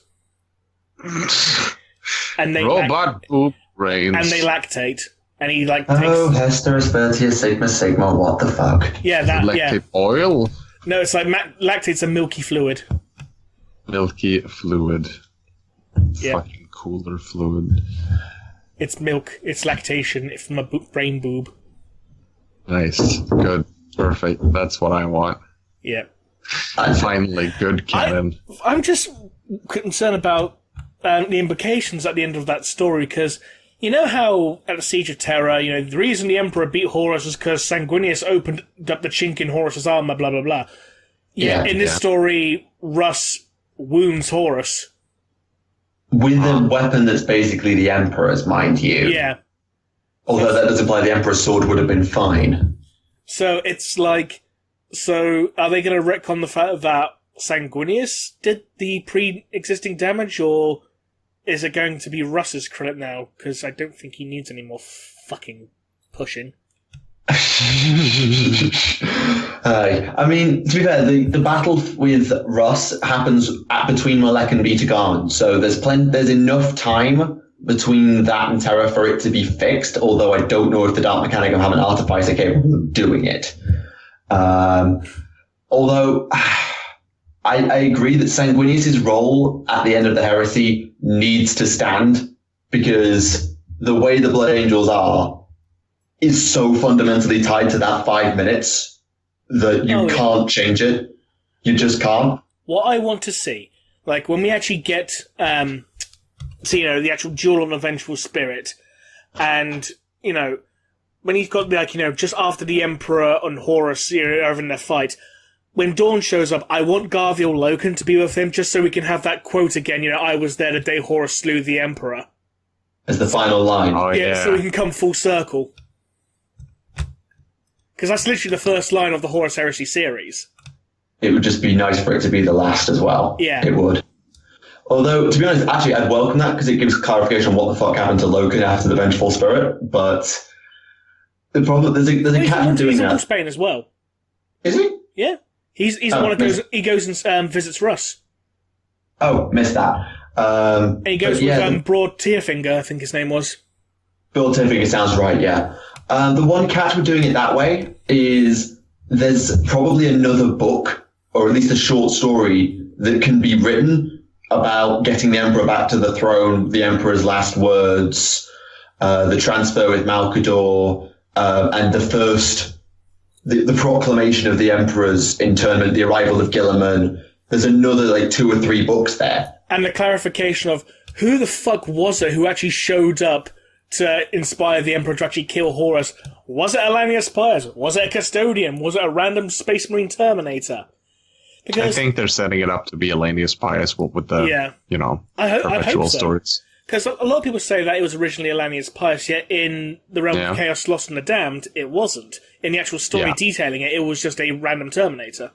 [SPEAKER 1] And they
[SPEAKER 2] robot boob brains.
[SPEAKER 1] And they lactate. And he, takes...
[SPEAKER 3] Oh, Hester, Aspertia, Sigma, what the fuck?
[SPEAKER 1] Yeah, that,
[SPEAKER 2] lactate oil?
[SPEAKER 1] No, it's like lactate's a milky fluid.
[SPEAKER 2] Milky fluid.
[SPEAKER 1] Yeah.
[SPEAKER 2] Fucking cooler fluid.
[SPEAKER 1] It's milk. It's lactation. It's from a brain boob.
[SPEAKER 2] Nice. Good. Perfect. That's what I want.
[SPEAKER 1] Yeah.
[SPEAKER 2] Finally, good canon.
[SPEAKER 1] I'm just concerned about the implications at the end of that story, because you know how at the Siege of Terra, the reason the Emperor beat Horus was because Sanguinius opened up the chink in Horus's armor, blah, blah, blah. Yeah. In this story, Russ wounds Horus.
[SPEAKER 3] With a weapon that's basically the Emperor's, mind you.
[SPEAKER 1] Yeah.
[SPEAKER 3] Although that does imply the Emperor's sword would have been fine.
[SPEAKER 1] So it's so are they going to retcon the fact that Sanguinius did the pre-existing damage, or is it going to be Russ's credit now? Because I don't think he needs any more fucking pushing.
[SPEAKER 3] I mean, to be fair, the battle with Russ happens between Malek and Beta Garn, so there's enough time between that and Terra for it to be fixed, although I don't know if the Dark Mechanic of having Artificer capable of doing it. Although I agree that Sanguinius' role at the end of the Heresy needs to stand, because the way the Blood Angels are is so fundamentally tied to that 5 minutes that you can't change it. You just can't.
[SPEAKER 1] What I want to see, like when we actually get, the actual duel on the Vengeful Spirit, and, when he's got, just after the Emperor and Horus are having their fight, when Dawn shows up, I want Garviel Loken to be with him, just so we can have that quote again, I was there the day Horus slew the Emperor.
[SPEAKER 3] As the final line.
[SPEAKER 2] Oh, yeah.
[SPEAKER 1] So we can come full circle. Because that's literally the first line of the Horus Heresy series.
[SPEAKER 3] It would just be nice for it to be the last as well.
[SPEAKER 1] Yeah.
[SPEAKER 3] It would. Although, to be honest, actually, I'd welcome that because it gives clarification on what the fuck happened to Loken after the Vengeful Spirit, but the problem, there's a cat doing
[SPEAKER 1] he's
[SPEAKER 3] that.
[SPEAKER 1] in Spain as well.
[SPEAKER 3] Is he?
[SPEAKER 1] Yeah. He's one of those, he goes and visits Russ.
[SPEAKER 3] Oh, missed that.
[SPEAKER 1] And he goes with Broad Tearfinger, I think his name was.
[SPEAKER 3] Bill Tearfinger sounds right, yeah. The one catch we're doing it that way is there's probably another book, or at least a short story, that can be written about getting the Emperor back to the throne, the Emperor's last words, the transfer with Malkador, and the proclamation of the Emperor's internment, the arrival of Guilliman. There's another 2 or 3 books there.
[SPEAKER 1] And the clarification of who the fuck was it who actually showed up to inspire the Emperor to actually kill Horus? Was it Ollanius Pius? Was it a Custodian? Was it a random Space Marine Terminator?
[SPEAKER 2] I think they're setting it up to be Ollanius Pius with the, perpetual stories.
[SPEAKER 1] Because a lot of people say that it was originally Ollanius Pius, yet in the Realm of Chaos, Lost and the Damned, it wasn't. In the actual story detailing it, it was just a random Terminator.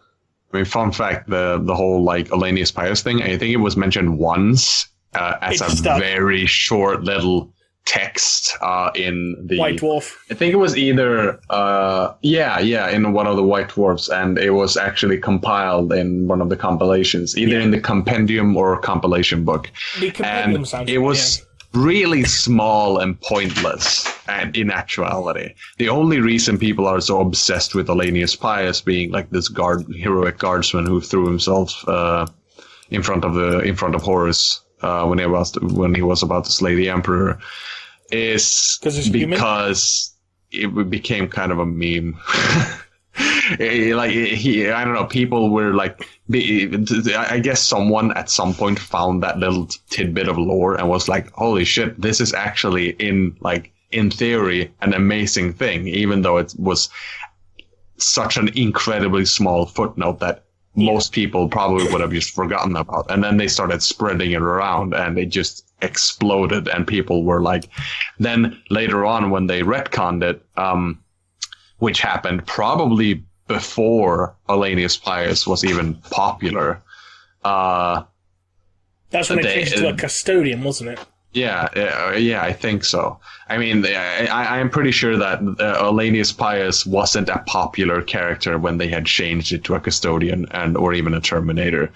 [SPEAKER 2] I mean, fun fact, the whole, Ollanius Pius thing, I think it was mentioned once as very short little text in the
[SPEAKER 1] White Dwarf.
[SPEAKER 2] I think it was either in one of the White Dwarfs, and it was actually compiled in one of the compilations, either in the compendium or compilation book.
[SPEAKER 1] The compendium
[SPEAKER 2] and it was really small and pointless, and in actuality, the only reason people are so obsessed with Ollanius Pius being this heroic guardsman who threw himself in front of Horus when he was about to slay the Emperor is because it became kind of a meme. I don't know, people were I guess someone at some point found that little tidbit of lore and was like, holy shit, this is actually in theory an amazing thing, even though it was such an incredibly small footnote that most people probably would have just forgotten about. And then they started spreading it around and it just exploded, and people were then later on when they retconned it, which happened probably before Ollanius Pius was even popular.
[SPEAKER 1] That's when they changed to a Custodian, wasn't it?
[SPEAKER 2] Yeah, I think so. I mean, I'm pretty sure that Ollanius Pius wasn't a popular character when they had changed it to a Custodian or even a Terminator.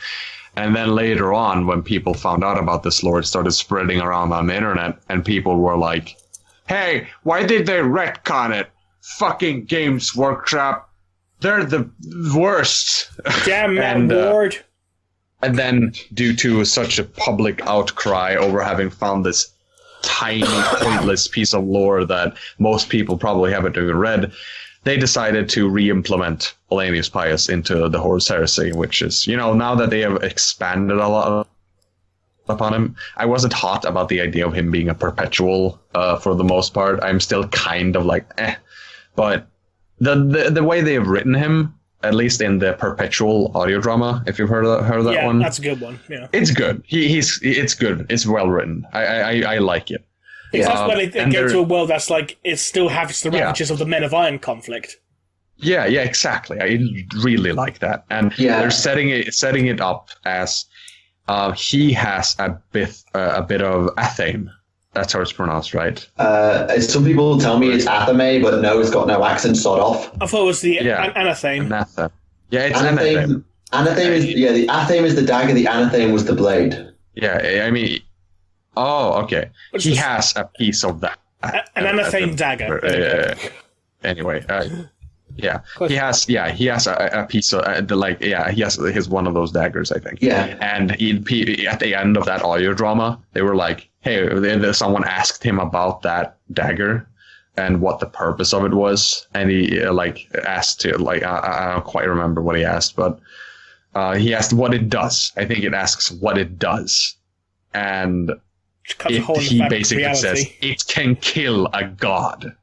[SPEAKER 2] And then later on, when people found out about this lore, it started spreading around on the internet, and people were like, hey, why did they retcon it? Fucking Games Workshop. They're the worst.
[SPEAKER 1] Damn Matt Ward.
[SPEAKER 2] And then, due to such a public outcry over having found this tiny, pointless piece of lore that most people probably haven't even read, they decided to re-implement Ollanius Pius into the Horus Heresy, which is, now that they have expanded a lot upon him. I wasn't hot about the idea of him being a perpetual for the most part. I'm still kind of But the way they have written him, at least in the perpetual audio drama, if you've heard of that one.
[SPEAKER 1] Yeah, that's a good one. Yeah,
[SPEAKER 2] it's good. It's good. It's well written. I like it.
[SPEAKER 1] That's when they go to a world that's it still has the ravages of the Men of Iron conflict.
[SPEAKER 2] Yeah, exactly. I really like that, and they're setting it up as he has a bit of Athame. That's how it's pronounced, right?
[SPEAKER 3] Some people tell me it's Athame, but no, it's got no accent. Sod off.
[SPEAKER 1] I thought it was the Anathame.
[SPEAKER 2] Anathame. Yeah, it's Anathame.
[SPEAKER 3] Anathame is the Athame is the dagger. The Anathame was the blade.
[SPEAKER 2] Yeah, I mean, okay. He has a piece of that.
[SPEAKER 1] An Anathame dagger.
[SPEAKER 2] Anyway, yeah, he has a piece of he has his one of those daggers, I think.
[SPEAKER 3] Yeah,
[SPEAKER 2] and at the end of that audio drama, they were like, hey, someone asked him about that dagger, and what the purpose of it was. And he asked to I don't quite remember what he asked, but he asked what it does. I think it asks what it does, and he basically says it can kill a god.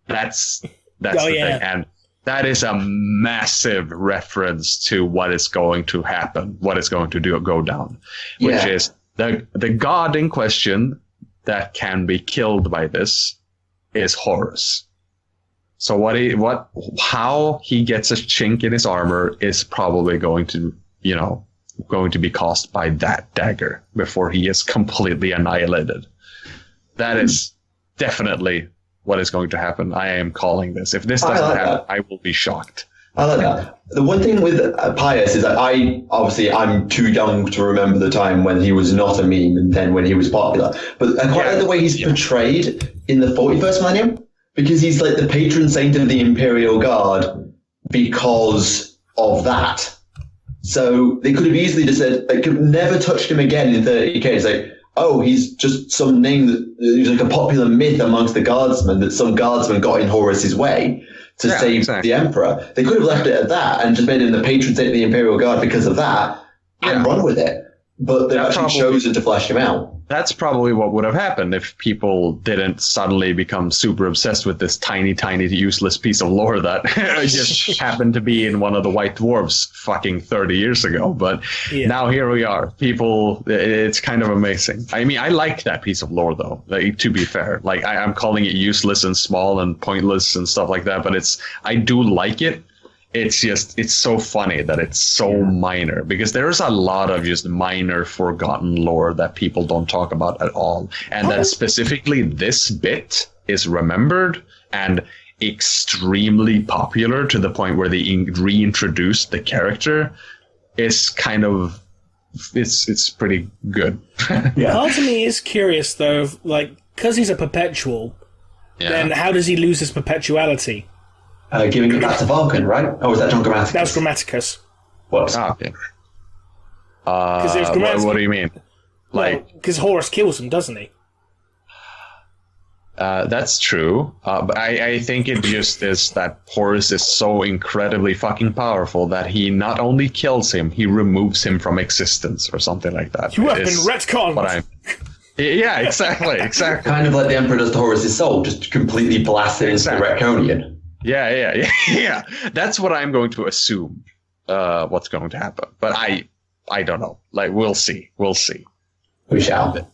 [SPEAKER 2] That's the thing, and that is a massive reference to what is going to happen, what is going to go down, which is the god in question that can be killed by this is Horus. So how he gets a chink in his armor is probably going to be caused by that dagger before he is completely annihilated. That is definitely what is going to happen. I am calling this. If this doesn't happen, I will be shocked.
[SPEAKER 3] I like that. The one thing with Pius is that I'm too young to remember the time when he was not a meme and then when he was popular. But I quite like the way he's portrayed in the 41st millennium, because he's like the patron saint of the Imperial Guard because of that. So they could have easily just said, they could have never touched him again in 30k. It's like, oh, he's just some name that he's like a popular myth amongst the guardsmen that some guardsman got in Horus's way to save the Emperor. They could have left it at that and just made him the patron saint of the Imperial Guard because of that and run with it. But they've actually chosen to flesh him out.
[SPEAKER 2] That's probably what would have happened if people didn't suddenly become super obsessed with this tiny, useless piece of lore that just happened to be in one of the White Dwarfs fucking 30 years ago. But now here we are. People, it's kind of amazing. I mean, I like that piece of lore, though, to be fair. Like, I'm calling it useless and small and pointless and stuff like that, but I do like it. It's so funny that it's so minor, because there's a lot of just minor forgotten lore that people don't talk about at all. And that specifically this bit is remembered and extremely popular to the point where they reintroduced the character is kind of, it's pretty good.
[SPEAKER 1] Part of me is curious though, like, because he's a perpetual, then how does he lose his perpetuality?
[SPEAKER 3] Giving it back to Vulcan, right? Oh, was that John Grammaticus?
[SPEAKER 1] That was Grammaticus.
[SPEAKER 3] What?
[SPEAKER 2] Okay.
[SPEAKER 1] Grammaticus,
[SPEAKER 2] what do you mean? Like,
[SPEAKER 1] because Horus kills him, doesn't he?
[SPEAKER 2] That's true. But I think it just is that Horus is so incredibly fucking powerful that he not only kills him, he removes him from existence or something like that.
[SPEAKER 1] You have been retconned.
[SPEAKER 2] Yeah, exactly.
[SPEAKER 3] Kind of like the Emperor does to Horus's soul, just completely blast it into the Retconian.
[SPEAKER 2] Yeah. That's what I'm going to assume. What's going to happen, but I don't know. Like, we'll see.
[SPEAKER 3] We shall.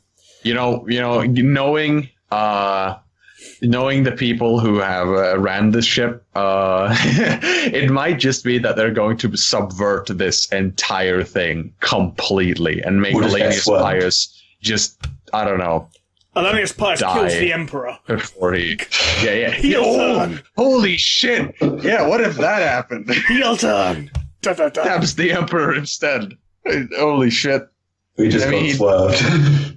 [SPEAKER 2] Knowing the people who have ran this ship, it might just be that they're going to subvert this entire thing completely and make Ollanius Pius just, I don't know.
[SPEAKER 1] Ollanius Pius kills the Emperor
[SPEAKER 2] before he.
[SPEAKER 1] Heel turn.
[SPEAKER 2] Holy shit! Yeah, what if that happened?
[SPEAKER 1] Heel turn.
[SPEAKER 2] Stabs the Emperor instead. Holy shit!
[SPEAKER 3] We just got swerved.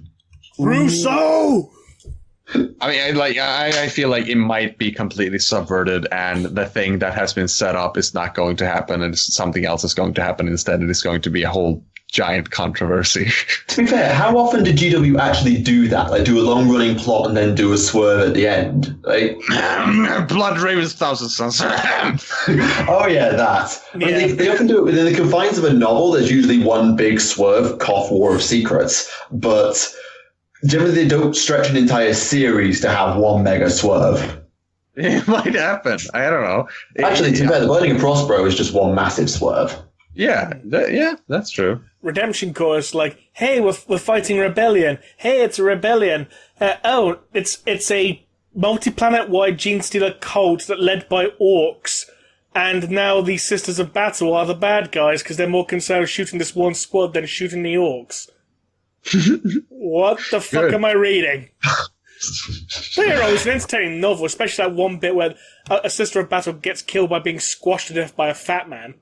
[SPEAKER 1] Rousseau.
[SPEAKER 2] I mean, I feel like it might be completely subverted, and the thing that has been set up is not going to happen, and something else is going to happen instead. It is going to be a whole giant controversy.
[SPEAKER 3] To be fair, how often did GW actually do that? Like, do a long-running plot and then do a swerve at the end? Like,
[SPEAKER 2] Blood Raven's Thousand Sons.
[SPEAKER 3] Oh yeah, that. I mean, they often do it within the confines of a novel. There's usually one big swerve, cough, War of Secrets, but generally they don't stretch an entire series to have one mega swerve.
[SPEAKER 2] It might happen. I don't know.
[SPEAKER 3] Actually, to be fair, the Burning of Prospero is just one massive swerve.
[SPEAKER 2] Yeah, that's true.
[SPEAKER 1] Redemption Course, like, hey, we're fighting rebellion. Hey, it's a rebellion. It's a multi-planet-wide gene-stealer cult that led by orcs. And now the Sisters of Battle are the bad guys because they're more concerned shooting this one squad than shooting the orcs. What the fuck am I reading? But yeah, it was an entertaining novel, especially that one bit where a Sister of Battle gets killed by being squashed to death by a fat man.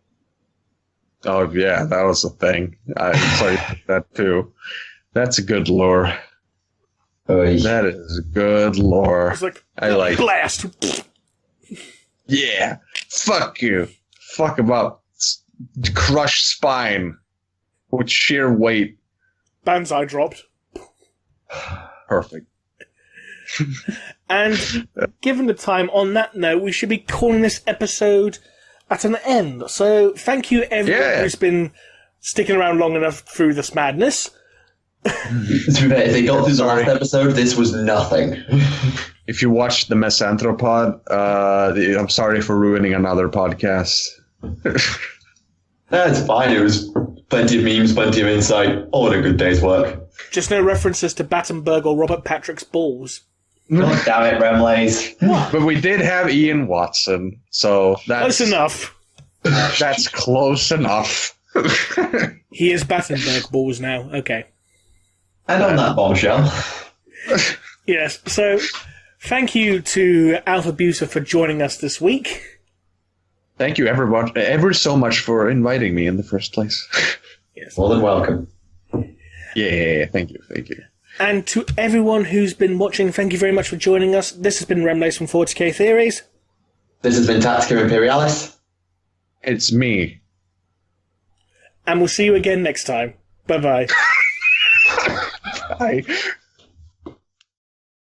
[SPEAKER 2] Oh, yeah, that was a thing. I played that too. That's good lore. That is good lore.
[SPEAKER 1] It's like,
[SPEAKER 2] I like
[SPEAKER 1] blast!
[SPEAKER 2] Yeah, fuck you. Fuck him up. Crush spine with sheer weight.
[SPEAKER 1] Banzai dropped.
[SPEAKER 2] Perfect.
[SPEAKER 1] And given the time, on that note, we should be calling this episode at an end. So thank you, everyone who's been sticking around long enough through this madness.
[SPEAKER 3] To be fair, if they got through the last episode, this was nothing.
[SPEAKER 2] If you watched the Mesanthropod, I'm sorry for ruining another podcast.
[SPEAKER 3] That's fine. It was plenty of memes, plenty of insight, all in a good day's work.
[SPEAKER 1] Just no references to Battenberg or Robert Patrick's balls.
[SPEAKER 5] God damn it, Remleiz.
[SPEAKER 2] But we did have Ian Watson, so that's
[SPEAKER 1] Close enough.
[SPEAKER 2] That's close enough.
[SPEAKER 1] He is Battenberg balls now. Okay.
[SPEAKER 3] And on that bombshell.
[SPEAKER 1] Yes, so thank you to Alfabusa for joining us this week.
[SPEAKER 2] Thank you, everyone, ever so much for inviting me in the first place.
[SPEAKER 1] Yes.
[SPEAKER 3] More than welcome.
[SPEAKER 2] Yeah, thank you.
[SPEAKER 1] And to everyone who's been watching, thank you very much for joining us. This has been Remleiz from 40k Theories.
[SPEAKER 3] This has been Tactica Imperialis.
[SPEAKER 2] It's me.
[SPEAKER 1] And we'll see you again next time. Bye-bye.
[SPEAKER 2] Bye.